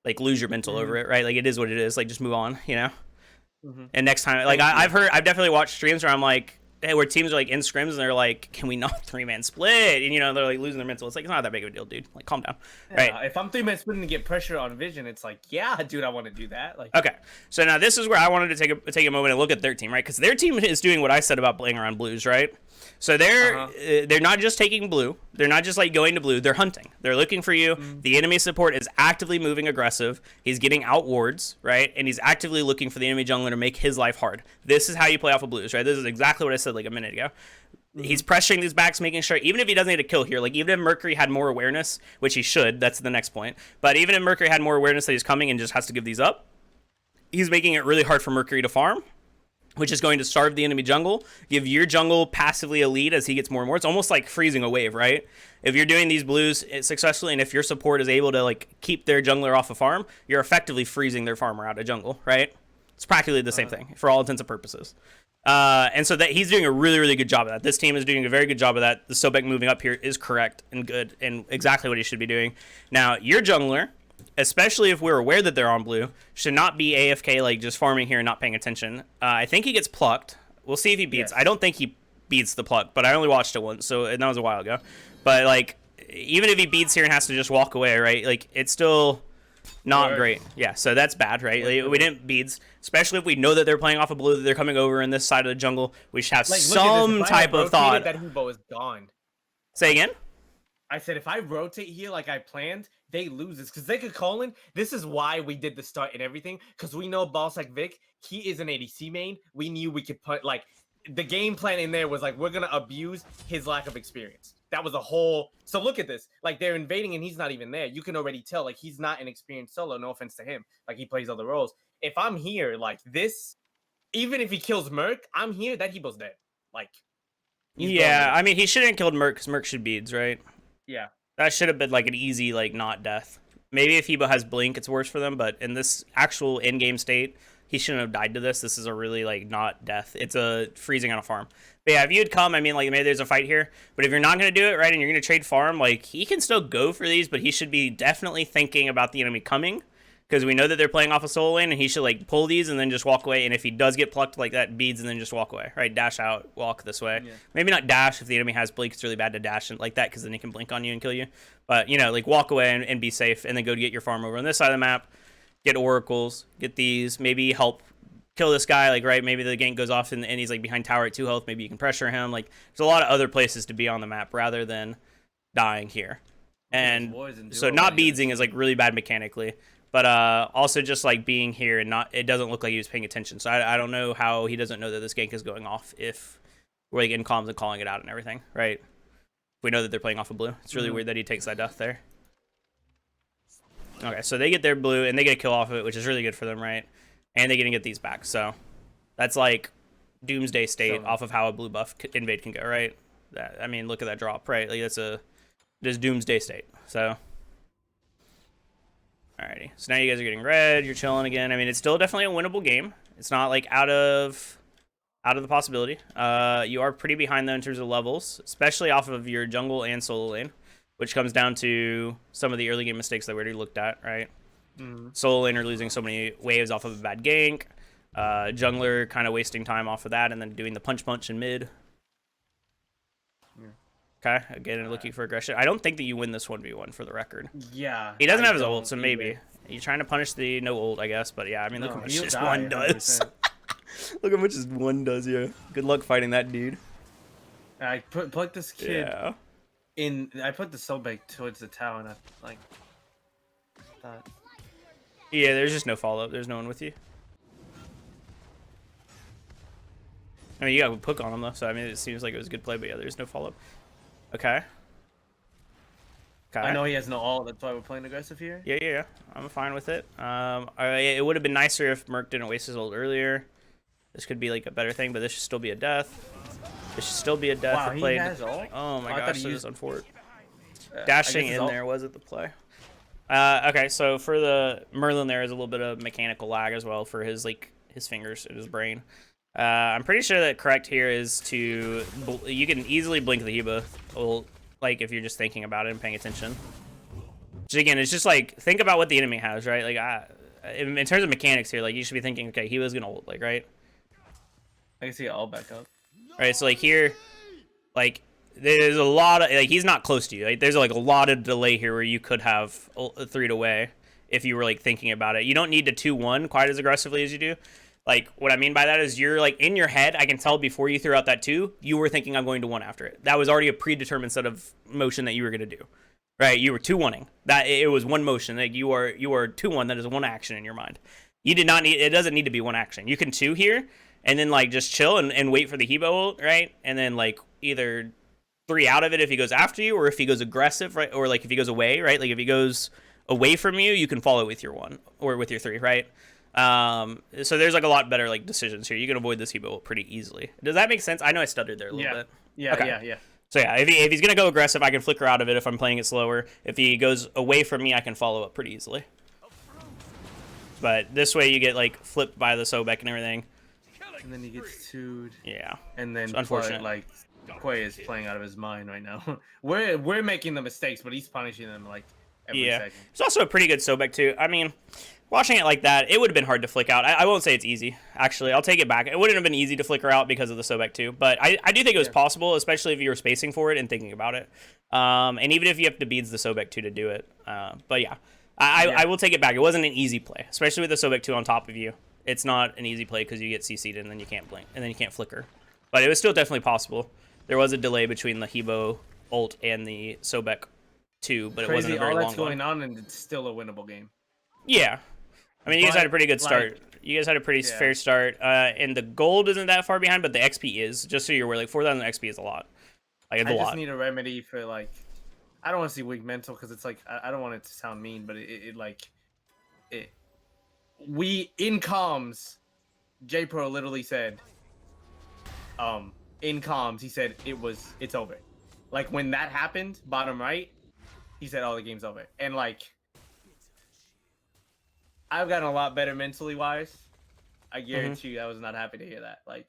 like lose your mental over it, right? Like it is what it is. Like just move on, And next time, like I've definitely watched streams where I'm like, where teams are like in scrims and they're like, can we not 3-man split? And they're like losing their mental. It's like, it's not that big of a deal, dude. Like calm down. Right.
If I'm 3-man splitting to get pressure on vision, it's like, yeah, dude, I want to do that. Like,
okay. So now this is where I wanted to take a moment and look at their team, right? Because their team is doing what I said about playing around blues, right? So they're not just taking blue. They're not just like going to blue. They're hunting. They're looking for you. The enemy support is actively moving aggressive. He's getting out wards, right? And he's actively looking for the enemy jungler to make his life hard. This is how you play off of blues, right? This is exactly what I said like a minute ago. He's pressuring these backs, making sure, even if he doesn't get a kill here, like even if Mercury had more awareness, which he should, that's the next point. But even if Mercury had more awareness that he's coming and just has to give these up, he's making it really hard for Mercury to farm, which is going to starve the enemy jungle, give your jungle passively a lead as he gets more and more. It's almost like freezing a wave, right? If you're doing these blues successfully, and if your support is able to like keep their jungler off a farm, you're effectively freezing their farmer out of jungle, right? It's practically the same thing for all intents and purposes. And so that he's doing a really, really good job of that. This team is doing a very good job of that. The Sobek moving up here is correct and good and exactly what he should be doing. Now, your jungler, especially if we're aware that they're on blue, should not be AFK, like just farming here and not paying attention. I think he gets plucked. We'll see if he beats. Yes. I don't think he beats the pluck, but I only watched it once, so that was a while ago. But like, even if he beats here and has to just walk away, right? Like, it's still not great. Yeah, so that's bad, right? Like, we didn't beads, especially if we know that they're playing off of blue, that they're coming over in this side of the jungle. We should have like, some type of thought.
That Hebo is gone.
Say again?
I said if I rotate here like I planned, they lose this because they could call in. This is why we did the start and everything, because we know Balsac Vic, he is an ADC main. We knew we could put like the game plan in there was like we're gonna abuse his lack of experience. That was a whole. So look at this. Like they're invading and he's not even there. You can already tell like he's not an experienced solo. No offense to him. Like he plays other roles. If I'm here like this, even if he kills Merc, I'm here. That Hebo's dead. Like.
Yeah, I mean he shouldn't have killed Merc because Merc should beads, right?
Yeah.
That should have been like an easy, like, not death. Maybe if Hebo has Blink, it's worse for them, but in this actual in-game state, he shouldn't have died to this. This is a really, like, not death. It's a freezing on a farm. But yeah, if you had come, I mean, like, maybe there's a fight here, but if you're not going to do it, right, and you're going to trade farm, like, he can still go for these, but he should be definitely thinking about the enemy coming, because we know that they're playing off a solo lane, and he should, like, pull these and then just walk away, and if he does get plucked like that, beads and then just walk away, right? Dash out, walk this way. Yeah. Maybe not dash if the enemy has blink. It's really bad to dash like that, because then he can blink on you and kill you. But, like, walk away and be safe, and then go to get your farm over on this side of the map, get oracles, get these, maybe help kill this guy, like, right? Maybe the gank goes off and he's, like, behind tower at 2 health. Maybe you can pressure him. Like, there's a lot of other places to be on the map rather than dying here. And so not beadsing is, like, really bad mechanically. But also just like being here and it doesn't look like he was paying attention. So I don't know how he doesn't know that this gank is going off if we're like in comms and calling it out and everything, right? We know that they're playing off of blue. It's really weird that he takes that death there. Okay, so they get their blue and they get a kill off of it, which is really good for them, right? And they're gonna get these back. So that's like doomsday state off of how a blue buff invade can go, right? I mean, look at that drop, right? Like this doomsday state. So. Alrighty, so now you guys are getting red. You're chilling again. I mean, it's still definitely a winnable game. It's not like out of the possibility. You are pretty behind though in terms of levels, especially off of your jungle and solo lane, which comes down to some of the early game mistakes that we already looked at, right? Solo laner losing so many waves off of a bad gank, jungler kind of wasting time off of that, and then doing the punch in mid. Okay, again, looking for aggression. I don't think that you win this 1v1 for the record.
Yeah.
He doesn't have his ult, so maybe. You're trying to punish the no ult, I guess. But yeah, I mean, look how much this one does. Look how much this one does, yeah. Good luck fighting that dude.
I put this kid in. I put the Sobek towards the tower, and I like that.
Yeah, there's just no follow-up. There's no one with you. I mean, you got a hook on him, though, so I mean, it seems like it was a good play, but yeah, there's no follow-up. Okay.
I know he has no ult, that's why we're playing aggressive here.
Yeah. I'm fine with it. It would have been nicer if Merc didn't waste his ult earlier. This could be like a better thing, but this should still be a death. This should still be a death.
Wow, he has ult?
Oh my gosh, this is unfortunate. Dashing in there was at the play. Okay, so for the Merlin, there is a little bit of mechanical lag as well for his fingers and his brain. I'm pretty sure that correct here is to you can easily blink the Heba ult, like if you're just thinking about it and paying attention. Which again, it's just like think about what the enemy has, right? Like in terms of mechanics here, like you should be thinking, okay, Heba's gonna ult, like right.
I can see it all back up.
Right, so like here, like there's a lot of like he's not close to you. Like there's like a lot of delay here where you could have 3'd away if you were like thinking about it. You don't need to 2-1 quite as aggressively as you do. Like, what I mean by that is you're, like, in your head, I can tell before you threw out that 2, you were thinking I'm going to 1 after it. That was already a predetermined set of motion that you were going to do. Right? You were 2-1ing. That, it was one motion. Like, you are 2-1. That is one action in your mind. You did not need, it doesn't need to be one action. You can 2 here, and then, like, just chill and wait for the Hebo ult, right? And then, like, either 3 out of it if he goes after you, or if he goes aggressive, right? Or, like, if he goes away, right? Like, if he goes away from you, you can follow with your 1, or with your 3, right? So there's like a lot better like decisions here. You can avoid this Hebo pretty easily. Does that make sense? I know I stuttered there a little bit.
Yeah,
okay.
yeah.
So yeah, if he's gonna go aggressive, I can flicker out of it if I'm playing it slower. If he goes away from me, I can follow up pretty easily. But this way you get like flipped by the Sobek and everything.
And then he gets 2'd.
Yeah.
And then
unfortunate.
Like Quay is playing out of his mind right now. we're making the mistakes, but he's punishing them like every second.
It's also a pretty good Sobek too. I mean, watching it like that, it would have been hard to flick out. I won't say it's easy. Actually, I'll take it back. It wouldn't have been easy to flicker out because of the Sobek too. But I do think it was possible, especially if you were spacing for it and thinking about it. And even if you have to beads the Sobek 2 to do it. But yeah, I will take it back. It wasn't an easy play, especially with the Sobek 2 on top of you. It's not an easy play because you get CC'd and then you can't blink and then you can't flicker. But it was still definitely possible. There was a delay between the Hebo ult and the Sobek 2, but it wasn't a very long one.
All that's going on, and it's still a winnable game.
Yeah. I mean, you guys had a pretty good start. You guys had a pretty fair start. And the gold isn't that far behind, but the XP is. Just so you're aware, like 4,000 XP is a lot. Like it's a lot.
I just need a remedy for like. I don't want to see weak mental because it's like I don't want it to sound mean, but we in comms, J Pro literally said, in comms he said it's over. Like when that happened, bottom right, he said, "Oh, the game's over," and like. I've gotten a lot better mentally wise. I guarantee you, I was not happy to hear that. Like,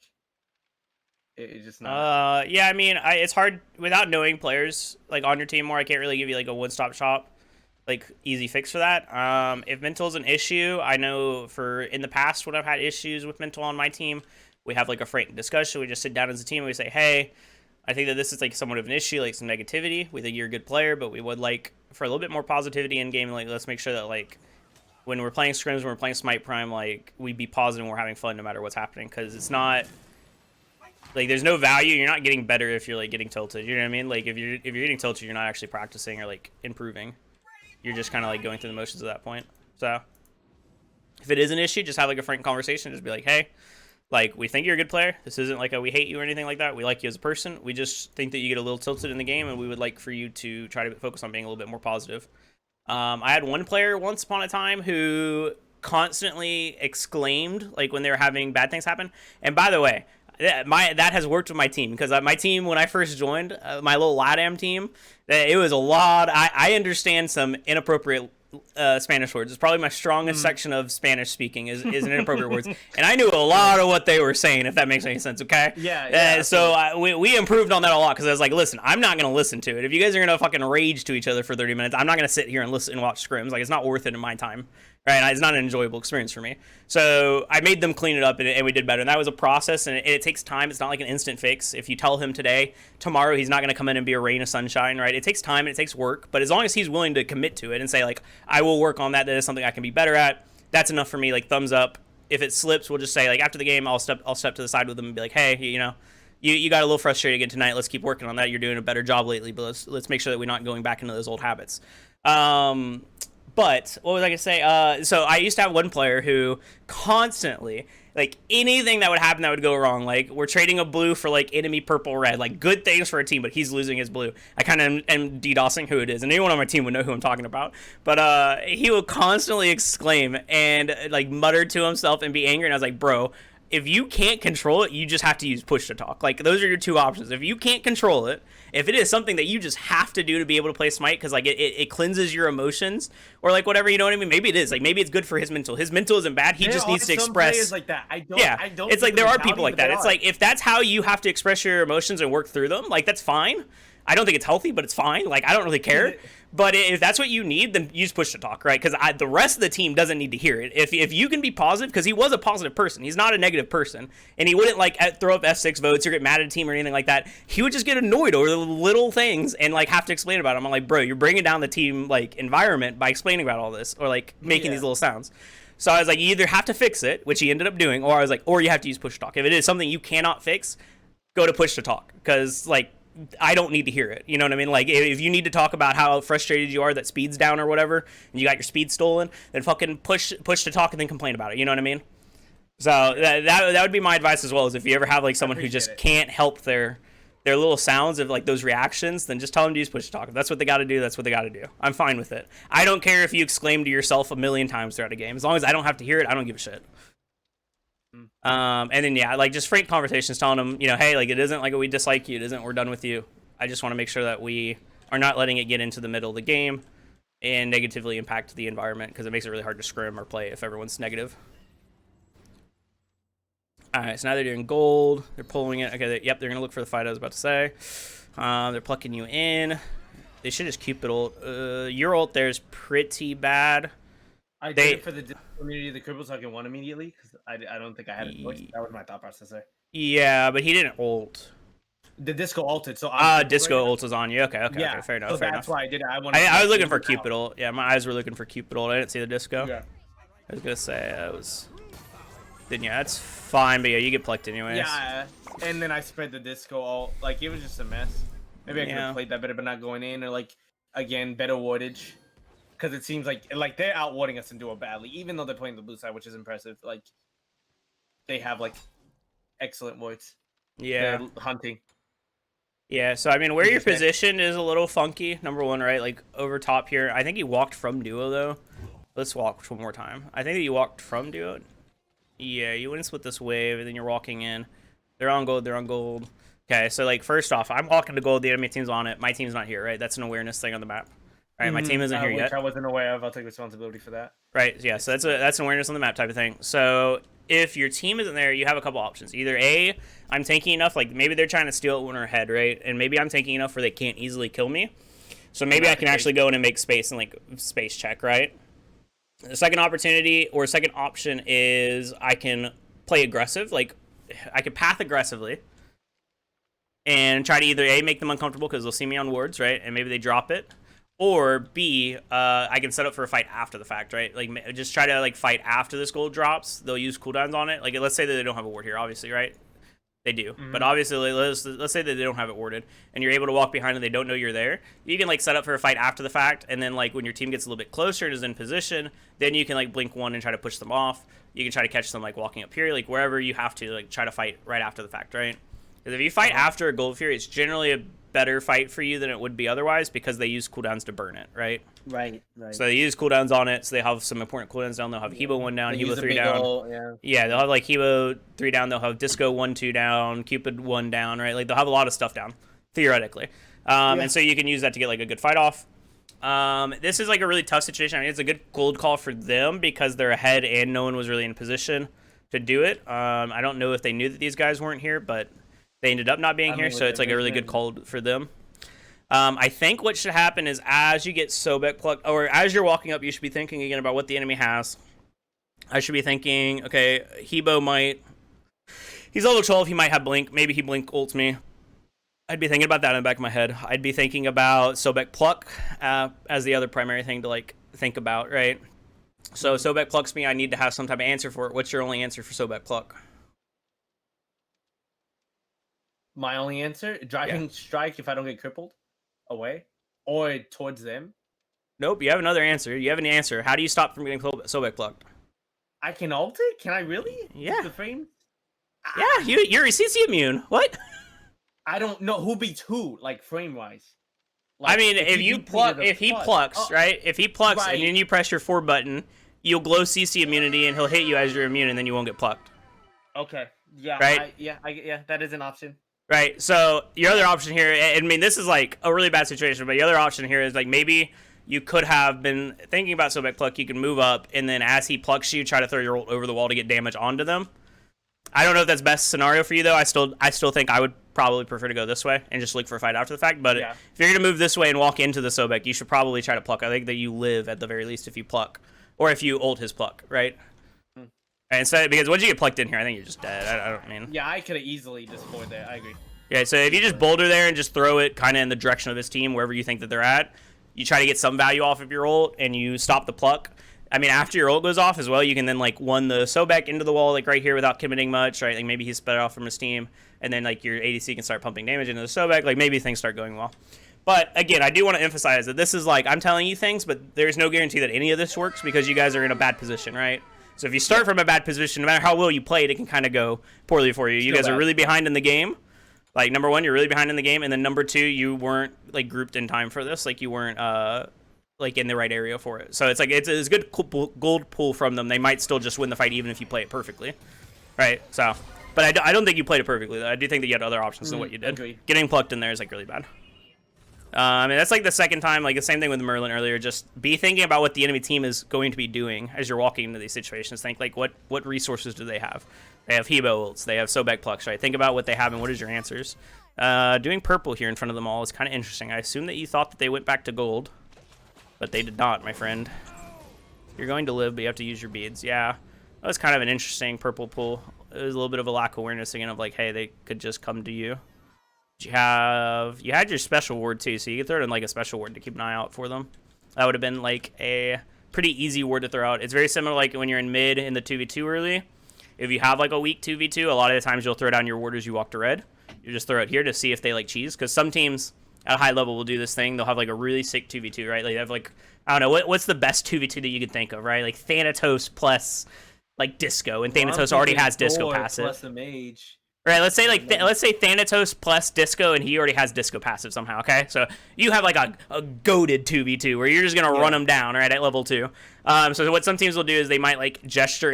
it's just not.
Yeah. I mean, it's hard without knowing players like on your team more. I can't really give you like a one-stop shop, like easy fix for that. If mental is an issue, I know in the past when I've had issues with mental on my team, we have like a frank discussion. We just sit down as a team and we say, "Hey, I think that this is like somewhat of an issue, like some negativity. We think you're a good player, but we would like for a little bit more positivity in game. Like, let's make sure that like." When we're playing scrims, when we're playing Smite Prime, like, we be positive and we're having fun no matter what's happening. Because it's not, like, there's no value. You're not getting better if you're, like, getting tilted. You know what I mean? Like, if you're getting tilted, you're not actually practicing or, like, improving. You're just kind of, like, going through the motions at that point. So if it is an issue, just have like a frank conversation. Just be like, hey, like, we think you're a good player. This isn't like a we hate you or anything like that. We like you as a person. We just think that you get a little tilted in the game, and we would like for you to try to focus on being a little bit more positive. I had one player once upon a time who constantly exclaimed, like, when they were having bad things happen. And by the way, that has worked with my team, because my team, when I first joined, my little LATAM team, it was a lot. I understand some inappropriate Spanish words. It's probably my strongest section of Spanish speaking is inappropriate words, and I knew a lot of what they were saying, if that makes any sense. Okay.
Yeah.
So we improved on that a lot, because I was like, listen, I'm not gonna listen to it. If you guys are gonna fucking rage to each other for 30 minutes, I'm not gonna sit here and listen and watch scrims. Like, it's not worth it in my time. Right, it's not an enjoyable experience for me. So I made them clean it up, and we did better. And that was a process, and it takes time. It's not like an instant fix. If you tell him today, tomorrow he's not going to come in and be a rain of sunshine, right? It takes time and it takes work. But as long as he's willing to commit to it and say, like, I will work on that. That is something I can be better at. That's enough for me. Like, thumbs up. If it slips, we'll just say, like, after the game, I'll step to the side with him and be like, hey, you know, you got a little frustrated again tonight. Let's keep working on that. You're doing a better job lately, but let's make sure that we're not going back into those old habits. But what was I gonna say? So I used to have one player who constantly, like, anything that would happen that would go wrong, like, we're trading a blue for, like, enemy purple red, like, good things for a team, but he's losing his blue. I kind of am DDoSing who it is, and anyone on my team would know who I'm talking about. But he would constantly exclaim and, like, mutter to himself and be angry, and I was like, bro, if you can't control it, you just have to use push to talk. Like, those are your two options. If you can't control it, if it is something that you just have to do to be able to play Smite, because, like, it cleanses your emotions, or, like, whatever, you know what I mean? Maybe it is. Like, maybe it's good for his mental. His mental isn't bad. He just needs to express.
Like that. I don't
it's like there are people like that. It's like, if that's how you have to express your emotions and work through them, like, that's fine. I don't think it's healthy, but it's fine. Like, I don't really care. But if that's what you need, then use push to talk, right? Because the rest of the team doesn't need to hear it. If you can be positive, because he was a positive person. He's not a negative person. And he wouldn't, like, throw up F6 votes or get mad at a team or anything like that. He would just get annoyed over the little things and, like, have to explain about them. I'm like, bro, you're bringing down the team, like, environment by explaining about all this, or, like, making these little sounds. So I was like, you either have to fix it, which he ended up doing, or I was like, or you have to use push to talk. If it is something you cannot fix, go to push to talk. Because, like, I don't need to hear it. You know what I mean? Like, if you need to talk about how frustrated you are that speed's down or whatever, and you got your speed stolen, then fucking push to talk and then complain about it. You know what I mean? So that would be my advice as well, is if you ever have, like, someone who just can't help their little sounds of, like, those reactions, then just tell them to use push to talk. If that's what they got to do, that's what they got to do. I'm fine with it. I don't care if you exclaim to yourself a million times throughout a game. As long as I don't have to hear it, I don't give a shit. And then, yeah, like, just frank conversations telling them, you know, hey, like, it isn't like we dislike you. It isn't we're done with you. I just want to make sure that we are not letting it get into the middle of the game and negatively impact the environment, because it makes it really hard to scrim or play if everyone's negative. All right, so now they're doing gold. They're pulling it. Okay, they're going to look for the fight I was about to say. They're plucking you in. They should just Cupid ult. Your ult there is pretty bad.
I did it for the community of the cripple, so I can one immediately, because I don't think I had a choice. That was my thought process there.
Yeah, but he didn't ult.
The disco ulted, so
disco ult was on you. Okay, fair enough.
So that's why I did it.
I was looking for Cupid ult. Yeah, my eyes were looking for Cupid ult. I didn't see the disco.
Yeah.
I was gonna say I was. Then yeah, that's fine, but yeah, you get plucked anyways.
Yeah, and then I spread the disco ult. Like, it was just a mess. Maybe I could have played that better, but not going in, or, like, again, better wardage. Because it seems like they're out warding us and doing badly, even though they're playing the blue side, which is impressive. Like, they have, like, excellent wards.
Yeah.
They're hunting.
Yeah, so I mean, where you're positioned is a little funky. Number one, right? Like, over top here. I think he walked from duo, though. Let's walk one more time. I think that you walked from duo. Yeah, you wouldn't split this wave, and then you're walking in. They're on gold. They're on gold. Okay, so, like, first off, I'm walking to gold. The enemy team's on it. My team's not here, right? That's an awareness thing on the map. Right, my team isn't here yet.
I wasn't aware of. I'll take responsibility for that.
Right, yeah, so that's an awareness on the map type of thing. So if your team isn't there, you have a couple options. Either A, I'm tanky enough, like, maybe they're trying to steal it when we're ahead, right? And maybe I'm tanky enough where they can't easily kill me. So maybe I can actually go in and make space and, like, space check, right? The second opportunity, or second option, is I can play aggressive. Like, I could path aggressively and try to either A, make them uncomfortable because they'll see me on wards, right? And maybe they drop it. Or B, I can set up for a fight after the fact, right? Like, just try to, like, fight after this gold drops. They'll use cooldowns on it. Like, let's say that they don't have a ward here, obviously, right? They do, but obviously, let's say that they don't have it warded, and you're able to walk behind and they don't know you're there. You can like set up for a fight after the fact, and then like when your team gets a little bit closer and is in position, then you can like blink one and try to push them off. You can try to catch them like walking up here, like wherever you have to like try to fight right after the fact, right? Because if you fight after a Gold Fury, it's generally a better fight for you than it would be otherwise because they use cooldowns to burn it, right?
Right.
So they use cooldowns on it, so they have some important cooldowns down. They'll have Hebo 1 down, Hebo 3 down. Yeah, they'll have like Hebo 3 down, they'll have Disco 1, 2 down, Cupid 1 down, right? Like they'll have a lot of stuff down, theoretically. And so you can use that to get like a good fight off. This is like a really tough situation. I mean, it's a good gold call for them because they're ahead and no one was really in position to do it. I don't know if they knew that these guys weren't here, but they ended up not being here, so it's like a really good call for them. I think what should happen is as you get Sobek plucked, or as you're walking up, you should be thinking again about what the enemy has. I should be thinking, okay, Hebo might... He's level 12, he might have Blink. Maybe he Blink ults me. I'd be thinking about that in the back of my head. I'd be thinking about Sobek pluck as the other primary thing to like think about, right? So Sobek plucks me, I need to have some type of answer for it. What's your only answer for Sobek pluck?
My only answer? Driving strike if I don't get crippled away or towards them.
Nope, you have another answer. You have an answer. How do you stop from getting Sobek plucked?
I can ult it? Can I really?
Yeah.
The frame?
Yeah, you're CC immune. What?
I don't know who beats who, like frame wise. Like,
I mean, if he plucks, right? If he plucks and then you press your 4 button, you'll glow CC immunity and he'll hit you as you're immune and then you won't get plucked.
Okay. Yeah.
Right?
Yeah, that is an option.
Right, so your other option here, I mean, this is like a really bad situation, but the other option here is like maybe you could have been thinking about Sobek pluck, you can move up, and then as he plucks you, try to throw your ult over the wall to get damage onto them. I don't know if that's best scenario for you, though. I still think I would probably prefer to go this way and just look for a fight after the fact, but if you're going to move this way and walk into the Sobek, you should probably try to pluck. I think that you live at the very least if you pluck, or if you ult his pluck, right? And so, because once you get plucked in here, I think you're just dead. I don't mean.
Yeah, I could have easily just forward there. I agree.
Yeah, so if you just boulder there and just throw it kind of in the direction of his team, wherever you think that they're at, you try to get some value off of your ult, and you stop the pluck. I mean, after your ult goes off as well, you can then, like, one the Sobek into the wall, like, right here without committing much, right? Like, maybe he's sped off from his team, and then, like, your ADC can start pumping damage into the Sobek. Like, maybe things start going well. But, again, I do want to emphasize that this is, like, I'm telling you things, but there's no guarantee that any of this works because you guys are in a bad position, right? So if you start from a bad position, no matter how well you played, it can kind of go poorly for you. You guys are really behind in the game. Like, number one, you're really behind in the game, and then number two, you weren't, like, grouped in time for this. Like, you weren't, like, in the right area for it. So it's, like, it's a good gold pull from them. They might still just win the fight even if you play it perfectly. Right? So, but I don't think you played it perfectly, though. I do think that you had other options than what you did.
Agreed.
Getting plucked in there is, like, really bad. I mean, that's, like, the second time. Like, the same thing with Merlin earlier. Just be thinking about what the enemy team is going to be doing as you're walking into these situations. Think, like, what resources do they have? They have Hebo ults. They have Sobek plucks, right? Think about what they have and what is your answers. Doing purple here in front of them all is kind of interesting. I assume that you thought that they went back to gold, but they did not, my friend. You're going to live, but you have to use your beads. Yeah, that was kind of an interesting purple pull. It was a little bit of a lack of awareness again of like, hey, they could just come to you. You had your special ward too, so you could throw it in like a special ward to keep an eye out for them. That would have been like a pretty easy ward to throw out. It's very similar like when you're in mid in the 2v2 early. If you have like a weak 2v2, a lot of the times you'll throw down your ward as you walk to red. You just throw it here to see if they like cheese, because some teams at a high level will do this thing. They'll have like a really sick 2v2, right? Like they have like, I don't know, what's the best 2v2 that you could think of, right? Like Thanatos plus like Disco, and Thanatos already has Disco passive.
Plus a mage.
Right, let's say like let's say Thanatos plus Disco, and he already has Disco passive somehow. Okay, so you have like a goated 2v2 where you're just gonna run them down right at level 2. So what some teams will do is they might like gesture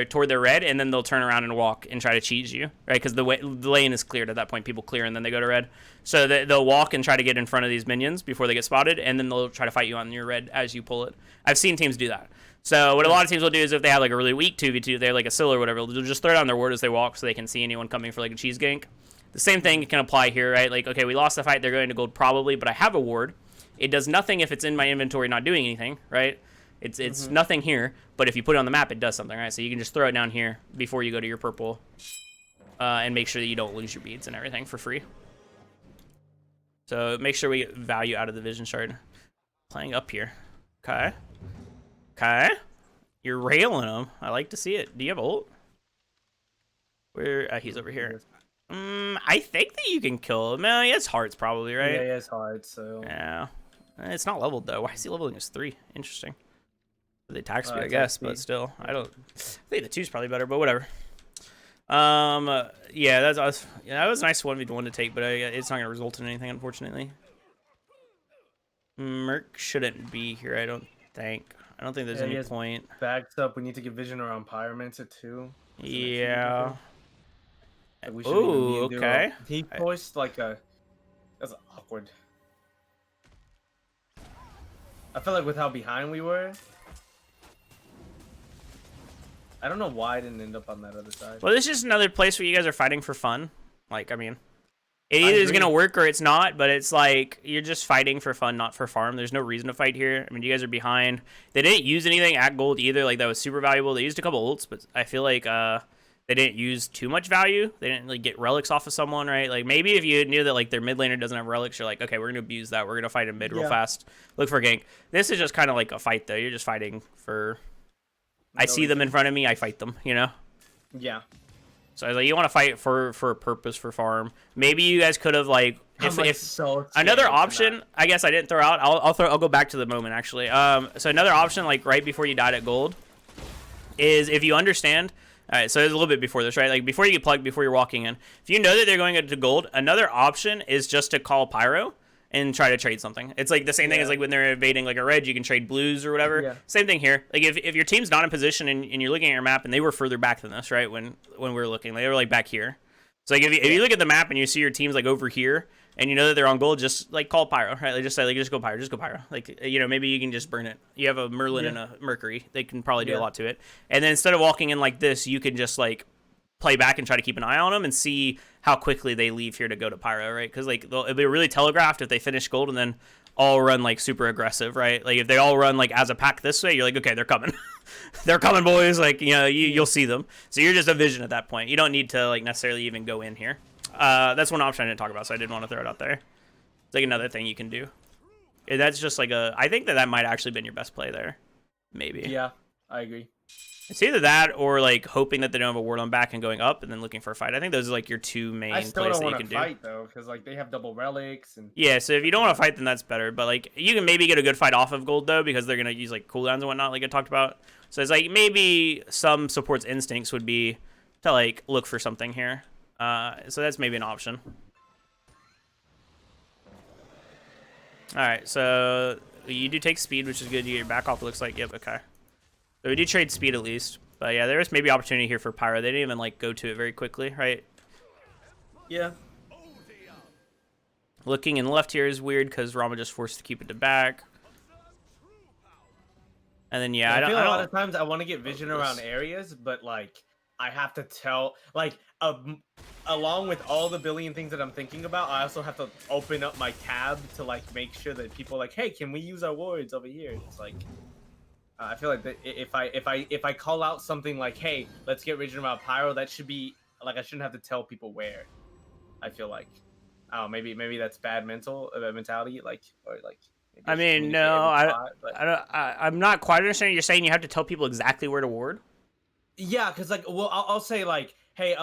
toward their red, and then they'll turn around and walk and try to cheese you, right? Because the lane is cleared at that point. People clear and then they go to red. So they'll walk and try to get in front of these minions before they get spotted, and then they'll try to fight you on your red as you pull it. I've seen teams do that. So what a lot of teams will do is if they have like a really weak 2v2, they're like a Syl or whatever, they'll just throw down their ward as they walk so they can see anyone coming for like a cheese gank. The same thing can apply here, right? Like, okay, we lost the fight, they're going to gold probably, but I have a ward. It does nothing if it's in my inventory not doing anything, right? It's nothing here, but if you put it on the map, it does something, right? So you can just throw it down here before you go to your purple and make sure that you don't lose your beads and everything for free. So make sure we get value out of the vision shard. Playing up here. Okay. Okay. You're railing him. I like to see it. Do you have ult? Where? He's over here. I think that you can kill him. He has hearts probably, right?
Yeah, he has hearts, so...
Yeah. It's not leveled, though. Why is he leveling as 3? Interesting. The attack speed, I
attack
guess,
speed.
but still. I think the 2's probably better, but whatever. Yeah, that was a nice 1v1 to take, but it's not going to result in anything, unfortunately. Merc shouldn't be here, I don't think. I don't think there's any point.
Backed up. We need to get vision around Pyromancer, too.
Yeah.
Like
Ooh, okay.
He pushed like a... That's awkward. I feel like with how behind we were... I don't know why I didn't end up on that other side.
Well, this is just another place where you guys are fighting for fun. Like, I mean, it either is going to work or it's not, but it's like you're just fighting for fun, not for farm. There's no reason to fight here. I mean, you guys are behind. They didn't use anything at gold either. Like, that was super valuable. They used a couple ults, but I feel like they didn't use too much value. They didn't like get relics off of someone, right? Like, maybe if you knew that like their mid laner doesn't have relics, you're like, okay, we're going to abuse that. We're going to fight in mid real fast. Look for a gank. This is just kind of like a fight, though. You're just fighting for... I see them in front of me, I fight them, you know?
Yeah.
So I was like, you want to fight for a purpose for farm. Maybe you guys could have like if
so
another option, I guess I didn't throw out. I'll go back to the moment actually. So another option like right before you died at gold is if you understand. All right, so it's a little bit before this, right? Like before you get plugged, before you're walking in. If you know that they're going into gold, another option is just to call Pyro and try to trade something. It's like the same thing as like when they're invading like a red, you can trade blues or whatever. Yeah. Same thing here. Like if your team's not in position and you're looking at your map and they were further back than this, right? When we were looking, they were like back here. So like if you look at the map and you see your team's like over here and you know that they're on gold, just like call Pyro, right? Like just say like just go Pyro. Like you know maybe you can just burn it. You have a Merlin and a Mercury. They can probably do a lot to it. And then instead of walking in like this, you can just like play back and try to keep an eye on them and see how quickly they leave here to go to Pyro, right? Because like it'll be really telegraphed if they finish gold and then all run like super aggressive, right? Like if they all run like as a pack this way, you're like, okay, they're coming. They're coming, boys. Like, you know, you'll see them. So you're just a vision at that point. You don't need to like necessarily even go in here. That's one option I didn't talk about, so I didn't want to throw it out there. It's like another thing you can do. That's just like I think that might actually been your best play there. Maybe.
Yeah, I agree.
It's either that or like hoping that they don't have a ward on back and going up and then looking for a fight. I think those are like your two main plays that you can do. I still don't want to
fight though, because like they have double relics and.
Yeah, so if you don't want to fight, then that's better. But like you can maybe get a good fight off of gold though, because they're gonna use like cooldowns and whatnot, like I talked about. So it's like maybe some support's instincts would be to like look for something here. So that's maybe an option. All right, so you do take speed, which is good. You get your back off. It looks like yep, okay. So we do trade speed at least. But yeah, there is maybe opportunity here for Pyro. They didn't even like go to it very quickly, right?
Yeah.
Looking in left here is weird because Rama just forced to keep it to back. And then yeah,
I feel a lot of times I want to get vision around areas, but like I have to tell like along with all the billion things that I'm thinking about, I also have to open up my tab to like make sure that people are like, hey, can we use our wards over here? It's like I feel like that if I call out something like, hey, let's get vision around Pyro, that should be like I shouldn't have to tell people where. I feel like, oh, maybe that's bad mentality, like or like.
I mean, no, I'm not quite understanding. You're saying you have to tell people exactly where to ward?
Yeah, because like, well, I'll say like, hey,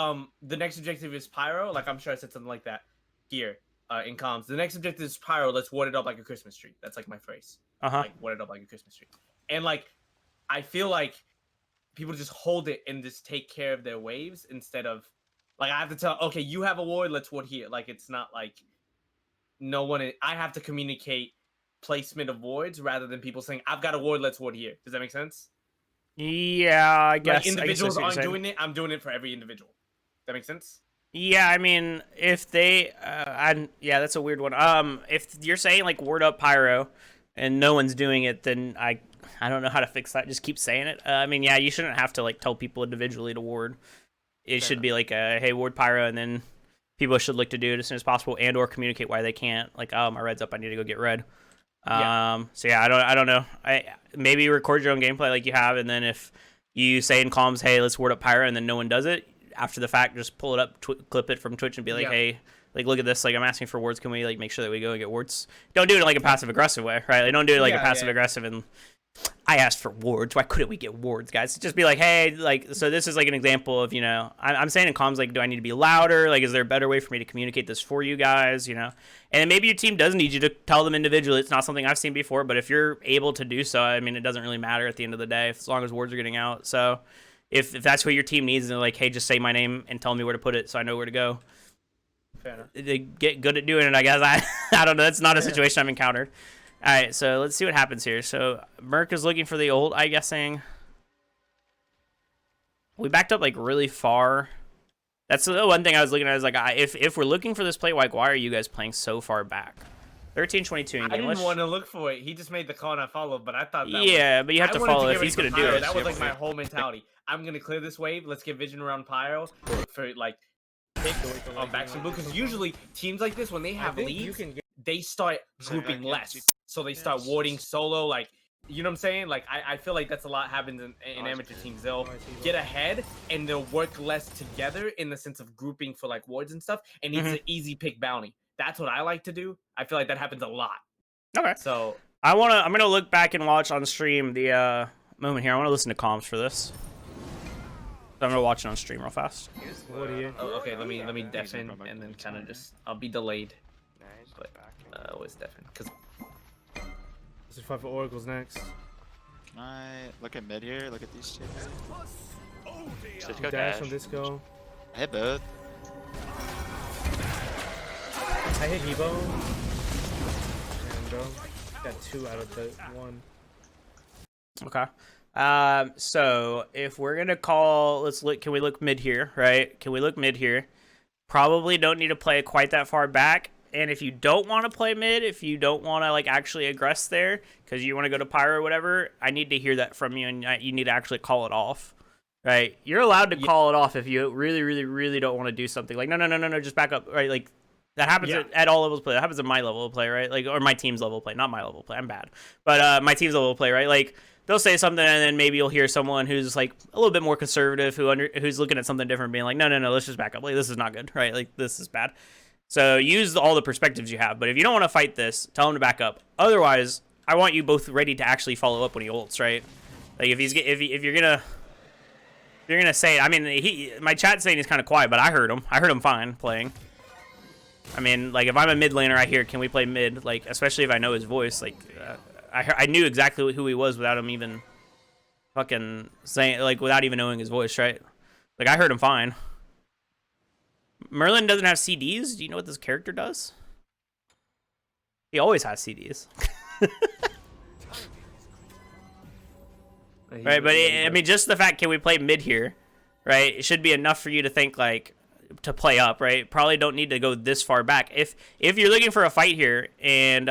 the next objective is Pyro. Like, I'm sure I said something like that here in comms. The next objective is Pyro. Let's ward it up like a Christmas tree. That's like my phrase. Like, ward it up like a Christmas tree. And like, I feel like people just hold it and just take care of their waves instead of like I have to tell, okay, you have a ward, let's ward here. Like, it's not like no one. I have to communicate placement of wards rather than people saying I've got a ward, let's ward here. Does that make sense?
Yeah, I guess.
Like individuals aren't doing it. I'm doing it for every individual. That makes sense?
Yeah, I mean, if they, yeah, that's a weird one. If you're saying like ward up Pyro, and no one's doing it, then I don't know how to fix that. Just keep saying it. I mean, yeah, you shouldn't have to like tell people individually to ward. It should be like a hey ward Pyro, and then people should look to do it as soon as possible, and or communicate why they can't. Like, oh, my red's up, I need to go get red. So yeah, I don't know. Maybe record your own gameplay like you have, and then if you say in comms, hey, let's ward up Pyro, and then no one does it after the fact, just pull it up, clip it from Twitch, and be like, hey, like look at this, like I'm asking for wards. Can we like make sure that we go and get wards? Don't do it in like a passive aggressive way, right? Like don't do it like a passive aggressive and I asked for wards. Why couldn't we get wards, guys? Just be like, hey, like, so this is like an example of, you know, I'm saying in comms, like, do I need to be louder? Like, is there a better way for me to communicate this for you guys, you know? And maybe your team does need you to tell them individually. It's not something I've seen before, but if you're able to do so, I mean, it doesn't really matter at the end of the day, as long as wards are getting out. So if that's what your team needs, and they're like, hey, just say my name and tell me where to put it so I know where to go.
Fair enough.
They get good at doing it, I guess. I don't know. That's not a situation I've encountered. All right, so let's see what happens here. So Merc is looking for the ult, I'm guessing. We backed up like really far. That's the one thing I was looking at. Is like, if we're looking for this play, like, why are you guys playing so far back? 13-22 in game.
I didn't want to look for it. He just made the call and I followed, but I thought that
yeah, but you have to follow if he's gonna do it.
That was like my whole mentality. I'm gonna clear this wave. Let's get vision around Pyro for like pick on back some blue, because usually teams like this, when they have leads, they start grouping less. So they start warding solo, like, you know what I'm saying? Like, I feel like that's a lot happens in amateur teams. They'll get ahead and they'll work less together in the sense of grouping for like wards and stuff, and it's an easy pick bounty. That's what I like to do. I feel like that happens a lot. Okay. So
I'm gonna look back and watch on stream the moment here. I want to listen to comms for this. So I'm gonna watch it on stream real fast.
What are you? Oh, okay, let me deafen and then kind of just I'll be delayed. But what's deafen? Because
this is 5 for Oracle's next.
Alright, look at mid here. Look at these two.
Dash, dash on disco.
I hit both.
I hit Hebo. And got 2 out of the 1.
Okay. So if we're gonna call, let's look. Can we look mid here? Right? Can we look mid here? Probably don't need to play quite that far back. And if you don't want to play mid, if you don't want to like actually aggress there because you want to go to pyro or whatever, I need to hear that from you, and you need to actually call it off. Right? You're allowed to call it off if you really, really, really don't want to do something. Like no, just back up. Right? Like that happens at all levels of play. That happens at my level of play, right? Like, or my team's level of play, not my level of play. I'm bad, but my team's level of play, right? Like they'll say something, and then maybe you'll hear someone who's like a little bit more conservative, who's looking at something different, being like, no, let's just back up. Like this is not good, right? Like this is bad. So use all the perspectives you have. But if you don't want to fight this, tell him to back up. Otherwise, I want you both ready to actually follow up when he ults, right? Like if you're gonna say it, I mean, my chat's saying he's kind of quiet, but I heard him fine playing. I mean, like if I'm a mid laner right here, can we play mid? Like especially if I know his voice. Like I knew exactly who he was without him even fucking saying, like without even knowing his voice, right? Like I heard him fine. Merlin doesn't have CDs. Do you know what this character does? He always has CDs. Right, but I mean, just the fact, can we play mid here, right? It should be enough for you to think, like, to play up, right? Probably don't need to go this far back. If you're looking for a fight here, and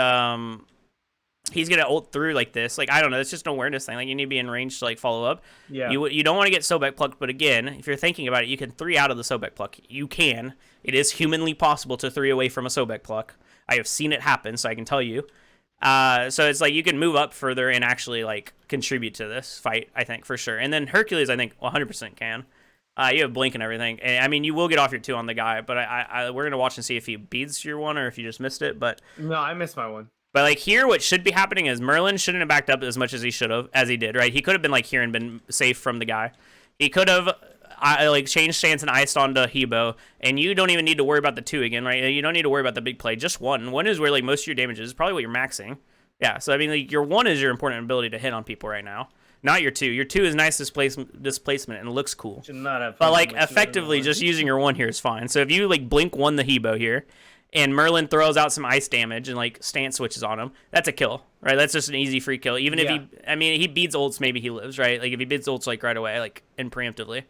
he's gonna ult through like this, like, I don't know, it's just an awareness thing. Like, you need to be in range to, like, follow up. Yeah. You don't want to get Sobek plucked, but again, if you're thinking about it, you can 3 out of the Sobek pluck. You can. It is humanly possible to 3 away from a Sobek pluck. I have seen it happen, so I can tell you. So it's like you can move up further and actually like contribute to this fight, I think, for sure. And then Hercules, I think 100% can. You have Blink and everything. And, I mean, you will get off your 2 on the guy, but we're going to watch and see if he beats your 1 or if you just missed it. But
no, I missed my 1.
But like here, what should be happening is Merlin shouldn't have backed up as much as he should have, as he did, right? He could have been like here and been safe from the guy. He could have like changed stance and iced onto Hebo, and you don't even need to worry about the 2 again, right? You don't need to worry about the big play. Just 1. 1 is where like most of your damage is. Probably what you're maxing. Yeah. So I mean, like your 1 is your important ability to hit on people right now, not your 2. Your 2 is nice displacement and looks cool.
Should not have.
But like effectively, just using your 1 here is fine. So if you like blink 1 the Hebo here, and Merlin throws out some ice damage and like stance switches on him, that's a kill, right? That's just an easy free kill. Even if he beats ults, maybe he lives, right? Like if he beats ults like right away, like and preemptively.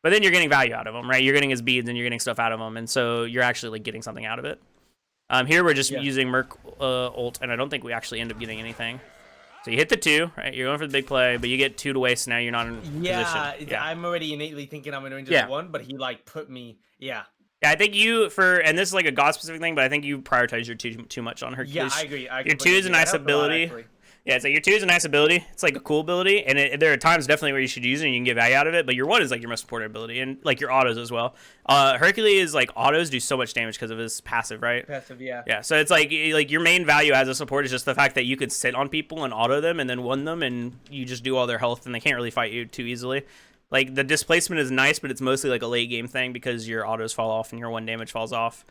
But then you're getting value out of him, right? You're getting his beads and you're getting stuff out of him, and so you're actually like getting something out of it. Here we're just using Merc ult, and I don't think we actually end up getting anything. So you hit the 2, right? You're going for the big play, but you get 2 to waste. Now you're not in position. Yeah,
I'm already innately thinking I'm in range of 1, but he like put me. Yeah,
I think and this is like a God specific thing, but I think you prioritize your 2 too much on Hercules.
Yeah, I agree.
Your 2 is a nice ability. Yeah, it's like your 2 is a nice ability. It's like a cool ability, and there are times definitely where you should use it and you can get value out of it, but your 1 is like your most important ability, and like your autos as well. Hercules, like, autos do so much damage because of his passive, right?
Passive, yeah.
Yeah, so it's like your main value as a support is just the fact that you could sit on people and auto them and then win them, and you just do all their health, and they can't really fight you too easily. Like, the displacement is nice, but it's mostly like a late game thing because your autos fall off and your 1 damage falls off.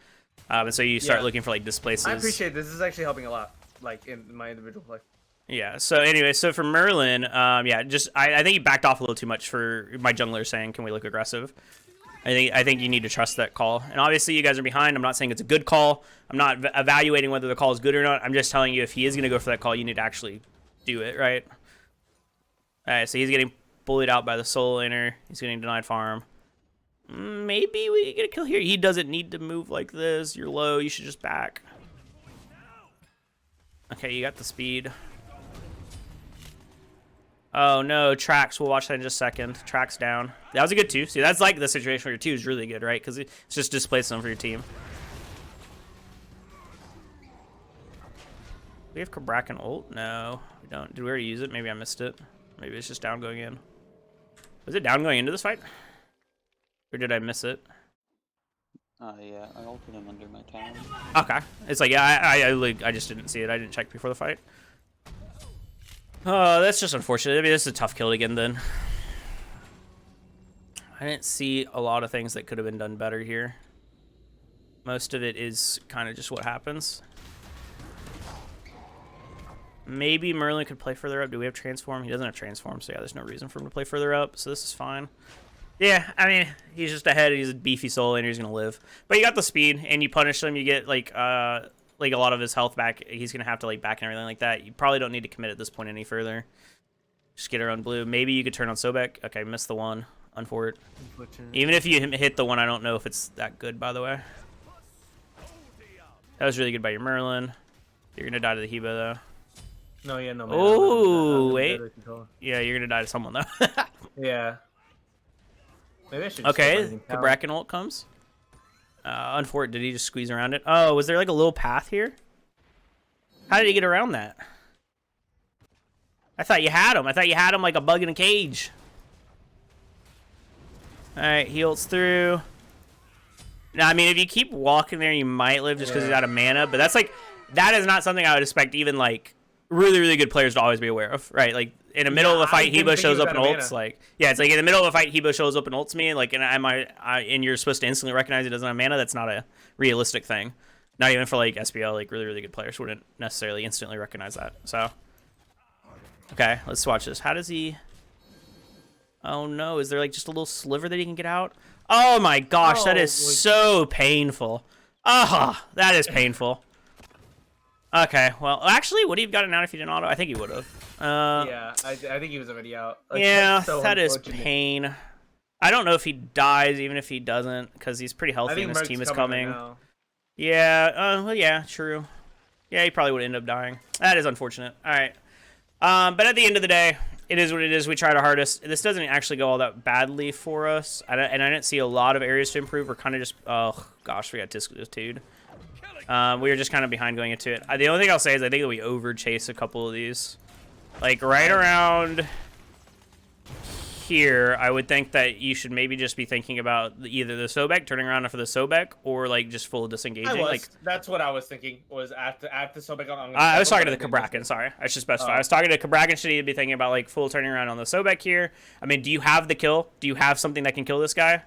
And so you start looking for like displaces.
I appreciate this. This is actually helping a lot, like in my individual play.
Yeah. So anyway, so for Merlin, yeah, just I think he backed off a little too much for my jungler saying, "Can we look aggressive?" I think you need to trust that call. And obviously, you guys are behind. I'm not saying it's a good call. I'm not evaluating whether the call is good or not. I'm just telling you if he is going to go for that call, you need to actually do it, right? All right. So he's getting bullied out by the soul laner. He's getting denied farm. Maybe we get a kill here. He doesn't need to move like this. You're low. You should just back. Okay, you got the speed. Oh no, Trax. We'll watch that in just a second. Trax down. That was a good 2. See, that's like the situation where your 2 is really good, right? Because it's just displacing them for your team. We have Kraken ult? No, we don't. Did we already use it? Maybe I missed it. Maybe it's just down going in. Was it down going into this fight? Or did I miss it?
Yeah, I ulted him under my tower.
Okay. It's like, yeah, I just didn't see it. I didn't check before the fight. Oh, that's just unfortunate. I mean, this is a tough kill again then. I didn't see a lot of things that could have been done better here. Most of it is kind of just what happens. Maybe Merlin could play further up. Do we have transform? He doesn't have transform, so yeah, there's no reason for him to play further up, so this is fine. Yeah, I mean, he's just ahead. He's a beefy soul, and he's gonna live. But you got the speed, and you punish him. You get like a lot of his health back. He's gonna have to like back and everything like that. You probably don't need to commit at this point any further. Just get her on blue. Maybe you could turn on Sobek. Okay, missed the 1. Unfortunate. Even if you hit the 1, I don't know if it's that good. By the way, that was really good by your Merlin. You're gonna die to the Hebo though.
No, yeah, no. Man,
oh wait. Yeah, you're gonna die to someone though.
Yeah. Maybe I should.
Okay, the Kraken ult comes. Unfortunate, did he just squeeze around it? Oh, was there like a little path here? How did he get around that? I thought you had him. I thought you had him like a bug in a cage. Alright, he ults through. Now, I mean, if you keep walking there, you might live just because he's out of mana, but that's like, that is not something I would expect even like really, really good players to always be aware of, right? Like, in the middle of the fight, Hebo shows up and ults. Like, yeah, it's like in the middle of the fight, Hebo shows up and ults me. Like, and you're supposed to instantly recognize he doesn't have mana. That's not a realistic thing. Not even for like SPL. Like, really, really good players wouldn't necessarily instantly recognize that. So, okay, let's watch this. How does he? Oh no, is there like just a little sliver that he can get out? Oh my gosh, that is so painful. Ah, that is painful. Okay, well, actually, would he have gotten out if he didn't auto? I think he would have.
Yeah, I think he was already out. Like,
yeah, that is pain. I don't know if he dies, even if he doesn't, because he's pretty healthy and his team is coming. Right yeah, well, yeah, true. Yeah, he probably would end up dying. That is unfortunate. All right. But at the end of the day, it is what it is. We tried our hardest. This doesn't actually go all that badly for us, and I didn't see a lot of areas to improve. We're kind of just, oh, gosh, we got discontinued. We were just kind of behind going into it. The only thing I'll say is I think that we over-chase a couple of these. Like, right around here, I would think that you should maybe just be thinking about either the Sobek, turning around for the Sobek, or, like, just full disengaging. Like,
that's what I was thinking, was after Sobek.
I was talking to the Kraken, sorry. I should specify. I was talking to Kraken, should he be thinking about, like, full turning around on the Sobek here? I mean, do you have the kill? Do you have something that can kill this guy?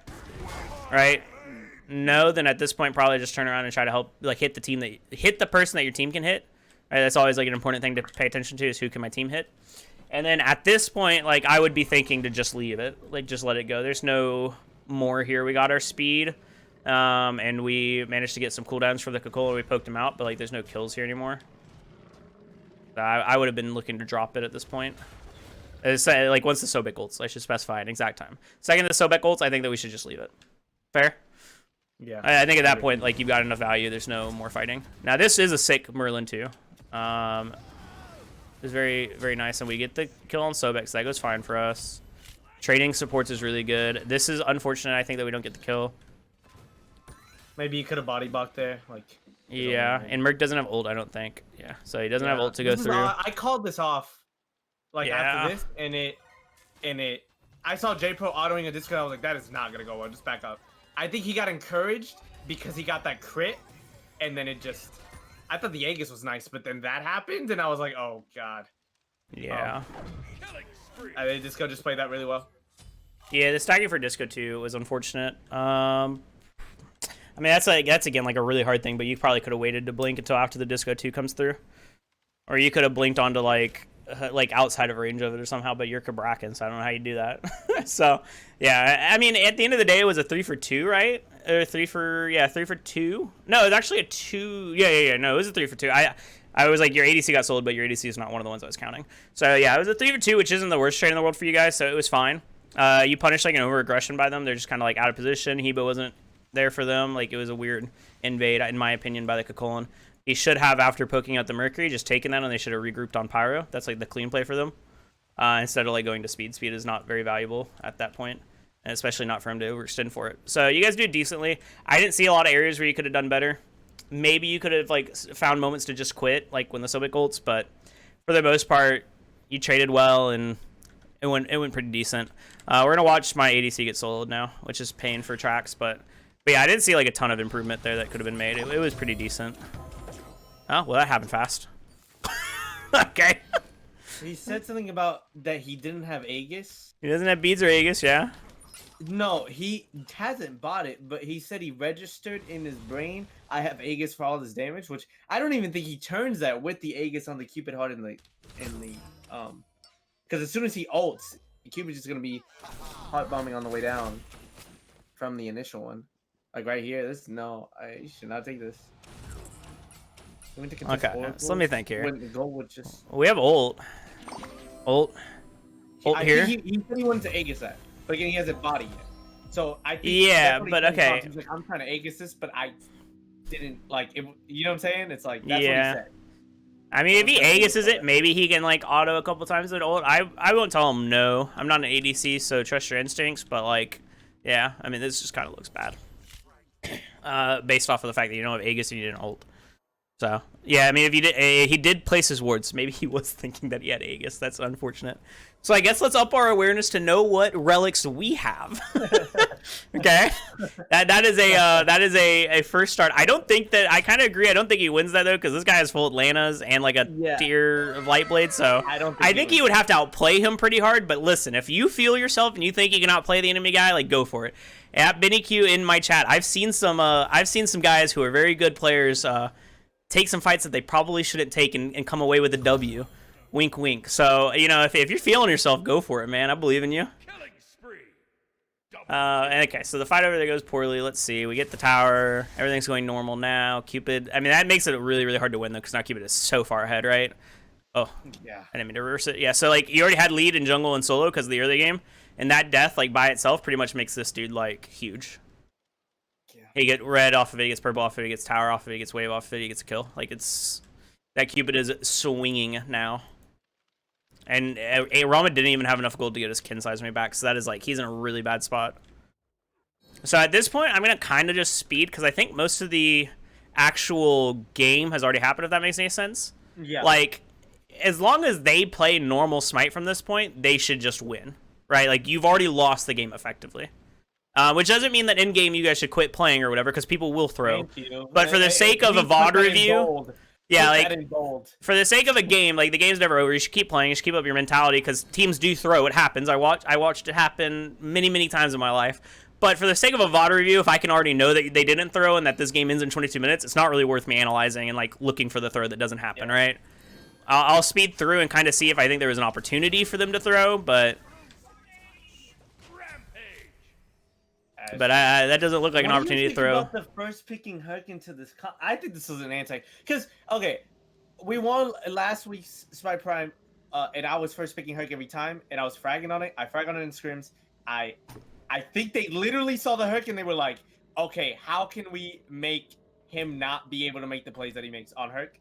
Right? No, then at this point, probably just turn around and try to help, like, hit the person that your team can hit. Right? That's always, like, an important thing to pay attention to, is who can my team hit. And then at this point, like, I would be thinking to just leave it. Like, just let it go. There's no more here. We got our speed, and we managed to get some cooldowns for the Coca-Cola. We poked him out, but, like, there's no kills here anymore. I would have been looking to drop it at this point. Like, once the Sobek ults, I should specify an exact time. Second the Sobek ults, I think that we should just leave it. Fair?
Yeah.
I think at that point, like, you've got enough value. There's no more fighting. Now, this is a sick Merlin, too. It's very, very nice, and we get the kill on Sobek, so that goes fine for us. Trading supports is really good. This is unfortunate, I think, that we don't get the kill.
Maybe you could have body blocked there. Like,
Yeah, and Merc doesn't have ult, I don't think. Yeah, so he doesn't have ult to go through.
I called this off, like after this, and it. I saw J Pro autoing a disco. I was like, that is not gonna go well. Just back up. I think he got encouraged because he got that crit, and then it just. I thought the Aegis was nice, but then that happened, and I was like, oh god.
Yeah.
The disco just played that really well.
Yeah, the stacking for disco too was unfortunate. I mean, that's again like a really hard thing, but you probably could have waited to blink until after the disco 2 comes through, or you could have blinked onto like outside of range of it or somehow. But you're Kabrakan, so I don't know how you do that. So yeah, I mean, at the end of the day, it was a 3 for 2, right? Or 3 for 2. No, it was actually a 2. Yeah. No, it was a 3 for 2. I was like, your ADC got sold, but your ADC is not one of the ones I was counting. So yeah, it was a 3 for 2, which isn't the worst trade in the world for you guys. So it was fine. You punished like an over aggression by them. They're just kind of like out of position. Hebo wasn't there for them. Like, it was a weird invade, in my opinion, by the Kakolin. He should have, after poking out the Mercury, just taken that, and they should have regrouped on Pyro. That's like the clean play for them. Instead of like going to speed. Speed is not very valuable at that point, and especially not for him to overextend for it. So you guys did decently. I didn't see a lot of areas where you could have done better. Maybe you could have like found moments to just quit, like when the Sobek ults, but for the most part, you traded well and it went pretty decent. We're gonna watch my ADC get soloed now, which is paying for tracks, but yeah, I didn't see like a ton of improvement there that could have been made. It was pretty decent. Oh, well, that happened fast. Okay.
He said something about that he didn't have Aegis.
He doesn't have beads or Aegis, yeah?
No, he hasn't bought it, but he said he registered in his brain, I have Aegis for all this damage, which I don't even think he turns that with the Aegis on the Cupid heart in the because as soon as he ults, Cupid's just gonna be heart bombing on the way down from the initial one. Like right here, I should not take this.
Okay, so let me think here. We have ult here.
He said he wanted to Aegis that, but again, he hasn't bought it yet. So I think
yeah, but okay.
He's like, I'm trying to Aegis this, but I didn't like it. You know what I'm saying? It's like that's
what he said. I mean, if he Aegises it, maybe he can like auto a couple times with ult. I won't tell him no. I'm not an ADC, so trust your instincts. But like, yeah, I mean, this just kind of looks bad, based off of the fact that you don't have Aegis and you didn't ult. So yeah, I mean, if he did place his wards, maybe he was thinking that he had Aegis. That's unfortunate. So I guess let's up our awareness to know what relics we have. Okay, that is a first start. I don't think that I kind of agree. I don't think he wins that though, because this guy has full Atlantas and like a tier of Lightblade. So I think he would have to outplay him pretty hard. But listen, if you feel yourself and you think you can outplay the enemy guy, like go for it. At BennyQ in my chat, I've seen some guys who are very good players take some fights that they probably shouldn't take and come away with a W. Wink, wink. So, you know, if you're feeling yourself, go for it, man. I believe in you. Okay, so the fight over there goes poorly. Let's see. We get the tower. Everything's going normal now. Cupid. I mean, that makes it really, really hard to win, though, because now Cupid is so far ahead, right? Oh, yeah. I didn't mean to reverse it. Yeah, so, like, you already had lead in jungle and solo because of the early game. And that death, like, by itself pretty much makes this dude, like, huge. He get red off of it, he gets purple off of it, he gets tower off of it, he gets wave off of it, he gets a kill. Like, it's... That Cupid is swinging now. And Rama didn't even have enough gold to get his kin size me back, so that is, like, he's in a really bad spot. So at this point, I'm going to kind of just speed, because I think most of the actual game has already happened, if that makes any sense. Yeah. Like, as long as they play normal Smite from this point, they should just win, right? Like, you've already lost the game effectively. Which doesn't mean that in-game you guys should quit playing or whatever, because people will throw. But for the sake of a VOD review... Yeah, like, for the sake of a game, like, the game's never over. You should keep playing. You should keep up your mentality, because teams do throw. It happens. I watched it happen many, many times in my life. But for the sake of a VOD review, if I can already know that they didn't throw and that this game ends in 22 minutes, it's not really worth me analyzing and, like, looking for the throw that doesn't happen, right? I'll speed through and kind of see if I think there was an opportunity for them to throw, but... But that doesn't look like an opportunity to throw.
About the first picking Herc into this, I think this was an anti. Because okay, we won last week's Smite Prime, and I was first picking Herc every time, and I was fragging on it. I fragged on it in scrims. I think they literally saw the Herc and they were like, okay, how can we make him not be able to make the plays that he makes on Herc?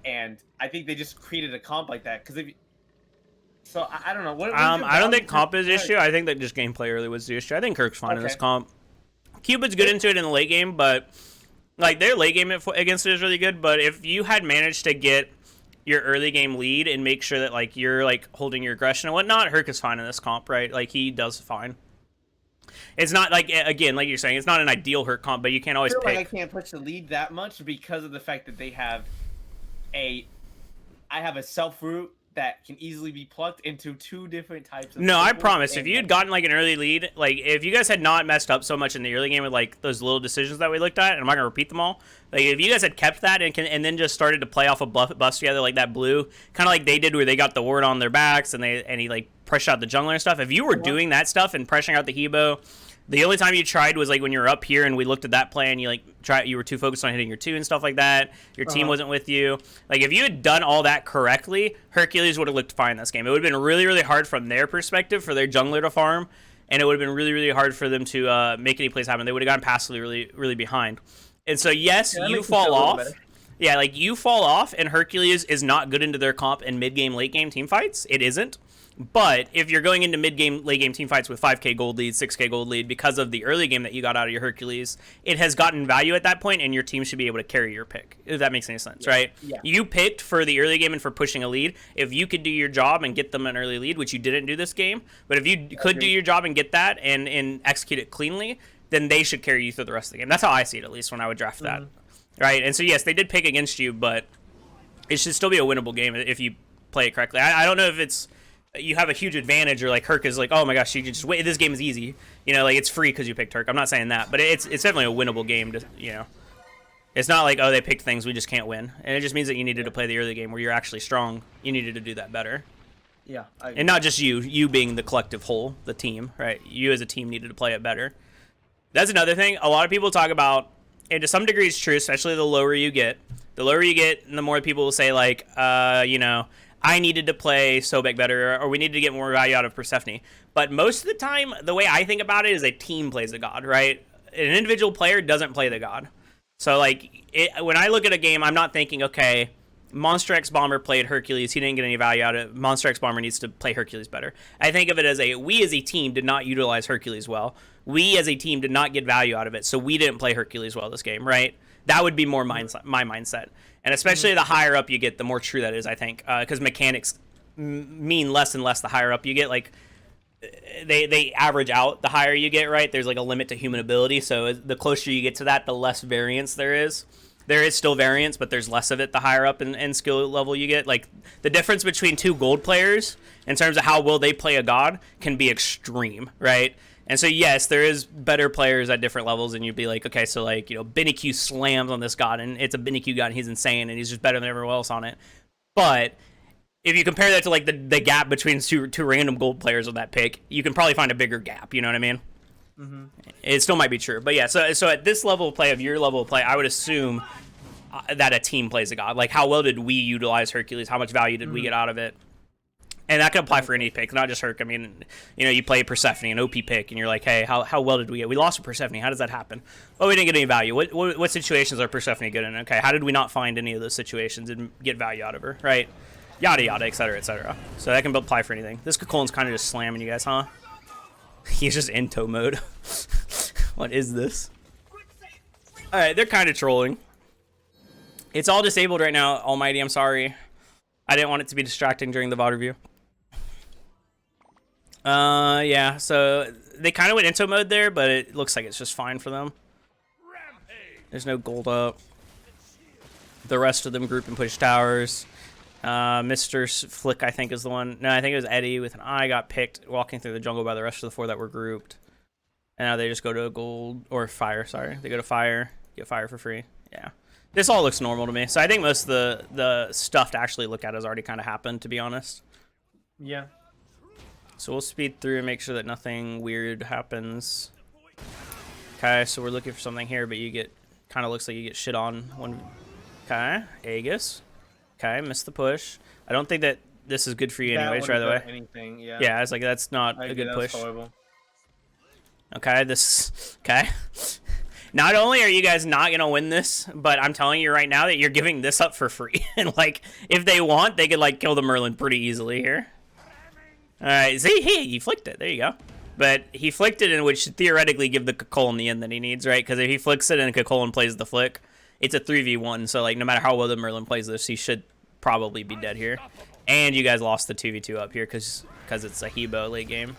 And I think they just created a comp like that. Because if So I don't know.
I don't think comp is the issue. I think that just gameplay really was the issue. I think Kirk's fine in this comp. Cupid's good into it in the late game, but Like, their late game against it is really good, but if you had managed to get your early game lead and make sure that, like, you're, like, holding your aggression and whatnot, Herc is fine in this comp, right? Like, he does fine. It's not, like, again, like you're saying, it's not an ideal Herc comp, but you can't always pick.
Like I can't push the lead that much because of the fact that they have I have a self root that can easily be plucked into 2 different types of...
No, I promise. If you had gotten, like, an early lead, like, if you guys had not messed up so much in the early game with, like, those little decisions that we looked at, and I'm not going to repeat them all, like, if you guys had kept that and then just started to play off a bust together like that blue, kind of like they did where they got the ward on their backs and he, like, pressured out the jungler and stuff, if you were doing that stuff and pressuring out the Hebo, the only time you tried was, like, when you were up here and we looked at that play and you were too focused on hitting your 2 and stuff like that. Your team wasn't with you. Like, if you had done all that correctly, Hercules would have looked fine in this game. It would have been really, really hard from their perspective for their jungler to farm, and it would have been really, really hard for them to make any plays happen. They would have gotten passively really, really behind. And so, yes, you fall off. Yeah, like, you fall off, and Hercules is not good into their comp in mid-game, late-game team fights. It isn't. But if you're going into mid-game, late-game team fights with 5k gold lead, 6k gold lead, because of the early game that you got out of your Hercules, it has gotten value at that point, and your team should be able to carry your pick, if that makes any sense, right? Yeah. You picked for the early game and for pushing a lead. If you could do your job and get them an early lead, which you didn't do this game, but if you could do your job and get that and execute it cleanly, then they should carry you through the rest of the game. That's how I see it, at least, when I would draft that. Right? And so, yes, they did pick against you, but it should still be a winnable game if you play it correctly. I don't know if it's... you have a huge advantage, or like Herc is like, oh my gosh, you can just wait. This game is easy, you know, like it's free because you picked Herc. I'm not saying that, but it's definitely a winnable game. To, you know, it's not like, oh, they picked things we just can't win, and it just means that you needed to play the early game where you're actually strong. You needed to do that better.
Yeah,
and not just you being the collective whole, the team, right? You as a team needed to play it better. That's another thing. A lot of people talk about, and to some degree it's true, especially the lower you get. The lower you get, and the more people will say like, you know, I needed to play Sobek better, or we needed to get more value out of Persephone. But most of the time, the way I think about it is a team plays the god, right? An individual player doesn't play the god. So, like, when I look at a game, I'm not thinking, okay, Monster X Bomber played Hercules. He didn't get any value out of it. Monster X Bomber needs to play Hercules better. I think of it as we as a team did not utilize Hercules well. We as a team did not get value out of it, so we didn't play Hercules well this game, right? That would be more my mindset. And especially the higher up you get, the more true that is, I think. Because mechanics mean less and less the higher up you get. Like, they average out the higher you get, right? There's, like, a limit to human ability. So the closer you get to that, the less variance there is. There is still variance, but there's less of it the higher up in skill level you get. Like, the difference between 2 gold players in terms of how well they play a god can be extreme, right? And so, yes, there is better players at different levels, and you'd be like, okay, so, like, you know, Binniq slams on this god, and it's a Binniq god, and he's insane, and he's just better than everyone else on it. But if you compare that to, like, the gap between two random gold players on that pick, you can probably find a bigger gap, you know what I mean? Mm-hmm. It still might be true. But, yeah, so at this level of play, of your level of play, I would assume that a team plays a god. Like, how well did we utilize Hercules? How much value did we get out of it? And that can apply for any pick, not just Herc. I mean, you know, you play Persephone, an OP pick, and you're like, hey, how well did we get? We lost to Persephone. How does that happen? Oh, we didn't get any value. What situations are Persephone good in? Okay, how did we not find any of those situations and get value out of her, right? Yada, yada, et cetera, et cetera. So that can apply for anything. This Kwon's kind of just slamming you guys, huh? He's just in tow mode. What is this? All right, they're kind of trolling. It's all disabled right now, Almighty. I'm sorry. I didn't want it to be distracting during the VOD review. Yeah, so they kind of went into mode there, but it looks like it's just fine for them. There's no gold up. The rest of them group and push towers. Mr. Flick, I think, is the one. No, I think it was Eddie with an eye got picked walking through the jungle by the rest of the 4 that were grouped. And now they just go to gold, or fire, sorry. They go to fire, get fire for free. Yeah. This all looks normal to me. So I think most of the stuff to actually look at has already kind of happened, to be honest.
Yeah.
So we'll speed through and make sure that nothing weird happens. Okay, so we're looking for something here, but you get, kind of looks like you get shit on one. Okay, Aegis. Okay, missed the push. I don't think that this is good for you anyways, right away.
Anything, yeah.
Yeah, I was like, that's not a good push.
Horrible.
Okay, okay. Not only are you guys not going to win this, but I'm telling you right now that you're giving this up for free. And, like, if they want, they could, like, kill the Merlin pretty easily here. Alright, see, he flicked it. There you go. But he flicked it, in which should theoretically give the Kakolin the end that he needs, right? Because if he flicks it and Kakolin plays the flick, it's a 3v1, so like no matter how well the Merlin plays this, he should probably be dead here. And you guys lost the 2v2 up here because it's a Hebo late game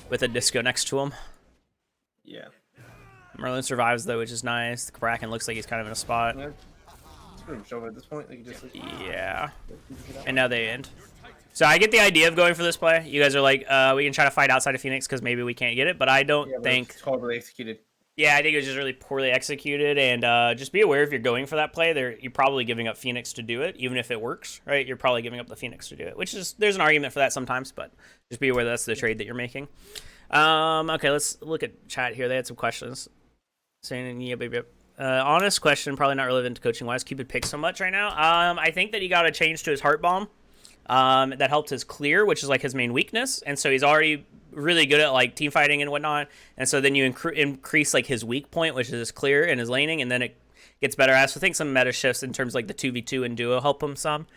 with a disco next to him.
Yeah.
Merlin survives though, which is nice. The Kraken looks like he's kind of in a spot.
Yeah. It's pretty much over at this point. Like, just, like,
Yeah. And now they end. So I get the idea of going for this play. You guys are like, we can try to fight outside of Phoenix because maybe we can't get it, but I don't think...
It's horribly executed.
Yeah, I think it was just really poorly executed, and just be aware if you're going for that play, you're probably giving up Phoenix to do it, even if it works, right? You're probably giving up the Phoenix to do it, which is, there's an argument for that sometimes, but just be aware that's the trade that you're making. Okay, let's look at chat here. They had some questions. Saying, yeah, baby. Honest question, probably not relevant to coaching-wise. Cupid picks so much right now. I think that he got a change to his Heart Bomb. That helped his clear, which is like his main weakness, and so he's already really good at like team fighting and whatnot, and so then you increase like his weak point, which is his clear and his laning, and then it gets better. I also think some meta shifts in terms of like the 2v2 and duo help him some,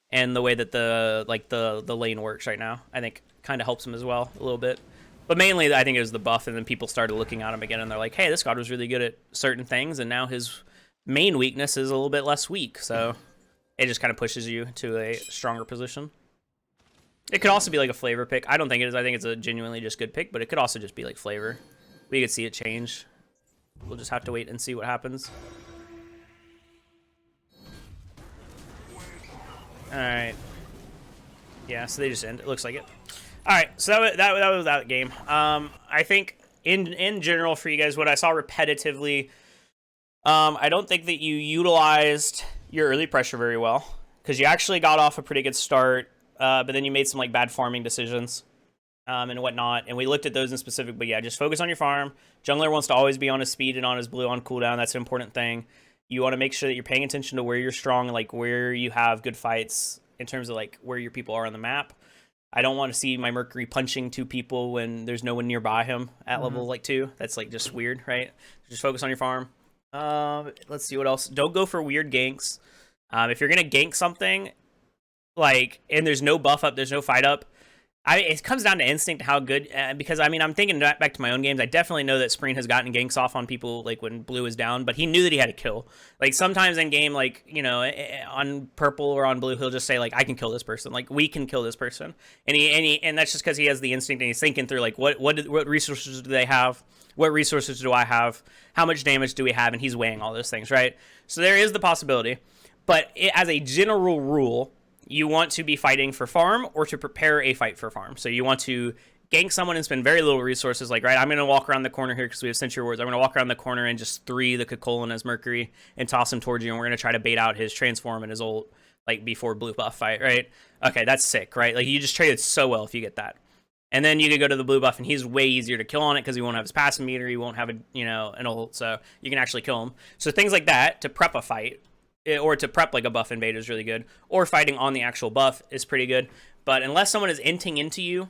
and the way that the lane works right now I think kind of helps him as well a little bit, but mainly I think it was the buff, and then people started looking at him again and they're like, hey, this god was really good at certain things, and now his main weakness is a little bit less weak, so it just kind of pushes you to a stronger position. It could also be like a flavor pick. I don't think it is. I think it's a genuinely just good pick, but it could also just be like flavor. We could see it change. We'll just have to wait and see what happens. All right. Yeah, so they just end. It looks like it. All right, so that was that game. I think in general for you guys, what I saw repetitively, I don't think that you utilized your early pressure very well, because you actually got off a pretty good start. But then you made some like bad farming decisions and whatnot, and we looked at those in specific. But yeah, just focus on your farm. Jungler wants to always be on his speed and on his blue on cooldown. That's an important thing. You want to make sure that you're paying attention to where you're strong, like where you have good fights in terms of like where your people are on the map. I don't want to see my Mercury punching 2 people when there's no one nearby him at level like 2. That's like just weird, right? Just focus on your farm. Let's see what else. Don't go for weird ganks. If you're gonna gank something, like, and there's no buff up, there's no fight up, it comes down to instinct how good, because I mean, I'm thinking back to my own games. I definitely know that Spreen has gotten ganks off on people like when blue is down, but he knew that he had to kill. Like sometimes in game, like, you know, on purple or on blue, he'll just say like, I can kill this person, like we can kill this person, and that's just because he has the instinct and he's thinking through like what resources do they have, what resources do I have, how much damage do we have, and he's weighing all those things, right? So there is the possibility, but as a general rule, you want to be fighting for farm or to prepare a fight for farm. So you want to gank someone and spend very little resources. Like, right, I'm going to walk around the corner here because we have Sentry Wards. I'm going to walk around the corner and just 3 the Kukulkan as Mercury and toss him towards you. And we're going to try to bait out his transform and his ult, like, before blue buff fight, right? Okay, that's sick, right? Like, you just traded so well if you get that. And then you could go to the blue buff, and he's way easier to kill on it because he won't have his passive meter. He won't have, an ult, so you can actually kill him. So things like that to prep a fight, or to prep like a buff invade is really good, or fighting on the actual buff is pretty good. But unless someone is inting into you,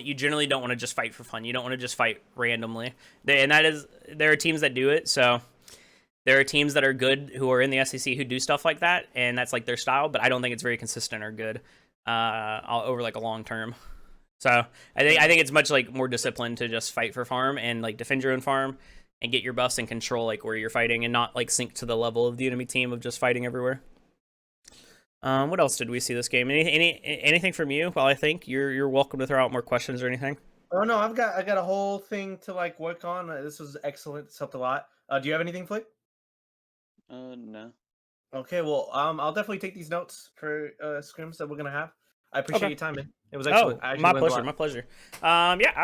you generally don't want to just fight for fun. You don't want to just fight randomly. There are teams that do it. So there are teams that are good who are in the SEC who do stuff like that, and that's like their style. But I don't think it's very consistent or good over like a long term. So I think it's much like more disciplined to just fight for farm and like defend your own farm and get your buffs and control like where you're fighting, and not like sink to the level of the enemy team of just fighting everywhere. What else did we see this game? Anything from you? Well, I think you're welcome to throw out more questions or anything.
Oh no, I got a whole thing to like work on. This was excellent. It's helped a lot. Do you have anything, Flick?
No.
Okay, well, I'll definitely take these notes for scrims that we're gonna have. I appreciate your time, man. It was excellent.
Oh, my pleasure. Yeah.